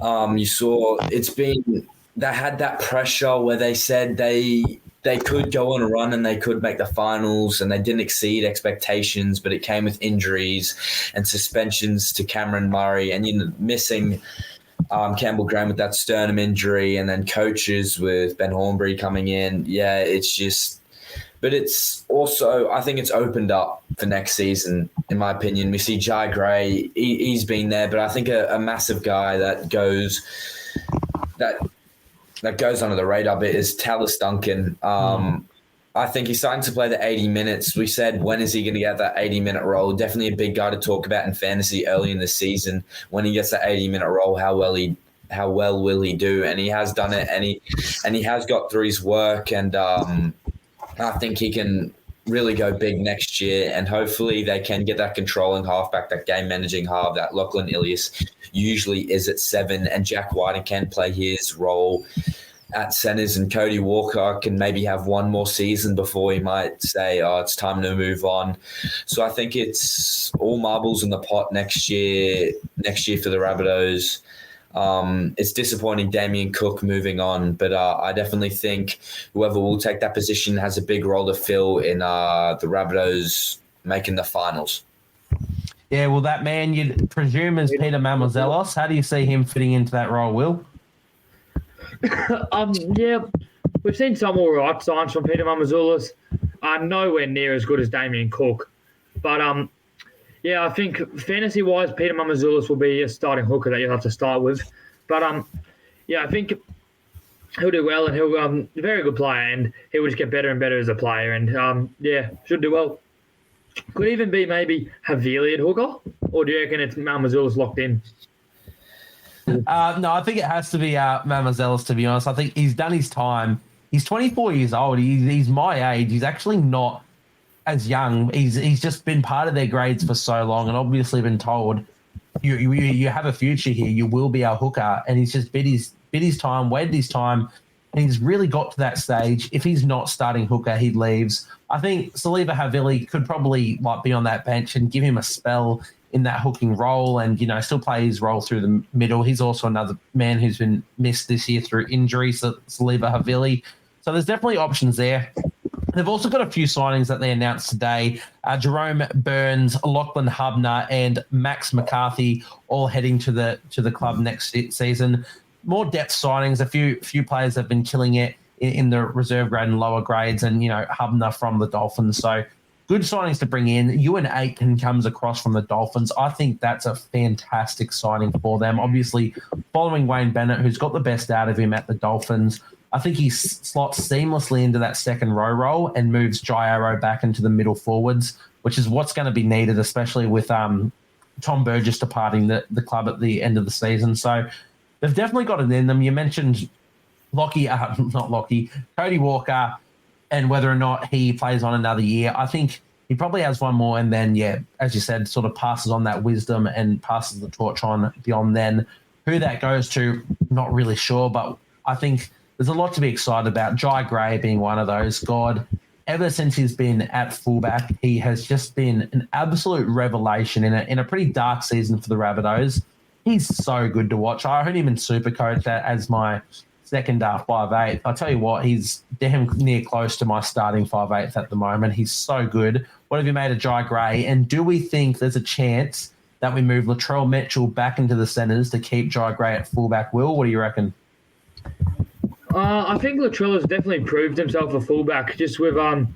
S4: you saw they had that pressure where they said they could go on a run and they could make the finals and they didn't exceed expectations, but it came with injuries and suspensions to Cameron Murray and missing Campbell Graham with that sternum injury, and then coaches with Ben Hornbury coming in. Yeah, it's just, but it's also, I think it's opened up for next season, in my opinion. We see Jai Gray, he's been there, but I think a massive guy that goes under the radar bit is Tallis Duncan. I think he's starting to play the 80 minutes. We said, when is he going to get that 80-minute role? Definitely a big guy to talk about in fantasy early in the season. When he gets that 80-minute role, how well will he do? And he has done it, and he has got through his work. And I think he can really go big next year. And hopefully they can get that controlling halfback, that game managing half, that Lachlan Ilias usually is at 7, and Jack Whiting can play his role at centres, and Cody Walker can maybe have one more season before he might say, it's time to move on. So I think it's all marbles in the pot next year for the Rabbitohs. It's disappointing Damien Cook moving on, but I definitely think whoever will take that position has a big role to fill in the Rabbitohs making the finals.
S2: Yeah, well, that man you'd presume is Peter Mamouzelos. How do you see him fitting into that role, Will?
S3: Yeah, we've seen some all right signs from Peter Mamouzelos. Nowhere near as good as Damien Cook. But, yeah, I think fantasy-wise, Peter Mamouzelos will be a starting hooker that you'll have to start with. But, yeah, I think he'll do well, and he'll a very good player, and he will just get better and better as a player. And, yeah, should do well. Could even be maybe Havili at hooker, or do you reckon it's Mamouzelos locked in?
S2: No, I think it has to be Mamouzelos, to be honest. I think he's done his time. He's 24 years old. He's my age. He's actually not as young. He's just been part of their grades for so long, and obviously been told you have a future here. You will be our hooker, and he's just bid his time, waited his time, and he's really got to that stage. If he's not starting hooker, he leaves. I think Saliva Havili could probably be on that bench and give him a spell in that hooking role, and still play his role through the middle. He's also another man who's been missed this year through injury, Saliva Havili. So there's definitely options there. They've also got a few signings that they announced today. Jerome Burns, Lachlan Hubner, and Max McCarthy all heading to the club next season. More depth signings. A few players have been killing it in the reserve grade and lower grades, and Hubner from the Dolphins. So good signings to bring in. Ewan Aitken comes across from the Dolphins. I think that's a fantastic signing for them. Obviously, following Wayne Bennett, who's got the best out of him at the Dolphins, I think he slots seamlessly into that second row role and moves Jai Arrow back into the middle forwards, which is what's going to be needed, especially with Tom Burgess departing the club at the end of the season. So they've definitely got it in them. You mentioned Cody Walker, and whether or not he plays on another year. I think he probably has one more, and then, yeah, as you said, sort of passes on that wisdom and passes the torch on beyond then. Who that goes to, not really sure, but I think there's a lot to be excited about. Jai Gray being one of those. God, ever since he's been at fullback, he has just been an absolute revelation in a pretty dark season for the Rabbitohs. He's so good to watch. I own him in Supercoach as my second 5'8". I'll tell you what, he's damn near close to my starting 5'8" at the moment. He's so good. What have you made of Jai Gray? And do we think there's a chance that we move Latrell Mitchell back into the centres to keep Jai Gray at fullback? Will, what do you reckon?
S3: I think Latrell has definitely proved himself a fullback, just with at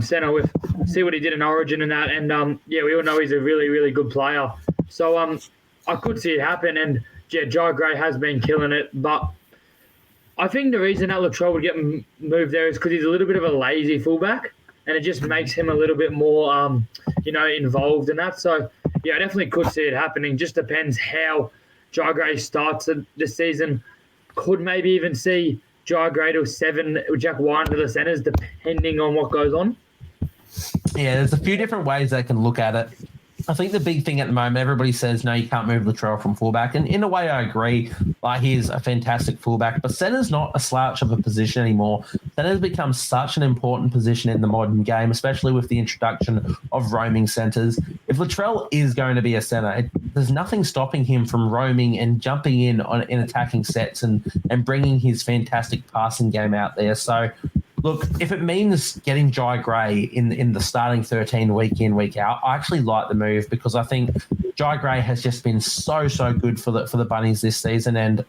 S3: centre, with see what he did in Origin and that, and yeah, we all know he's a really, really good player. So I could see it happen, and yeah, Jai Gray has been killing it, but I think the reason that Latrell would get moved there is because he's a little bit of a lazy fullback, and it just makes him a little bit more, involved in that. So yeah, I definitely could see it happening. Just depends how Jai Gray starts this season. Could maybe even see Jai Gray to 7, Jack White to the centres, depending on what goes on?
S2: Yeah, there's a few different ways they can look at it. I think the big thing at the moment, everybody says, no, you can't move Latrell from fullback. And in a way, I agree. Like, he's a fantastic fullback, but centre's not a slouch of a position anymore. Centre's become such an important position in the modern game, especially with the introduction of roaming centres. If Latrell is going to be a centre, there's nothing stopping him from roaming and jumping in attacking sets and bringing his fantastic passing game out there. So, look, if it means getting Jai Gray in the starting 13 week in, week out, I actually like the move because I think Jai Gray has just been so good for the Bunnies this season. And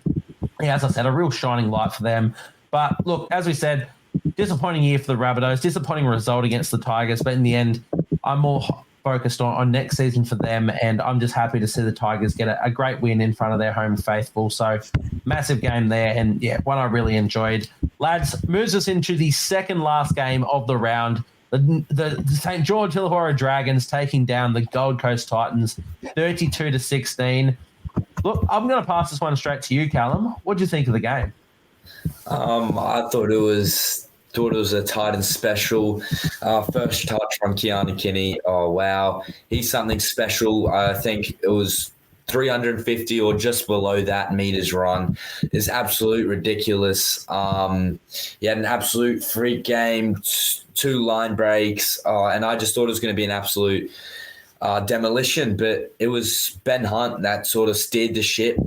S2: yeah, as I said, a real shining light for them. But look, as we said, disappointing year for the Rabbitohs, disappointing result against the Tigers. But in the end, I'm more focused on next season for them, and I'm just happy to see the Tigers get a great win in front of their home faithful. So massive game there, and yeah, one I really enjoyed. Lads, moves us into the second last game of the round. The St. George Illawarra Dragons taking down the Gold Coast Titans 32-16. Look, I'm going to pass this one straight to you, Callum. What do you think of the game?
S4: I thought it was a Titans special. First touch from Keanu Kinney. Oh, wow. He's something special. I think it was 350 or just below that meters run is absolute ridiculous. He had an absolute freak game, 2 line breaks, and I just thought it was going to be an absolute demolition. But it was Ben Hunt that sort of steered the ship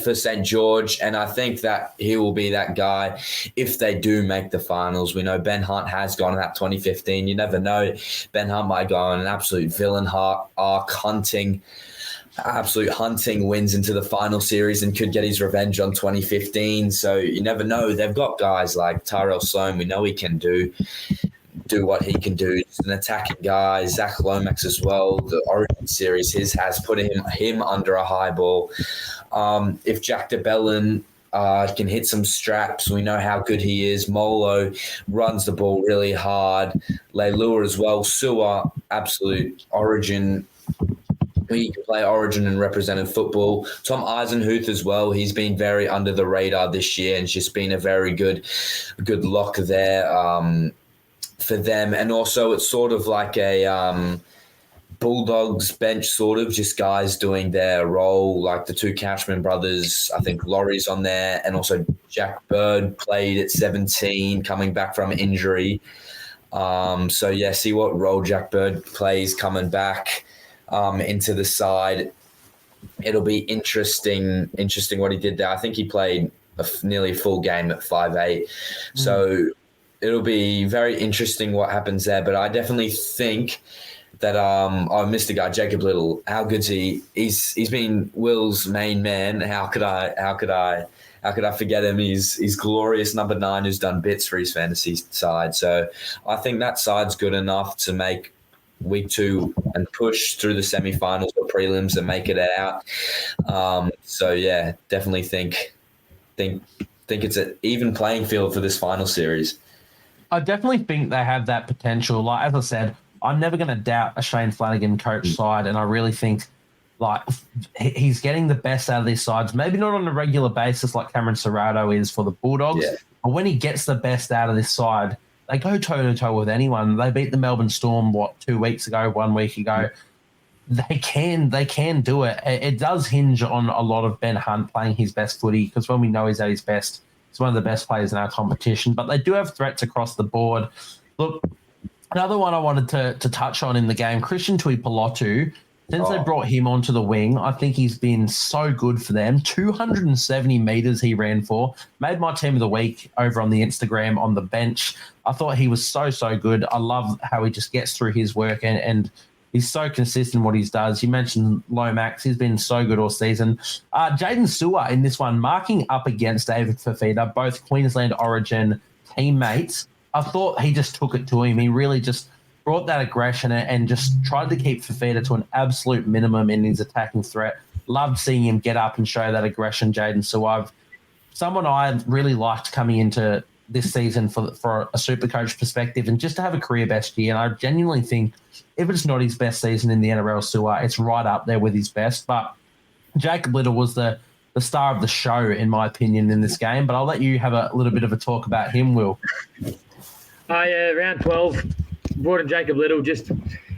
S4: for St. George, and I think that he will be that guy if they do make the finals. We know Ben Hunt has gone in that 2015. You never know. Ben Hunt might go on an absolute villain arc, hunting wins into the final series and could get his revenge on 2015. So you never know. They've got guys like Tyrell Sloan. We know he can do what he can do. He's an attacking guy. Zach Lomax as well. The Origin series has put him under a high ball. If Jack DeBellin can hit some straps, we know how good he is. Molo runs the ball really hard. Leilua as well. Sewer, absolute Origin. He can play Origin and represented football. Tom Eisenhuth as well. He's been very under the radar this year and just been a very good lock there for them. And also it's sort of like a Bulldogs bench, sort of just guys doing their role, like the 2 Cashman brothers. I think Laurie's on there, and also Jack Bird played at 17, coming back from injury. So yeah, see what role Jack Bird plays coming back into the side. It'll be interesting what he did there. I think he played nearly a full game at 5'8", so it'll be very interesting what happens there. But I definitely think that I missed the guy, Jacob Little. How good's he? He's been Will's main man. How could I forget him? He's glorious number 9 who's done bits for his fantasy side. So I think that side's good enough to make week 2 and push through the semifinals or prelims and make it out. So yeah, definitely think it's an even playing field for this final series.
S2: I definitely think they have that potential. Like, as I said, I'm never going to doubt a Shane Flanagan coach side, and I really think like he's getting the best out of these sides. Maybe not on a regular basis like Cameron Serrato is for the Bulldogs, but when he gets the best out of this side, they go toe-to-toe with anyone. They beat the Melbourne Storm, 1 week ago. They can do it. It does hinge on a lot of Ben Hunt playing his best footy, because when we know he's at his best, he's one of the best players in our competition. But they do have threats across the board. Look, another one I wanted to touch on in the game, Christian Tuipulotu. Since they brought him onto the wing, I think he's been so good for them. 270 metres he ran for. Made my team of the week over on the Instagram on the bench. I thought he was so good. I love how he just gets through his work and he's so consistent in what he does. You mentioned Lomax. He's been so good all season. Jaden Sewer in this one, marking up against David Fafita, both Queensland Origin teammates. I thought he just took it to him. He really just brought that aggression and just tried to keep Fafita to an absolute minimum in his attacking threat. Loved seeing him get up and show that aggression, Jaden Sewer. Someone I really liked coming into this season for a Supercoach perspective and just to have a career best year. And I genuinely think if it's not his best season in the NRL Sewer, it's right up there with his best. But Jacob Little was the the star of the show, in my opinion, in this game. But I'll let you have a little bit of a talk about him, Will.
S3: Yeah, round 12, brought in Jacob Little. Just,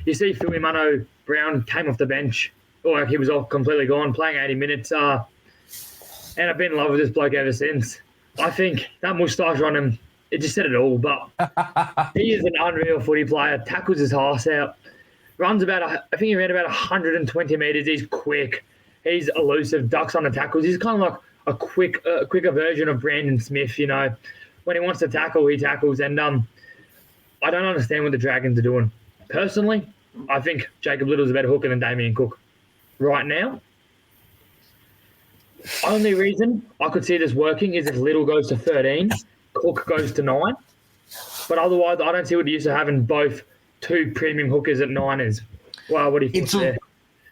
S3: you see Philly Mano Brown came off the bench, or he was off completely gone, playing 80 minutes. And I've been in love with this bloke ever since. I think that moustache on him, it just said it all. But he is an unreal footy player, tackles his arse out, runs I think he ran about 120 metres. He's quick. He's elusive, ducks on the tackles. He's kind of like a quicker version of Brandon Smith, you know. When he wants to tackle, he tackles. And I don't understand what the Dragons are doing. Personally, I think Jacob Little's a better hooker than Damien Cook right now. Only reason I could see this working is if Little goes to 13, Cook goes to 9. But otherwise, I don't see what the use of having both two premium hookers at 9 is. Well, what do you think there?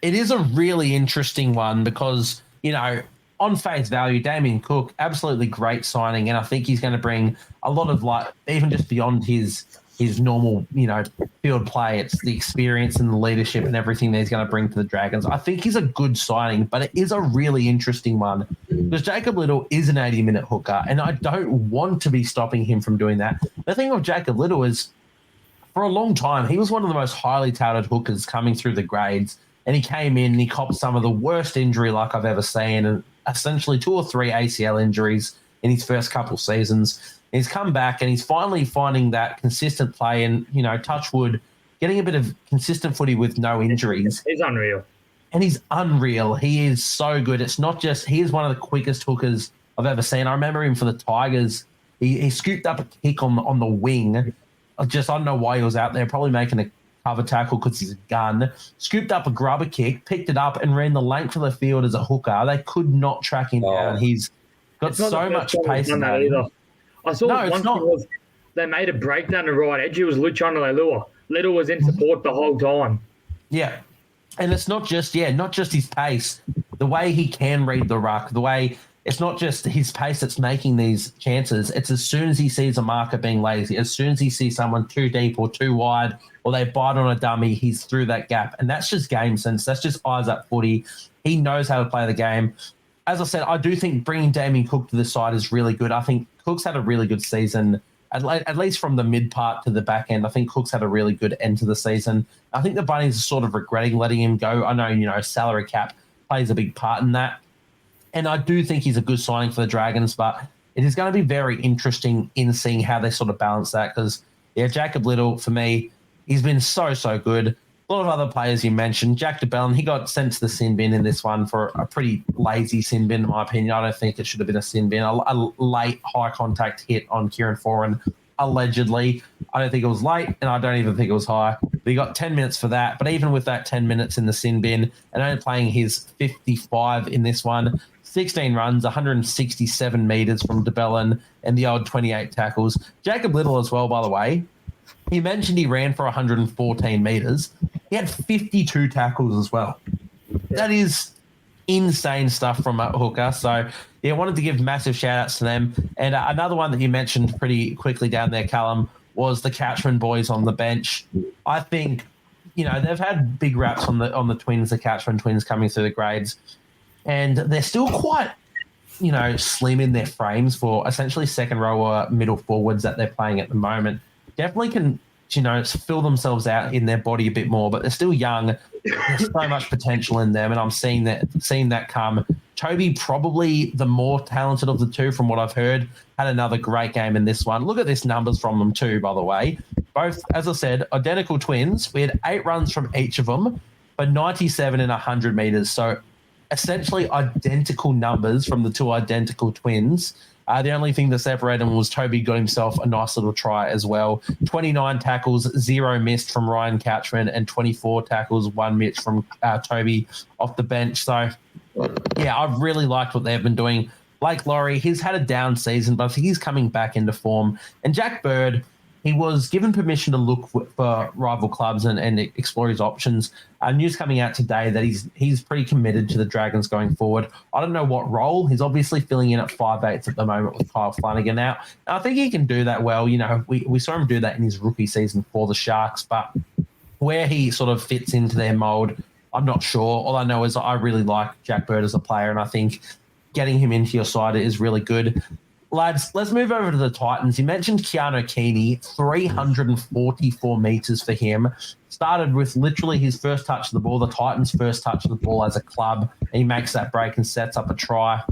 S2: It is a really interesting one because, you know, on face value, Damien Cook, absolutely great signing, and I think he's going to bring a lot of, like, even just beyond his normal, you know, field play, it's the experience and the leadership and everything that he's going to bring to the Dragons. I think he's a good signing, but it is a really interesting one because Jacob Little is an 80-minute hooker, and I don't want to be stopping him from doing that. The thing with Jacob Little is, for a long time, he was one of the most highly touted hookers coming through the grades, and he came in and he copped some of the worst injury luck I've ever seen, and essentially 2 or 3 ACL injuries in his first couple seasons. He's come back and he's finally finding that consistent play and, you know, touch wood, getting a bit of consistent footy with no injuries.
S3: He's unreal.
S2: And he's unreal. He is so good. It's not just, he is one of the quickest hookers I've ever seen. I remember him for the Tigers. He scooped up a kick on the wing. I don't know why he was out there, probably making a cover tackle because he's a gun. Scooped up a grubber kick, picked it up and ran the length of the field as a hooker. They could not track him down. He's got so much pace in that.
S3: Either. I saw one thing was they made a break down the right edge. It was Luciano Leilua. Little was in support the whole time.
S2: Yeah. And it's not just his pace, the way he can read the ruck, the way it's not just his pace that's making these chances. It's as soon as he sees a marker being lazy, as soon as he sees someone too deep or too wide, or they bite on a dummy, he's through that gap. And that's just game sense. That's just eyes up footy. He knows how to play the game. As I said, I do think bringing Damien Cook to the side is really good. I think Cook's had a really good season, at least from the mid part to the back end. I think Cook's had a really good end to the season. I think the Bunnies are sort of regretting letting him go. I know, you know, salary cap plays a big part in that. And I do think he's a good signing for the Dragons, but it is going to be very interesting in seeing how they sort of balance that because, yeah, Jacob Little, for me, he's been so good. A lot of other players you mentioned. Jack DeBellin, he got sent to the sin bin in this one for a pretty lazy sin bin, in my opinion. I don't think it should have been a sin bin. A late high-contact hit on Kieran Foran, allegedly. I don't think it was late, and I don't even think it was high. But he got 10 minutes for that. But even with that 10 minutes in the sin bin and only playing his 55 in this one, 16 runs, 167 metres from DeBellin, and the old 28 tackles. Jacob Little as well, by the way. He mentioned he ran for 114 metres. He had 52 tackles as well. That is insane stuff from a hooker. So, yeah, I wanted to give massive shout-outs to them. And another one that you mentioned pretty quickly down there, Callum, was the Catchman boys on the bench. I think, you know, they've had big raps on the Twins, the Catchman twins coming through the grades. And they're still quite, you know, slim in their frames for essentially second row or middle forwards that they're playing at the moment. Definitely can, you know, fill themselves out in their body a bit more, but they're still young. There's so much potential in them, and I'm seeing that come. Toby, probably the more talented of the two from what I've heard, had another great game in this one. Look at this numbers from them too, by the way. Both, as I said, identical twins. We had 8 runs from each of them, but 97 and 100 metres. So essentially identical numbers from the two identical twins. The only thing that separated them was Toby got himself a nice little try as well. 29 tackles, 0 missed from Ryan Catchman, and 24 tackles, 1 missed from Toby off the bench. So, yeah, I've really liked what they've been doing. Blake Laurie, he's had a down season, but I think he's coming back into form. And Jack Bird, he was given permission to look for rival clubs and explore his options. News coming out today that he's pretty committed to the Dragons going forward. I don't know what role. He's obviously filling in at 5/8 at the moment with Kyle Flanagan out. And I think he can do that well. You know, we saw him do that in his rookie season for the Sharks, but where he sort of fits into their mould, I'm not sure. All I know is I really like Jack Bird as a player, and I think getting him into your side is really good. Lads, let's move over to the Titans. You mentioned Keanu Keeney, 344 metres for him. Started with literally his first touch of the ball, the Titans' first touch of the ball as a club. And he makes that break and sets up a try.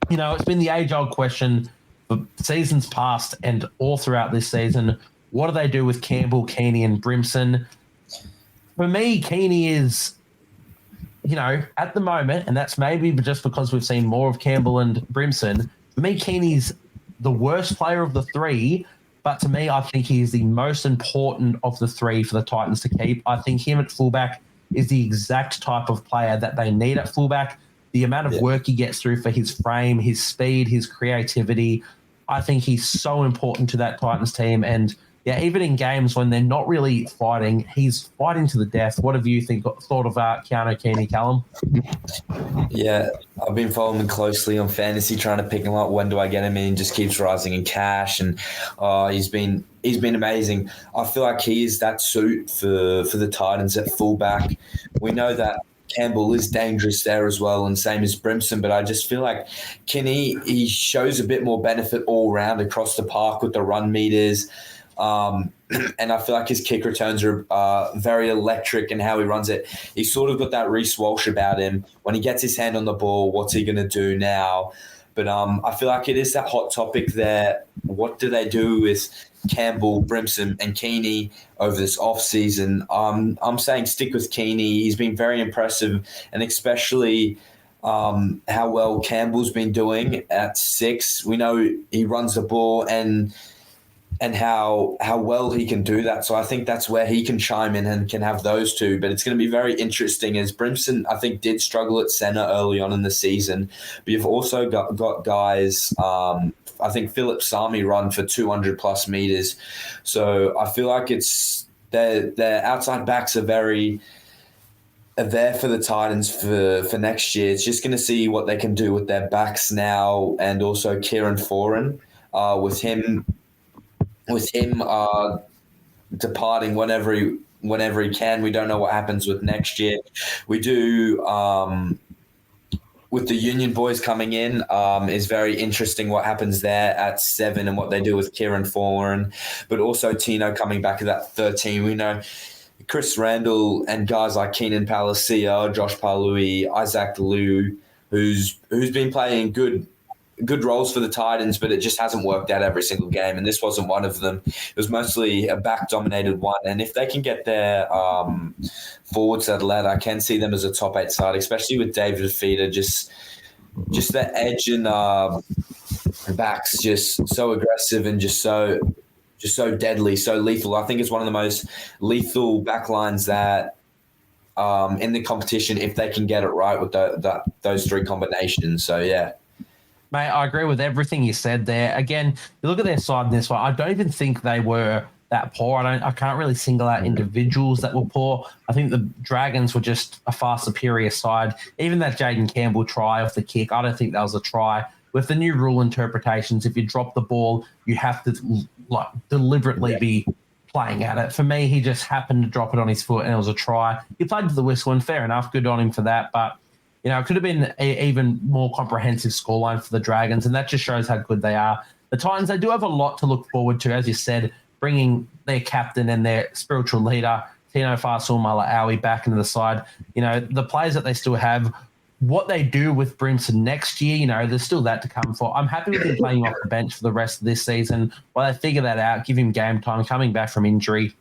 S2: You know, it's been the age-old question for seasons past and all throughout this season. What do they do with Campbell, Keeney, and Brimson? For me, Keeney is, you know, at the moment, and that's maybe just because we've seen more of Campbell and Brimson, for me, Keeney's the worst player of the three, but to me, I think he's the most important of the three for the Titans to keep. I think him at fullback is the exact type of player that they need at fullback. The amount of work he gets through for his frame, his speed, his creativity, I think he's so important to that Titans team. And yeah, even in games when they're not really fighting, he's fighting to the death. What have you thought of Keanu Keeney, Callum?
S4: Yeah, I've been following him closely on fantasy, trying to pick him up. When do I get him in? Just keeps rising in cash, and he's been amazing. I feel like he is that suit for the Titans at fullback. We know that Campbell is dangerous there as well, and same as Brimson, but I just feel like Kenny, he shows a bit more benefit all round across the park with the run meters. And I feel like his kick returns are very electric in how he runs it. He's sort of got that Reece Walsh about him. When he gets his hand on the ball, what's he going to do now? But I feel like it is that hot topic there. What do they do with Campbell, Brimson, and Keeney over this offseason? I'm saying stick with Keeney. He's been very impressive, and especially how well Campbell's been doing at 6. We know he runs the ball and how well he can do that. So I think that's where he can chime in and can have those two. But it's going to be very interesting, as Brimson, I think, did struggle at centre early on in the season. But you've also got guys, I think Philip Sami run for 200-plus metres. So I feel like it's their outside backs are there for the Titans for next year. It's just going to see what they can do with their backs now, and also Kieran Foran with him departing whenever he can. We don't know what happens with next year. We do with the Union boys coming in, is very interesting what happens there at 7 and what they do with Kieran Foran, but also Tino coming back at that 13. We know Chris Randall and guys like Keenan Palacia, Josh Palui, Isaac Liu, who's been playing good roles for the Titans, but it just hasn't worked out every single game, and this wasn't one of them. It was mostly a back-dominated one, and if they can get their forwards that led, I can see them as a top 8 side, especially with David Fifita, just that edge and backs, just so aggressive and just so deadly, so lethal. I think it's one of the most lethal backlines that in the competition, if they can get it right with those 3 combinations. So, yeah.
S2: Mate, I agree with everything you said there. Again, you look at their side in this one, I don't even think they were that poor. I can't really single out individuals that were poor. I think the Dragons were just a far superior side. Even that Jaden Campbell try off the kick, I don't think that was a try. With the new rule interpretations, if you drop the ball, you have to deliberately be playing at it. For me, he just happened to drop it on his foot and it was a try. He played to the whistle, and fair enough, good on him for that. But you know, it could have been an even more comprehensive scoreline for the Dragons, and that just shows how good they are. The Titans, they do have a lot to look forward to, as you said, bringing their captain and their spiritual leader, Tino Fa'asuamaleaui, back into the side. You know, the players that they still have, what they do with Brimson next year, you know, there's still that to come for. I'm happy with him playing off the bench for the rest of this season. While they figure that out, give him game time, coming back from injury,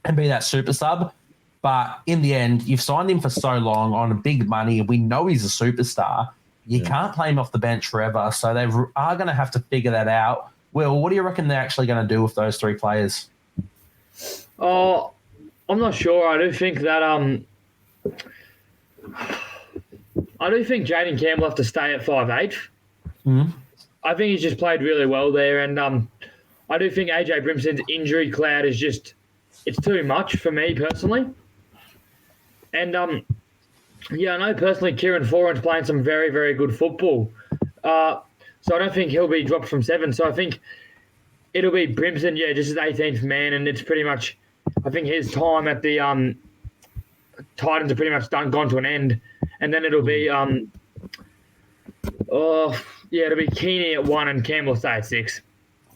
S2: and be that super sub. But in the end, you've signed him for so long on big money. We know he's a superstar. You can't play him off the bench forever. So they are going to have to figure that out. Will, what do you reckon they're actually going to do with those 3 players?
S3: Oh, I'm not sure. I do think that Jaden Campbell will have to stay at 5'8".
S2: Mm-hmm.
S3: I think he's just played really well there. And I do think AJ Brimson's injury cloud is just, it's too much for me personally. And, I know personally Kieran Foran's playing some very, very good football. So I don't think he'll be dropped from 7. So I think it'll be Brimson, just his 18th man. And it's pretty much, I think his time at the Titans are pretty much gone to an end. And then it'll be Oh, yeah, it'll be Keeney at 1 and Campbell stay at 6.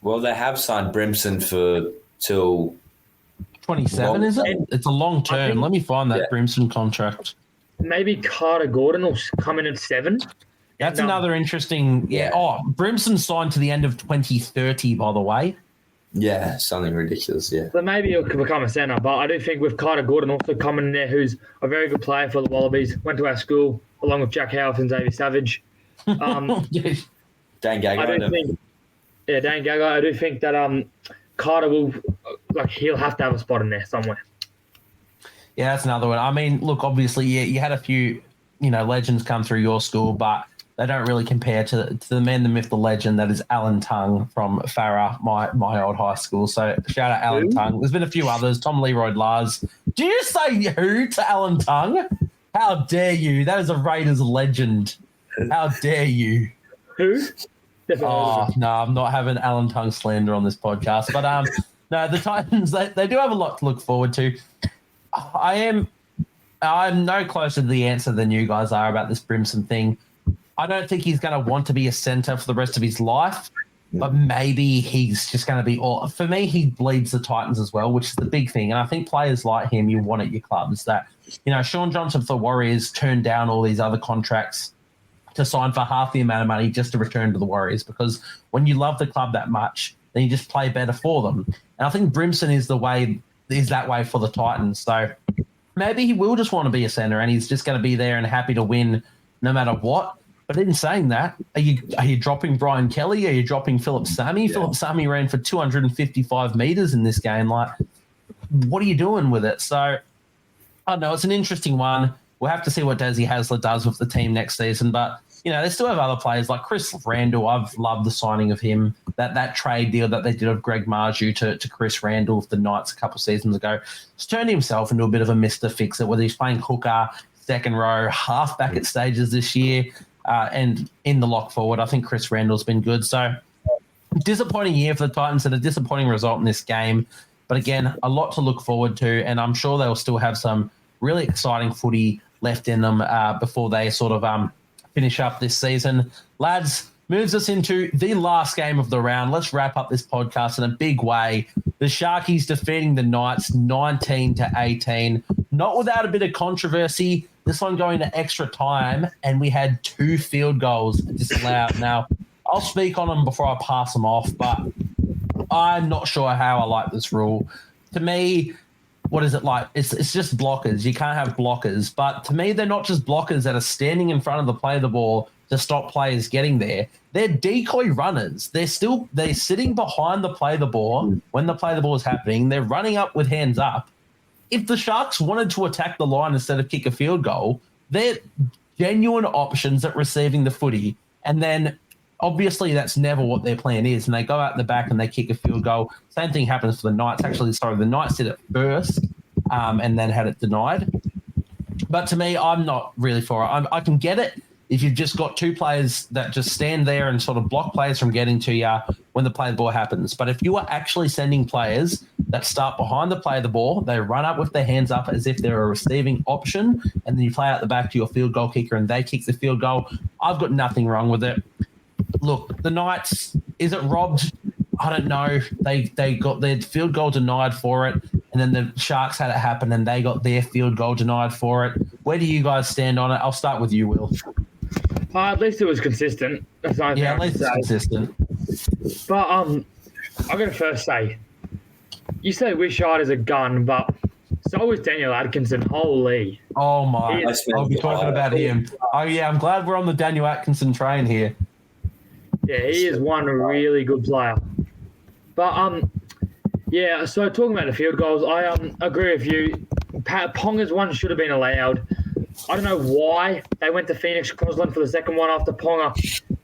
S4: Well, they have signed Brimson for till
S2: 27, is it? It's a long term.
S3: think-
S2: Let me find that
S4: Yeah.
S2: Brimson contract.
S3: Maybe Carter Gordon will come in at 7.
S2: That's
S3: And,
S2: another interesting. Yeah. Oh, Brimson signed to the end of 2030, by the way.
S4: yeah, something ridiculous. Yeah,
S3: So maybe he'll become a centre. But I do think with Carter Gordon also coming in there, who's a very good player for the Wallabies, went to our school along with Jack Howarth and Xavier Savage.
S4: Dan
S3: I
S4: Gagai.
S3: do think, yeah, Dan Gaga. I do think that Carter will, he'll have to have a spot in there somewhere.
S2: Yeah, that's another one. I mean, look, obviously, yeah, you had a few, legends come through your school, but they don't really compare to the man, the myth, the legend that is Alan Tongue from Farah, my old high school. So shout out Alan Tongue. There's been a few others. Tom Leroy Lars. Do you say who to Alan Tongue? How dare you? That is a Raiders legend. How dare you?
S3: Who?
S2: Oh, no, I'm not having Alan Tongue slander on this podcast. But no, the Titans, they do have a lot to look forward to. I'm no closer to the answer than you guys are about this Brimson thing. I don't think he's going to want to be a centre for the rest of his life, but maybe he's just going to be all. For me, he bleeds the Titans as well, which is the big thing. And I think players like him, you want at your clubs that, Sean Johnson for the Warriors turned down all these other contracts to sign for half the amount of money just to return to the Warriors, because when you love the club that much, then you just play better for them. And I think Brimson is that way for the Titans. So maybe he will just want to be a centre and he's just going to be there and happy to win no matter what. But in saying that, are you dropping Brian Kelly? Are you dropping Philip Sammy? Yeah. Philip Sammy ran for 255 metres in this game. Like, what are you doing with it? So, I don't know. It's an interesting one. We'll have to see what Desi Hasler does with the team next season. But, they still have other players like Chris Randall. I've loved the signing of him. That trade deal that they did of Greg Marju to Chris Randall of the Knights a couple of seasons ago. He's turned himself into a bit of a Mr. Fix-It, whether he's playing hooker, second row, half back at stages this year. And in the lock forward, I think Chris Randall's been good. So, disappointing year for the Titans and a disappointing result in this game. But again, a lot to look forward to, and I'm sure they'll still have some really exciting footy left in them before they sort of finish up this season. Lads, moves us into the last game of the round. Let's wrap up this podcast in a big way. The Sharkies defeating the Knights 19-18. Not without a bit of controversy. This one going to extra time, and we had 2 field goals disallowed. Now, I'll speak on them before I pass them off, but I'm not sure how I like this rule. To me, what is it like? It's just blockers. You can't have blockers. But to me, they're not just blockers that are standing in front of the play of the ball to stop players getting there. They're decoy runners. They're sitting behind the play of the ball when the play of the ball is happening. They're running up with hands up. If the Sharks wanted to attack the line instead of kick a field goal, they're genuine options at receiving the footy. And then obviously that's never what their plan is. And they go out the back and they kick a field goal. Same thing happens for the Knights. Actually, the Knights did it first and then had it denied. But to me, I'm not really for it. I can get it if you've just got 2 players that just stand there and sort of block players from getting to you when the play of the ball happens. But if you are actually sending players that start behind the play of the ball, they run up with their hands up as if they're a receiving option, and then you play out the back to your field goal kicker and they kick the field goal, I've got nothing wrong with it. Look, the Knights, is it robbed? I don't know. They got their field goal denied for it, and then the Sharks had it happen and they got their field goal denied for it. Where do you guys stand on it? I'll start with you, Will.
S3: At least it was consistent. That's the only thing
S2: at least it's consistent.
S3: But I'm going to first say, you say Wishart is a gun, but so is Daniel Atkinson. Holy.
S2: Oh, my. I'll be talking about him. Oh, yeah, I'm glad we're on the Daniel Atkinson train here.
S3: Yeah, he is one really good player. But, yeah, so talking about the field goals, I agree with you. Ponga's one should have been allowed. I don't know why they went to Phoenix Crosland for the second one after Ponga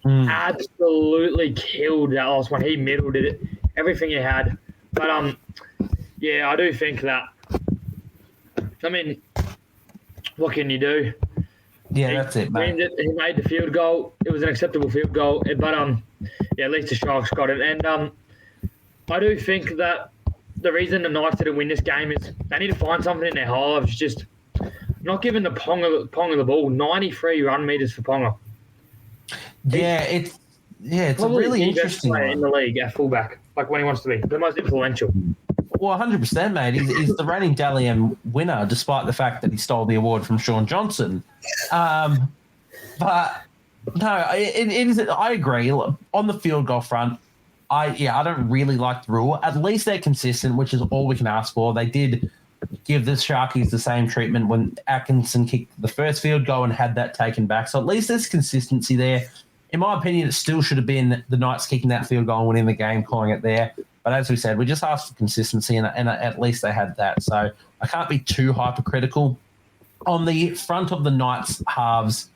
S3: absolutely killed that last one. He middled it, everything he had. But, yeah, I do think that, I mean, what can you do?
S2: Yeah, that's it, mate.
S3: He made the field goal. It was an acceptable field goal. But, yeah, at least the Sharks got it. And I do think that the reason the Knights didn't win this game is they need to find something in their halves. Just not giving the Ponga the ball. 93 run meters for Ponga.
S2: it's a
S3: Probably
S2: really
S3: the best
S2: interesting
S3: player
S2: one.
S3: in the league at fullback, like when he wants to be the most influential.
S2: Well, 100%, mate. He's the reigning Dally M winner, despite the fact that he stole the award from Sean Johnson. But no, it is. I agree. On the field goal front, I don't really like the rule. At least they're consistent, which is all we can ask for. They did give the Sharkies the same treatment when Atkinson kicked the first field goal and had that taken back. So at least there's consistency there. In my opinion, it still should have been the Knights kicking that field goal and winning the game, calling it there. But as we said, we just asked for consistency, and at least they had that. So I can't be too hypercritical. On the front of the Knights halves,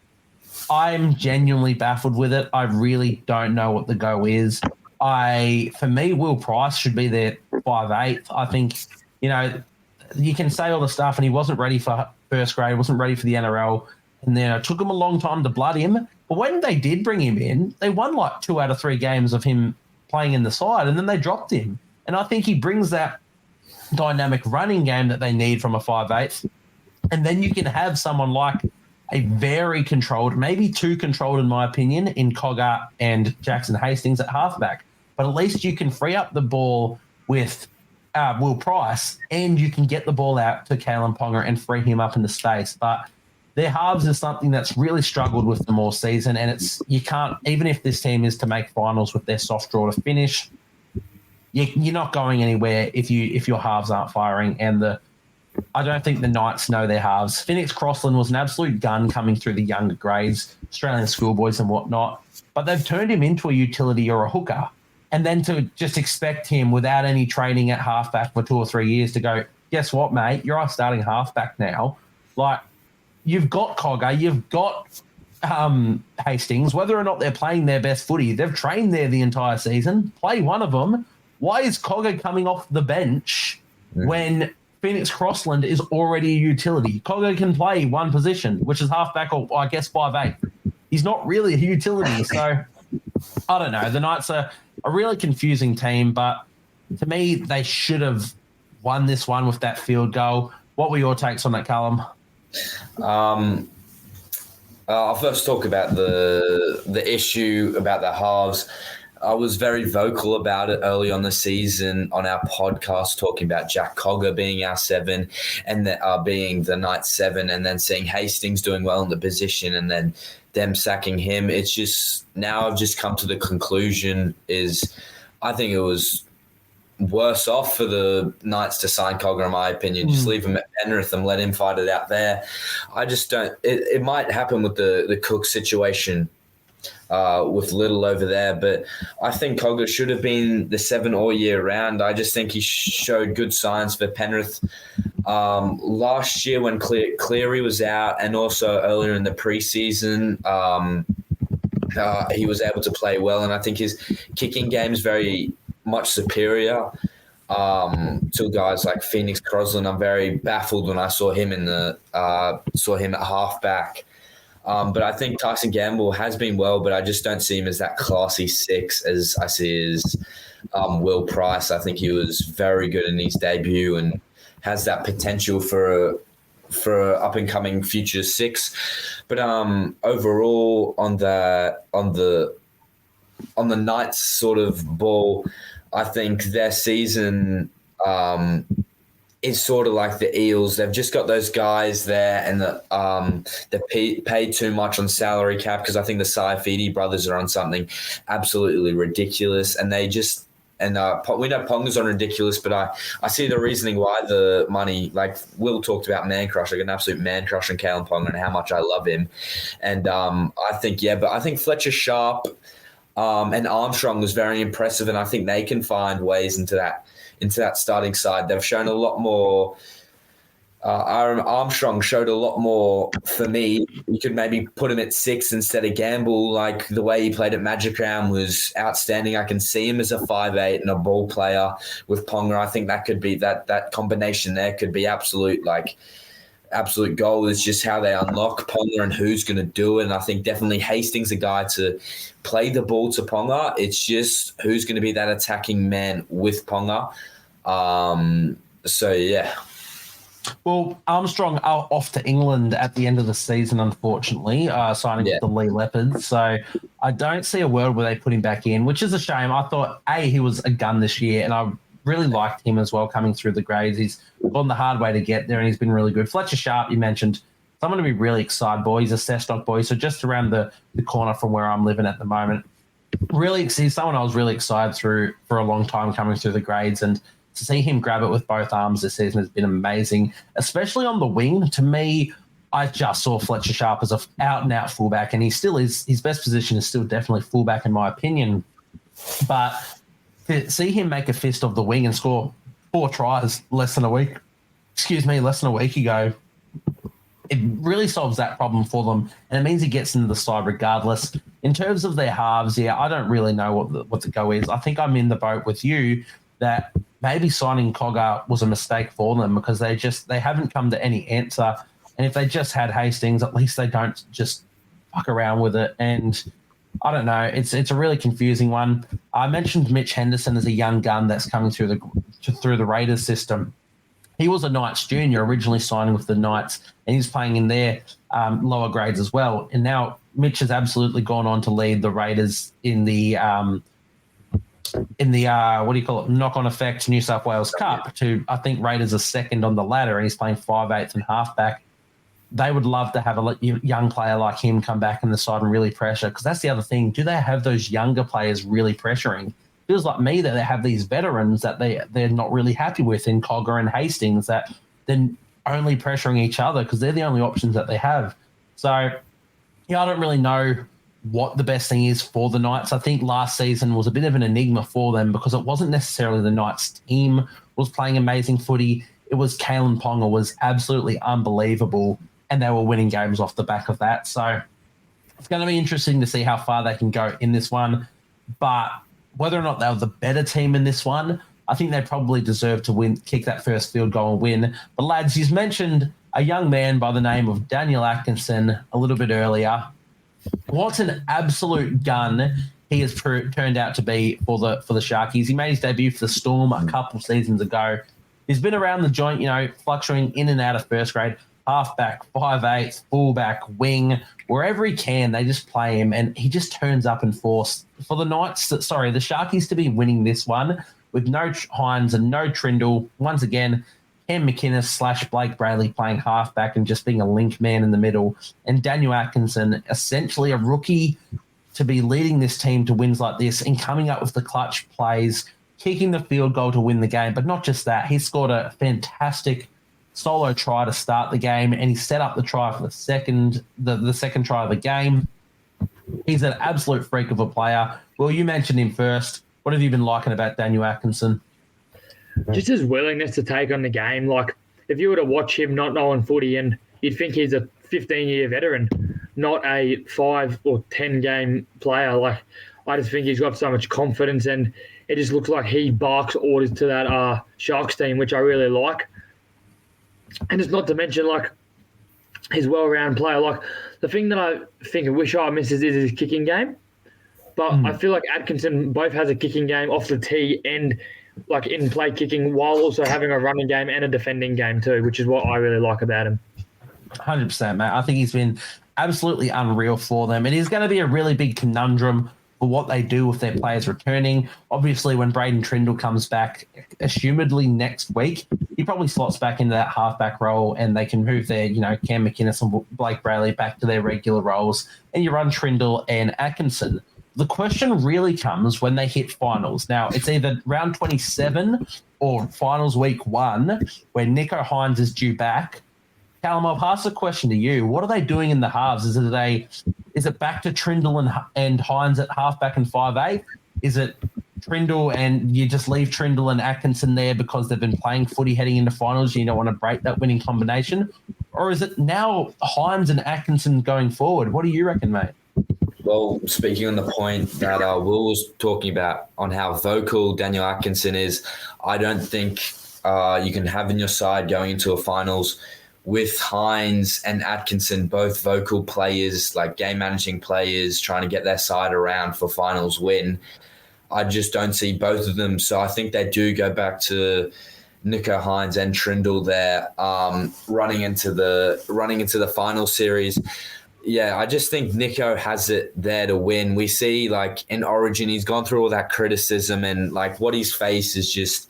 S2: I'm genuinely baffled with it. I really don't know what the go is. For me, Will Price should be their 5'8". I think, you can say all the stuff, and he wasn't ready for first grade, wasn't ready for the NRL, and then it took him a long time to blood him. But when they did bring him in, they won like 2 out of 3 games of him playing in the side, and then they dropped him. And I think he brings that dynamic running game that they need from a 5'8". And then you can have someone like a very controlled, maybe too controlled in my opinion, in Cogger and Jackson Hastings at halfback. But at least you can free up the ball with Will Price, and you can get the ball out to Kalen Ponga and free him up into space. But their halves is something that's really struggled with them all season, and you can't, even if this team is to make finals with their soft draw to finish, you're not going anywhere if your halves aren't firing. And I don't think the Knights know their halves. Phoenix Crossland was an absolute gun coming through the younger grades, Australian schoolboys and whatnot, but they've turned him into a utility or a hooker. And then to just expect him without any training at halfback for 2 or 3 years to go, guess what, mate? You're our starting halfback now. Like, you've got Cogger, you've got Hastings, whether or not they're playing their best footy. They've trained there the entire season. Play one of them. Why is Cogger coming off the bench when Phoenix Crossland is already a utility? Cogger can play one position, which is halfback or I guess 5'8". He's not really a utility. So, I don't know. The Knights are a really confusing team, but to me, they should have won this one with that field goal. What were your takes on that, Callum?
S4: I'll first talk about the issue about the halves. I was very vocal about it early on the season on our podcast, talking about Jack Cogger being our 7 and being the Knights 7, and then seeing Hastings doing well in the position and then them sacking him. It's just, now I've just come to the conclusion I think it was worse off for the Knights to sign Cogger, in my opinion. Just leave him at Penrith and let him fight it out there. I just don't. It might happen with the Cook situation with Little over there, but I think Cogger should have been the 7 all year round. I just think he showed good signs for Penrith last year when Cleary was out, and also earlier in the preseason. He was able to play well, and I think his kicking game is very much superior to guys like Phoenix Crossland. I'm very baffled when I saw him at halfback. But I think Tyson Gamble has been well, but I just don't see him as that classy 6 as I see as Will Price. I think he was very good in his debut and has that potential for up and coming future 6. But overall on the Knights sort of ball, I think their season is sort of like the Eels. They've just got those guys there, and they've paid too much on salary cap, because I think the Saifidi brothers are on something absolutely ridiculous, and they just. And we know Ponga's on ridiculous, but I see the reasoning why the money, like Will talked about man crush, like an absolute man crush on Kalen Ponga and how much I love him. And I think Fletcher Sharp and Armstrong was very impressive, and I think they can find ways into that starting side. They've shown a lot more. Armstrong showed a lot more for me. You could maybe put him at 6 instead of Gamble. Like the way he played at Magic Round was outstanding. I can see him as a 5'8" and a ball player with Ponga. I think that could be that combination there could be absolute goal. Is just how they unlock Ponga and who's going to do it. And I think definitely Hastings, a guy to play the ball to Ponga. It's just who's going to be that attacking man with Ponga. So yeah.
S2: Well, Armstrong are off to England at the end of the season, unfortunately, signing with the Lee Leopards. So I don't see a world where they put him back in, which is a shame. I thought, he was a gun this year, and I really liked him as well coming through the grades. He's gone the hard way to get there, and he's been really good. Fletcher Sharp, you mentioned, someone to be really excited boy. He's a Cessnock boy, so just around the corner from where I'm living at the moment. He's someone I was really excited through for a long time coming through the grades, and to see him grab it with both arms this season has been amazing, especially on the wing. To me, I just saw Fletcher Sharp as an out-and-out fullback, and he still is. His best position is still definitely fullback in my opinion. But to see him make a fist of the wing and score 4 tries less than a week ago, it really solves that problem for them, and it means he gets into the side regardless. In terms of their halves, I don't really know what the go is. I think I'm in the boat with you that maybe signing Cogger was a mistake for them because they haven't come to any answer. And if they just had Hastings, at least they don't just fuck around with it. And I don't know. It's a really confusing one. I mentioned Mitch Henderson as a young gun that's coming through the Raiders system. He was a Knights junior, originally signing with the Knights, and he's playing in their lower grades as well. And now Mitch has absolutely gone on to lead the Raiders in the knock-on effect New South Wales Cup to, I think, Raiders are second on the ladder, and he's playing 5/8 and halfback. They would love to have a young player like him come back in the side and really pressure, because that's the other thing. Do they have those younger players really pressuring? Feels like me that they have these veterans that they're not really happy with in Cogger and Hastings, that they're only pressuring each other because they're the only options that they have. So, I don't really know what the best thing is for the Knights. I think last season was a bit of an enigma for them because it wasn't necessarily the Knights team was playing amazing footy. It was Kalen Ponga was absolutely unbelievable, and they were winning games off the back of that. So it's going to be interesting to see how far they can go in this one. But whether or not they were the better team in this one, I think they probably deserve to kick that first field goal and win. But lads, you've mentioned a young man by the name of Daniel Atkinson a little bit earlier. What an absolute gun he has turned out to be for the Sharkies. He made his debut for the Storm a couple seasons ago. He's been around the joint, fluctuating in and out of first grade, halfback, 5/8, fullback, wing, wherever he can, they just play him, and he just turns up in force. For the Sharkies to be winning this one with no Hines and no Trindle, once again, Cam McInnes / Blake Brayley playing halfback and just being a link man in the middle, and Daniel Atkinson, essentially a rookie, to be leading this team to wins like this and coming up with the clutch plays, kicking the field goal to win the game. But not just that, he scored a fantastic solo try to start the game, and he set up the try for the second try of the game. He's an absolute freak of a player. Well, you mentioned him first. What have you been liking about Daniel Atkinson?
S3: Just his willingness to take on the game. Like, if you were to watch him not knowing footy, and you'd think he's a 15-year veteran, not a 5 or 10 game player. Like, I just think he's got so much confidence, and it just looks like he barks orders to that Sharks team, which I really like. And it's not to mention, like, his well-rounded player. Like, the thing that I think Wishart misses is his kicking game. But I feel like Atkinson both has a kicking game off the tee and like in play kicking, while also having a running game and a defending game too, which is what I really like about him.
S2: 100%, mate. I think he's been absolutely unreal for them. It is going to be a really big conundrum for what they do with their players returning. Obviously, when Braden Trindle comes back, assumedly next week, he probably slots back into that halfback role, and they can move their, Cam McInnes and Blake Brayley back to their regular roles, and you run Trindle and Atkinson. The question really comes when they hit finals. Now, it's either round 27 or finals week 1, where Nicho Hines is due back. Callum, I'll pass the question to you. What are they doing in the halves? Is it back to Trindle and Hines at halfback and 5'8"? Is it Trindle and you just leave Trindle and Atkinson there because they've been playing footy heading into finals, you don't want to break that winning combination? Or is it now Hines and Atkinson going forward? What do you reckon, mate?
S4: Well, speaking on the point that Will was talking about on how vocal Daniel Atkinson is, I don't think you can have in your side going into a finals with Hines and Atkinson, both vocal players, like game-managing players, trying to get their side around for finals win. I just don't see both of them. So I think they do go back to Nicho Hynes and Trindle there, running into the final series. Yeah, I just think Nicho has it there to win. We see, like, in Origin, he's gone through all that criticism, and like what he's faced is just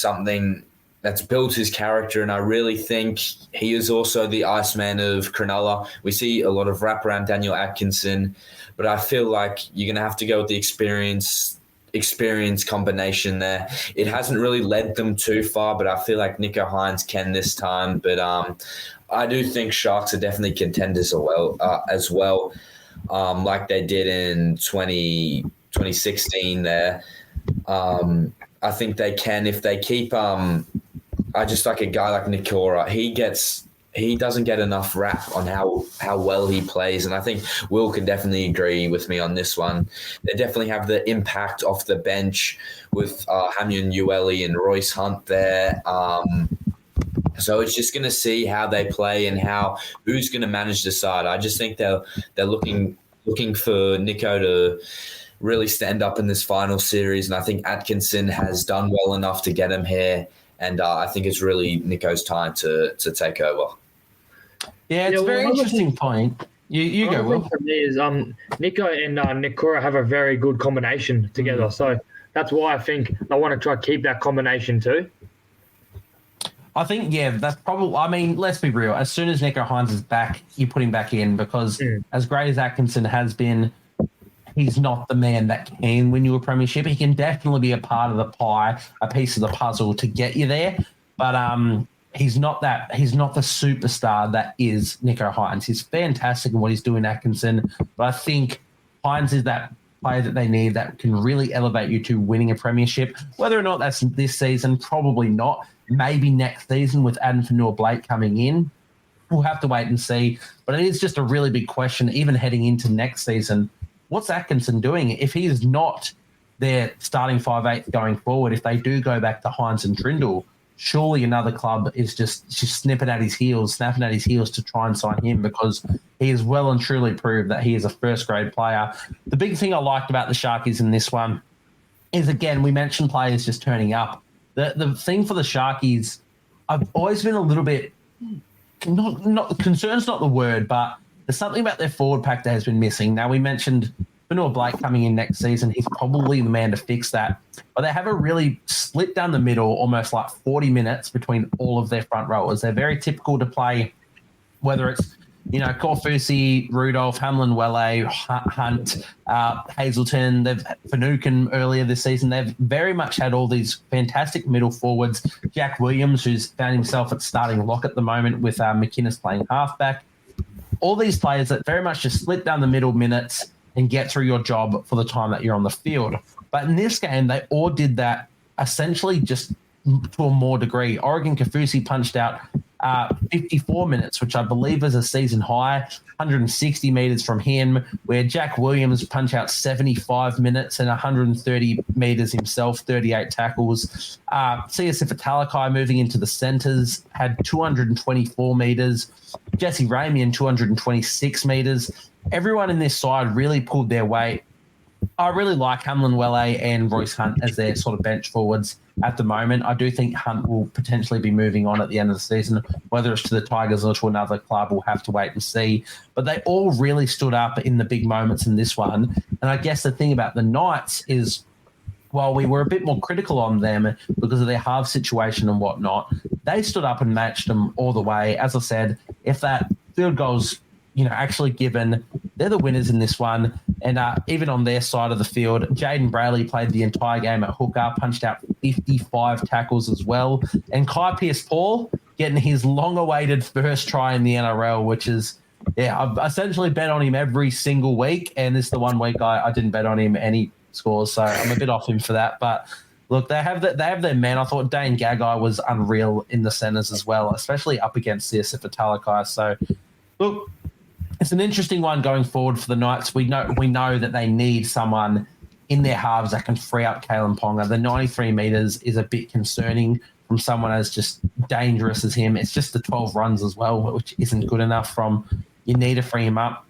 S4: something that's built his character. And I really think he is also the Iceman of Cronulla. We see a lot of rap around Daniel Atkinson, but I feel like you're going to have to go with the experience combination there. It hasn't really led them too far, but I feel like Nicho Hynes can this time. But I do think Sharks are definitely contenders as well, like they did in 2016 there. I think they can if they keep. I just like a guy like Nikora. He doesn't get enough rap on how well he plays, and I think Will can definitely agree with me on this one. They definitely have the impact off the bench with Hamilton Ueli and Royce Hunt there. So it's just going to see how they play and who's going to manage the side. I just think they're looking for Nicho to really stand up in this final series, and I think Atkinson has done well enough to get him here, and I think it's really Nicho's time to take over.
S2: Yeah, it's a very interesting point. You go, Will.
S3: For me is Nicho and Nikora have a very good combination together, so that's why I think I want to try to keep that combination too.
S2: I think, yeah, that's probably – I mean, let's be real. As soon as Nicho Hynes is back, you put him back in because as great as Atkinson has been, he's not the man that can win you a premiership. He can definitely be a part of the pie, a piece of the puzzle to get you there, but he's not the superstar that is Nicho Hynes. He's fantastic in what he's doing, Atkinson, but I think Hynes is that player that they need that can really elevate you to winning a premiership. Whether or not that's this season, probably not. Maybe next season with Adam Fanua-Blake coming in. We'll have to wait and see. But it is just a really big question, even heading into next season. What's Atkinson doing? If he is not their starting 5'8" going forward, if they do go back to Hynes and Trindle, surely another club is just snapping at his heels to try and sign him because he has well and truly proved that he is a first-grade player. The big thing I liked about the Sharkies in this one is, again, we mentioned players just turning up. The thing for the Sharkies, I've always been a little bit not concerned's not the word, but there's something about their forward pack that has been missing. Now, we mentioned Fanua-Blake coming in next season. He's probably the man to fix that. But they have a really split down the middle, almost like 40 minutes between all of their front rowers. They're very typical to play, whether it's Korfusi, Rudolph, Hamlin-Welle, Hunt, Hazelton, they've Finucane earlier this season. They've very much had all these fantastic middle forwards. Jack Williams, who's found himself at starting lock at the moment with McInnes playing halfback. All these players that very much just split down the middle minutes and get through your job for the time that you're on the field. But in this game, they all did that essentially just to a more degree. Oregon Kaufusi punched out 54 minutes, which I believe is a season high, 160 metres from him, where Jack Williams punched out 75 minutes and 130 metres himself, 38 tackles. Siosifa Talakai moving into the centres had 224 metres. Jesse Ramian, 226 metres. Everyone in this side really pulled their weight. I really like Hamlin-Welle and Royce Hunt as their sort of bench forwards at the moment. I do think Hunt will potentially be moving on at the end of the season, whether it's to the Tigers or to another club, we'll have to wait and see. But they all really stood up in the big moments in this one. And I guess the thing about the Knights is, while we were a bit more critical on them because of their half situation and whatnot, they stood up and matched them all the way. As I said, if that field goal's actually given, they're the winners in this one. And even on their side of the field, Jaden Brayley played the entire game at hooker, punched out 55 tackles as well. And Kai Pearce-Paul getting his long-awaited first try in the NRL, which is, I've essentially bet on him every single week. And this is the one week I didn't bet on him any scores, so I'm a bit off him for that. But look, they have their men. I thought Dane Gagai was unreal in the centres as well, especially up against Siosifa Talakai. So, look, it's an interesting one going forward for the Knights. We know that they need someone in their halves that can free up Kalen Ponga. The 93 metres is a bit concerning from someone as just dangerous as him. It's just the 12 runs as well, which isn't good enough you need to free him up.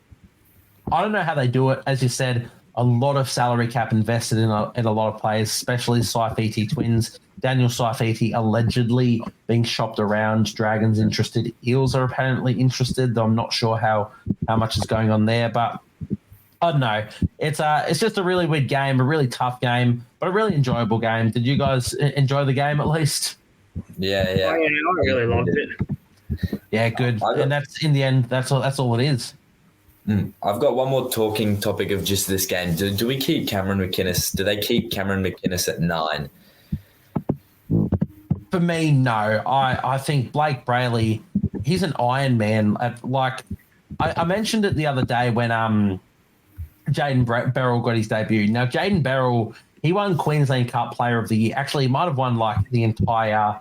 S2: I don't know how they do it. As you said, a lot of salary cap invested in a lot of players, especially Saifiti twins. Daniel Saifiti allegedly being shopped around. Dragons interested. Eels are apparently interested, though I'm not sure how much is going on there. But I don't know. It's just a really weird game, a really tough game, but a really enjoyable game. Did you guys enjoy the game at least?
S4: Yeah.
S3: Oh, yeah, I really loved it.
S2: Yeah, good. And that's in the end. That's all it is.
S4: I've got one more talking topic of just this game. Do we keep Cameron McInnes? Do they keep Cameron McInnes at 9?
S2: For me, no. I think Blake Brayley, he's an Iron Man. I mentioned it the other day when Jaden Beryl got his debut. Now, Jaden Beryl, he won Queensland Cup Player of the Year. Actually, he might have won the entire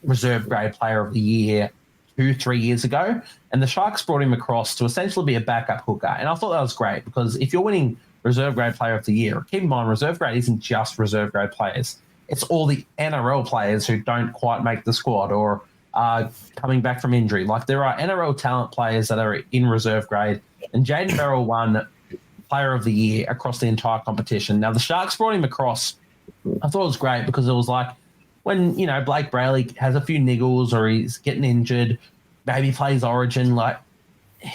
S2: reserve grade Player of the Year 2-3 years ago. And the Sharks brought him across to essentially be a backup hooker. And I thought that was great because if you're winning reserve grade Player of the Year, keep in mind, reserve grade isn't just reserve grade players. It's all the NRL players who don't quite make the squad or are coming back from injury. Like, there are NRL talent players that are in reserve grade, and Jaden Beryl won Player of the Year across the entire competition. Now, the Sharks brought him across. I thought it was great because it was like when, Blake Brayley has a few niggles or he's getting injured, maybe plays Origin, like,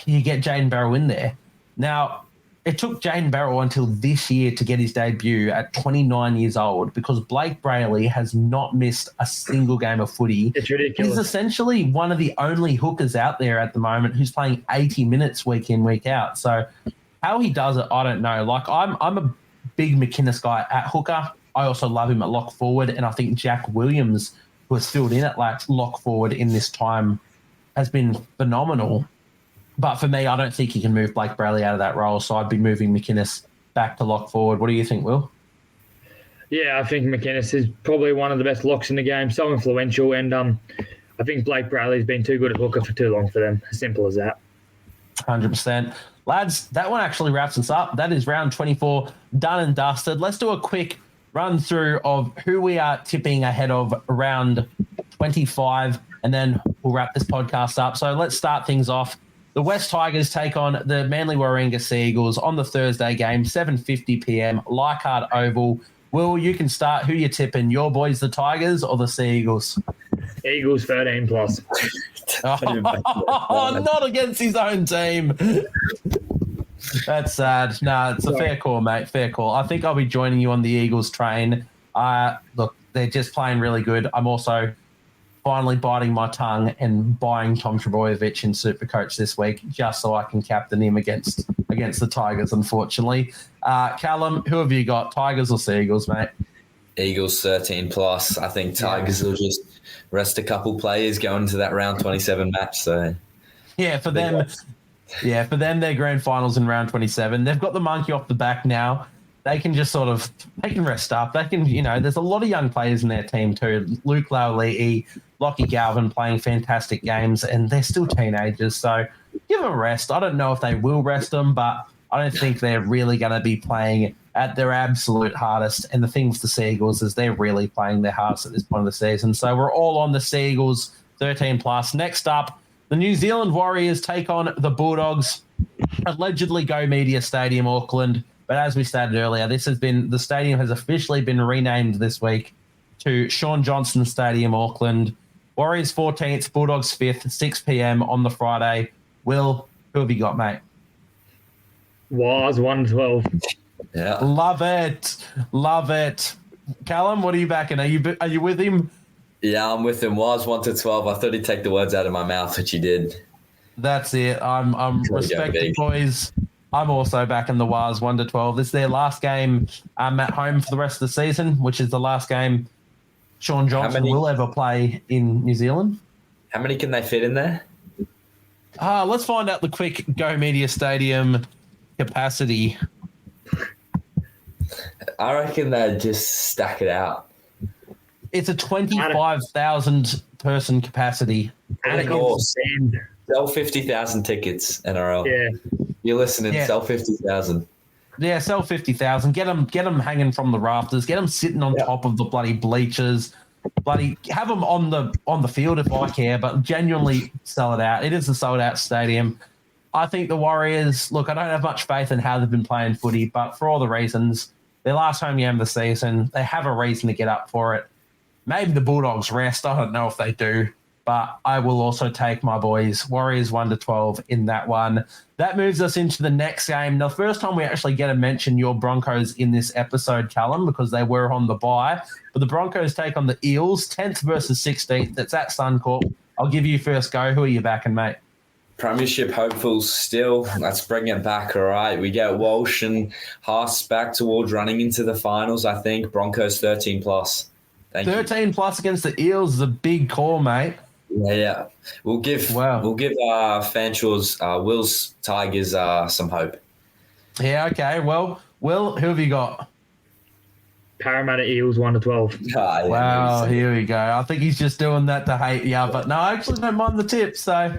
S2: you get Jaden Beryl in there. Now, it took Jaden Beryl until this year to get his debut at 29 years old because Blake Brayley has not missed a single game of footy.
S3: It's ridiculous.
S2: He's essentially one of the only hookers out there at the moment who's playing 80 minutes week in, week out. So how he does it, I don't know. Like, I'm a big McInnes guy at hooker. I also love him at lock forward, and I think Jack Williams, who has filled in at lock forward in this time, has been phenomenal. But for me, I don't think he can move Blake Brayley out of that role, so I'd be moving McInnes back to lock forward. What do you think, Will?
S3: Yeah, I think McInnes is probably one of the best locks in the game, so influential, and I think Blake Brayley's been too good at hooker for too long for them. As simple as that.
S2: 100%. Lads, that one actually wraps us up. That is round 24 done and dusted. Let's do a quick run through of who we are tipping ahead of round 25, and then we'll wrap this podcast up. So let's start things off. The West Tigers take on the Manly Warringah Sea Eagles on the Thursday game, 7:50 p.m, Leichhardt Oval. Will, you can start. Who you tipping? Your boys, the Tigers, or the Sea Eagles?
S3: Eagles 13 plus.
S2: Not against his own team. That's sad. No, it's a fair call, mate. Fair call. I think I'll be joining you on the Eagles train. Look, they're just playing really good. I'm also finally biting my tongue and buying Tom Trbojevic in Supercoach this week just so I can captain him against the Tigers, unfortunately. Callum, who have you got, Tigers or Sea Eagles, mate?
S4: Eagles 13 plus. I think Tigers will just rest a couple players going into that round 27 match. So
S2: yeah, for them, their grand finals in round 27. They've got the monkey off the back now. They can just they can rest up. They can, there's a lot of young players in their team too. Luke Laule'i, Lockie Galvin playing fantastic games, and they're still teenagers. So give them a rest. I don't know if they will rest them, but I don't think they're really going to be playing at their absolute hardest. And the thing with the Sea Eagles is they're really playing their hardest at this point of the season. So we're all on the Sea Eagles 13 plus. Next up, the New Zealand Warriors take on the Bulldogs. Allegedly Go Media Stadium, Auckland. But as we stated earlier, the stadium has officially been renamed this week to Shaun Johnson Stadium, Auckland. Warriors 14th, Bulldogs 5th, 6 p.m. on the Friday. Will, who have you got, mate?
S3: Was 1-12.
S4: Yeah.
S2: Love it. Callum, what are you backing? Are you with him?
S4: Yeah, I'm with him. Was 1-12. I thought he'd take the words out of my mouth, which he did.
S2: That's it. I'm respected, boys. I'm also backing the Wars 1-12. This is their last game at home for the rest of the season, which is the last game Shaun Johnson will ever play in New Zealand.
S4: How many can they fit in there?
S2: Let's find out the quick Go Media Stadium capacity.
S4: I reckon they'd just stack it out.
S2: It's a 25,000 person capacity.
S4: Sell 50,000 tickets, NRL.
S3: Yeah.
S4: You're listening, sell 50,000.
S2: Yeah, sell 50,000. Get them hanging from the rafters. Get them sitting on top of the bloody bleachers. Have them on the field if I care, but genuinely sell it out. It is a sold out stadium. I think the Warriors, look, I don't have much faith in how they've been playing footy, but for all the reasons, their last home game of the season, they have a reason to get up for it. Maybe the Bulldogs rest. I don't know if they do, but I will also take my boys, Warriors 1-12 in that one. That moves us into the next game. The first time we actually get to mention your Broncos in this episode, Callum, because they were on the bye. But the Broncos take on the Eels, 10th versus 16th. That's at Suncorp. I'll give you first go. Who are you backing, mate?
S4: Premiership hopefuls still. Let's bring it back, all right? We get Walsh and Haas back towards running into the finals, I think. Broncos 13+. Thank
S2: 13 plus against the Eels is a big call, mate.
S4: Yeah. We'll give Fanshaw's Will's Tigers some hope.
S2: Yeah, okay. Well, Will, who have you got?
S3: Parramatta Eels 1-12.
S2: Wow, here we go. I think he's just doing that to hate you, but no, I actually don't mind the tip, so...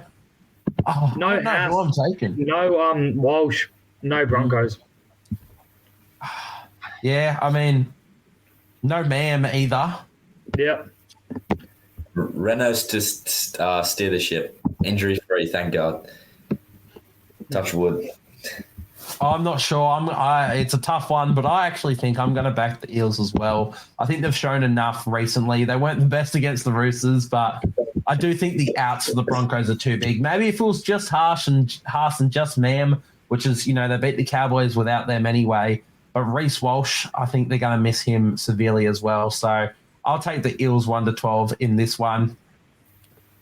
S2: Oh,
S3: No,
S2: I don't know who I'm taking.
S3: No Walsh, no Broncos.
S2: Yeah, I mean, no ma'am either.
S3: Yep.
S4: Renault's to steer the ship. Injury-free, thank God. Touch wood.
S2: I'm not sure. It's a tough one, but I actually think I'm going to back the Eels as well. I think they've shown enough recently. They weren't the best against the Roosters, but I do think the outs for the Broncos are too big. Maybe if it was just Haas and just Mam, which is, they beat the Cowboys without them anyway. But Reece Walsh, I think they're going to miss him severely as well. So I'll take the Eels 1-12 in this one.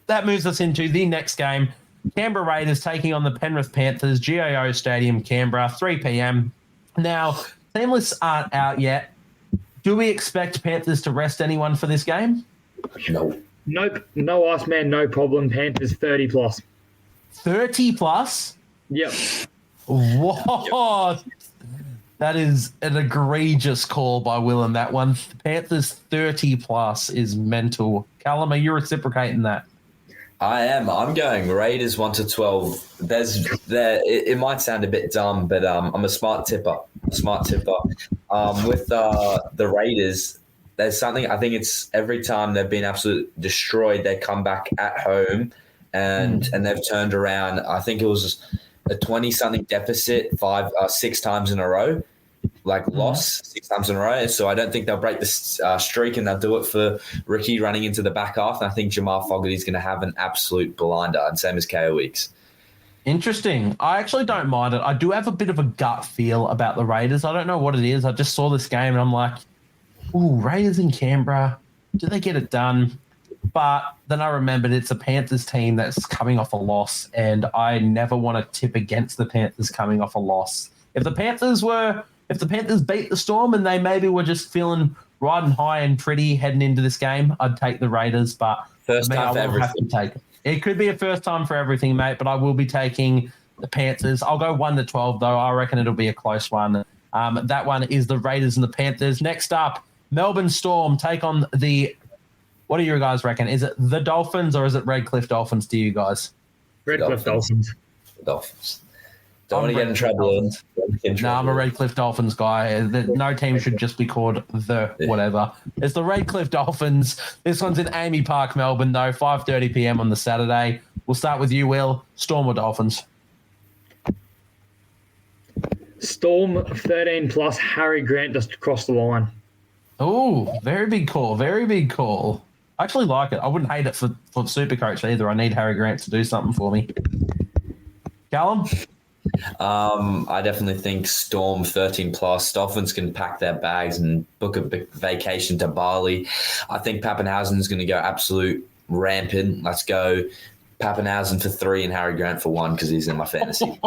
S2: That moves us into the next game. Canberra Raiders taking on the Penrith Panthers, GIO Stadium, Canberra, 3 p.m. Now, team lists aren't out yet. Do we expect Panthers to rest anyone for this game?
S4: No.
S3: Nope. No Iceman, no problem. Panthers 30+.
S2: 30+?
S3: Yep.
S2: What? That is an egregious call by Will in that one. Panthers 30+ is mental. Callum, are you reciprocating that?
S4: I am. I'm going Raiders 1-12. It might sound a bit dumb, but I'm a smart tipper. With the Raiders, there's something. I think it's every time they've been absolutely destroyed, they come back at home and they've turned around. I think it was a 20-something deficit 6 times in a row. Loss 6 times in a row. So I don't think they'll break the streak, and they'll do it for Ricky running into the back half. And I think Jamal Fogarty's going to have an absolute blinder, and same as KO Weeks.
S2: Interesting. I actually don't mind it. I do have a bit of a gut feel about the Raiders. I don't know what it is. I just saw this game and I'm like, ooh, Raiders in Canberra. Do they get it done? But then I remembered it's a Panthers team that's coming off a loss, and I never want to tip against the Panthers coming off a loss. If the Panthers beat the Storm and they maybe were just feeling riding high and pretty heading into this game, I'd take the Raiders. But
S4: first time for everything.
S2: Have to take it. It could be a first time for everything, mate, but I will be taking the Panthers. I'll go 1-12, though. I reckon it'll be a close one. That one is the Raiders and the Panthers. Next up, Melbourne Storm take on the... What do you guys reckon? Is it the Dolphins or is it Redcliffe Dolphins to you guys?
S3: Redcliffe Dolphins.
S4: Dolphins. Don't want to get in trouble.
S2: No, I'm a Redcliffe Dolphins guy. No team should just be called the whatever. It's the Redcliffe Dolphins. This one's in Amy Park, Melbourne, though, 5:30 p.m. on the Saturday. We'll start with you, Will. Storm or Dolphins?
S3: Storm 13+. Harry Grant just crossed the line.
S2: Oh, very big call. Very big call. I actually like it. I wouldn't hate it for Supercoach either. I need Harry Grant to do something for me. Callum?
S4: I definitely think Storm 13+. Dolphins can pack their bags and book a vacation to Bali. I think Pappenhausen's going to go absolute rampant. Let's go Pappenhausen for 3 and Harry Grant for 1 because he's in my fantasy.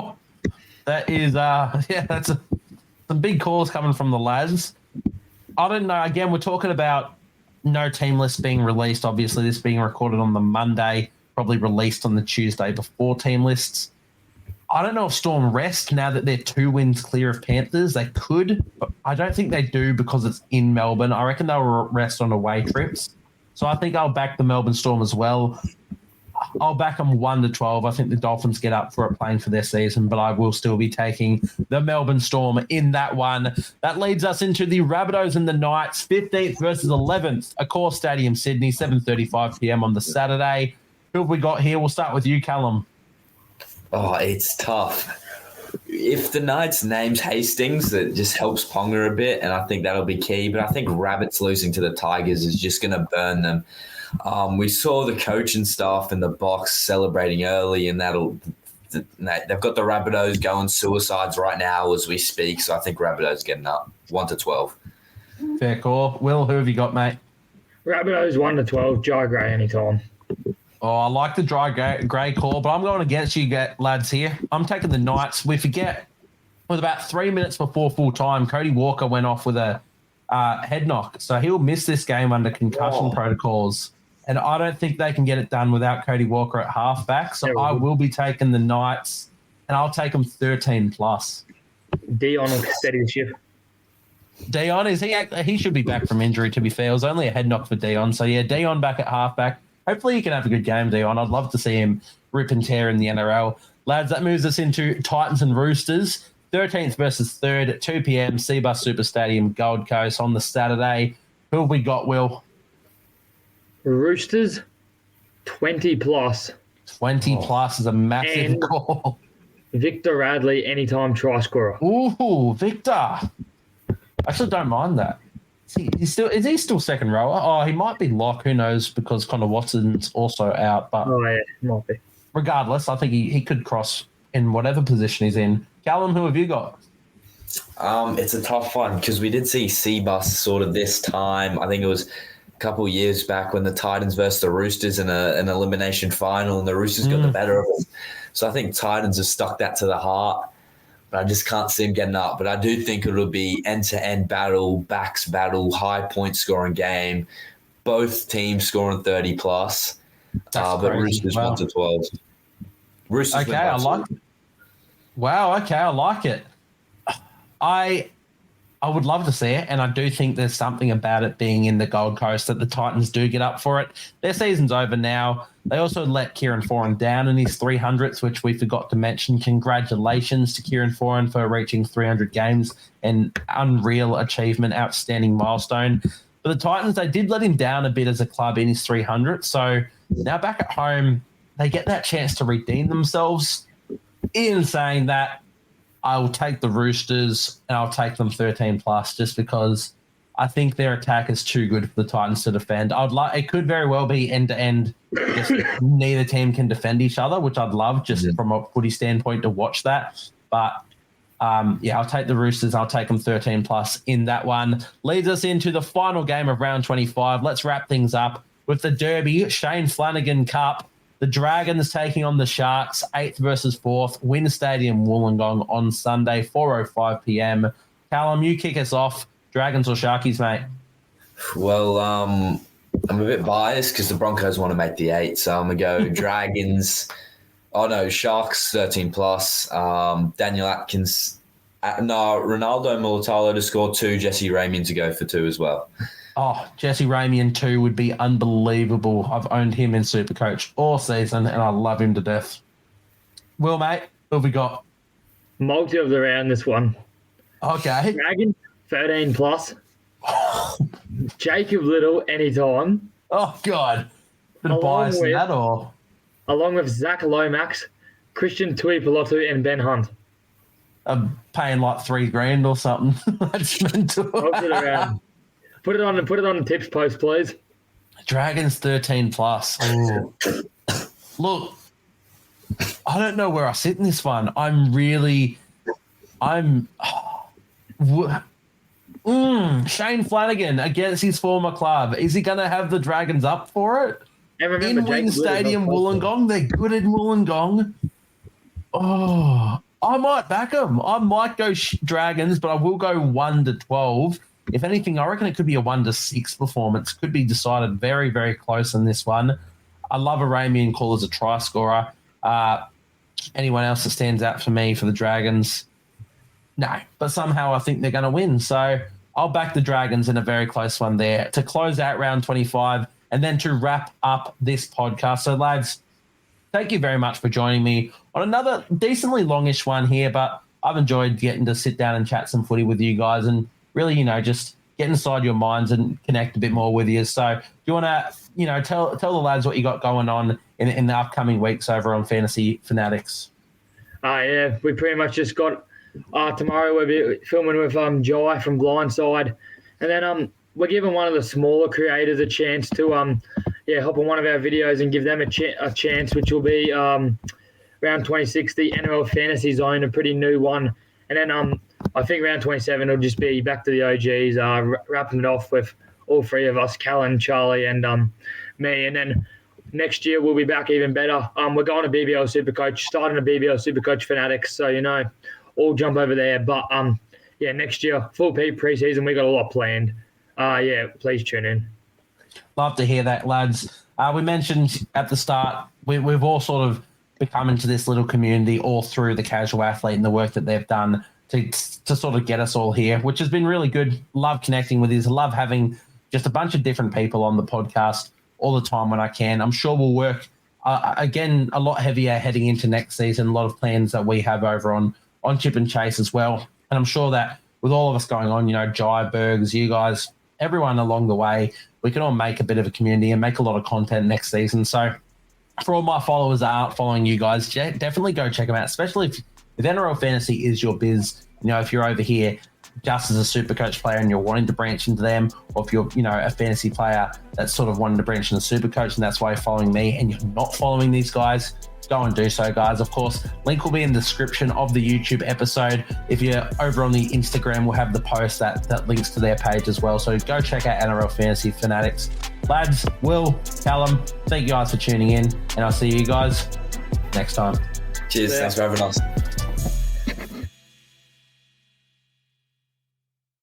S2: That is, that's some big calls coming from the lads. I don't know. Again, we're talking about no team list being released. Obviously, this being recorded on the Monday, probably released on the Tuesday before team lists. I don't know if Storm rest now that they're 2 wins clear of Panthers. They could, but I don't think they do because it's in Melbourne. I reckon they'll rest on away trips. So I think I'll back the Melbourne Storm as well. I'll back them 1-12. I think the Dolphins get up for it playing for their season, but I will still be taking the Melbourne Storm in that one. That leads us into the Rabbitohs and the Knights, 15th versus 11th, Accor Stadium, Sydney, 7:35 p.m. on the Saturday. Who have we got here? We'll start with you, Callum.
S4: Oh, it's tough. If the Knights names Hastings, that just helps Ponga a bit, and I think that'll be key. But I think Rabbits losing to the Tigers is just going to burn them. We saw the coach and staff in the box celebrating early, and they've got the Rabbitohs going suicides right now as we speak. So I think Rabbitohs getting up 1-12.
S2: Fair call. Will, who have you got, mate?
S3: Rabbitohs 1-12, Jai Gray anytime.
S2: Oh, I like the dry grey call, but I'm going against you lads here. I'm taking the Knights. We forget, with about 3 minutes before full time, Cody Walker went off with a head knock. So he'll miss this game under concussion protocols. And I don't think they can get it done without Cody Walker at halfback. So I will be taking the Knights, and I'll take them 13+.
S3: Dion will steady the ship.
S2: Dion, he should be back from injury, to be fair. It was only a head knock for Dion. So, yeah, Dion back at halfback. Hopefully he can have a good game, Dion. I'd love to see him rip and tear in the NRL. Lads, that moves us into Titans and Roosters. 13th versus 3rd at 2 p.m. Seabus Super Stadium, Gold Coast on the Saturday. Who have we got, Will?
S3: Roosters 20+.
S2: 20+ is a massive call.
S3: Victor Radley anytime try scorer.
S2: Ooh, Victor. I actually don't mind that. Is he still second rower? Oh, he might be lock. Who knows? Because Connor Watson's also out. But
S3: Might be.
S2: Regardless, I think he could cross in whatever position he's in. Callum, who have you got?
S4: It's a tough one because we did see Seabus sort of this time. I think it was a couple of years back when the Titans versus the Roosters in an elimination final, and the Roosters got the better of it. So I think Titans have stuck that to the heart. But I just can't see him getting up. But I do think it'll be end-to-end battle, backs battle, high point scoring game. Both teams scoring 30+. But Roosters 1-12. Roosters
S2: okay, I like it. Wow, okay, I like it. I would love to see it, and I do think there's something about it being in the Gold Coast that the Titans do get up for it. Their season's over now. They also let Kieran Foran down in his 300s, which we forgot to mention. Congratulations to Kieran Foran for reaching 300 games, an unreal achievement, outstanding milestone. But the Titans, they did let him down a bit as a club in his 300. So now back at home, they get that chance to redeem themselves. In saying that, I will take the Roosters and I'll take them 13+, just because I think their attack is too good for the Titans to defend. It could very well be end to end. Just neither team can defend each other, which I'd love just from a footy standpoint to watch that. But I'll take the Roosters. I'll take them 13+ in that one. Leads us into the final game of round 25. Let's wrap things up with the Derby Shane Flanagan Cup. The Dragons taking on the Sharks, 8th versus 4th, Wynn Stadium, Wollongong on Sunday, 4:05 p.m. Callum, you kick us off. Dragons or Sharkies, mate? Well,
S4: I'm a bit biased because the Broncos want to make the 8, so I'm going to go Dragons. Sharks 13+. Daniel Atkins. Ronaldo Mulatalo to score 2, Jesse Ramian to go for 2 as well.
S2: Oh, Jesse Ramian 2 would be unbelievable. I've owned him in Supercoach all season, and I love him to death. Will, mate, who have we got?
S3: Multi of the round, this one.
S2: Okay.
S3: Dragon, 13+. Jacob Little, anytime.
S2: Oh, God. Bit biased in that, or?
S3: Along with Zach Lomax, Christian Tuipulotu, and Ben Hunt.
S2: I'm paying like $3,000 or something. That's mental.
S3: Multi of the round. Put it on the tips post, please.
S2: Dragons 13+. Look, I don't know where I sit in this one. Shane Flanagan against his former club. Is he going to have the Dragons up for it?
S3: And remember,
S2: in Wynn Stadium, Wollongong. They're good in Wollongong. Oh, I might back them. I might go Dragons, but I will go 1-12. If anything, I reckon it could be a 1-6 performance. Could be decided very, very close in this one. I love a Ramian call as a try scorer. Anyone else that stands out for me for the Dragons? No, but somehow I think they're going to win. So I'll back the Dragons in a very close one there to close out round 25 and then to wrap up this podcast. So, lads, thank you very much for joining me on another decently longish one here, but I've enjoyed getting to sit down and chat some footy with you guys and really, just get inside your minds and connect a bit more with you. So do you want to, tell the lads what you got going on in the upcoming weeks over on Fantasy Fanatics?
S3: Yeah, we pretty much just got tomorrow we'll be filming with Jai from Blindside, and then we're giving one of the smaller creators a chance to hop on one of our videos and give them a chance, which will be round 26, the NRL Fantasy Zone, a pretty new one, and then I think round 27 will just be back to the OGs, wrapping it off with all three of us, Callan, Charlie, and me, and then next year we'll be back even better. We're going to BBL Supercoach, starting a BBL Supercoach Fanatics, so all jump over there. But next year full pre-season, we got a lot planned. Please tune in.
S2: Love to hear that, lads. We mentioned at the start we've all sort of become into this little community all through the Casual Athlete and the work that they've done to sort of get us all here, which has been really good. Love connecting with you. Love having just a bunch of different people on the podcast all the time when I can. I'm sure we'll work again a lot heavier heading into next season. A lot of plans that we have over on Chip and Chase as well. And I'm sure that with all of us going on, Jai, Bergs, you guys, everyone along the way, we can all make a bit of a community and make a lot of content next season. So for all my followers that aren't following you guys, definitely go check them out, especially if NRL Fantasy is your biz. If you're over here just as a Supercoach player and you're wanting to branch into them, or if you're, a fantasy player that's sort of wanting to branch into Supercoach and that's why you're following me and you're not following these guys, go and do so, guys. Of course, link will be in the description of the YouTube episode. If you're over on the Instagram, we'll have the post that links to their page as well. So go check out NRL Fantasy Fanatics. Lads, Will, Callum, thank you guys for tuning in, and I'll see you guys next time.
S4: Cheers. Thanks for having us.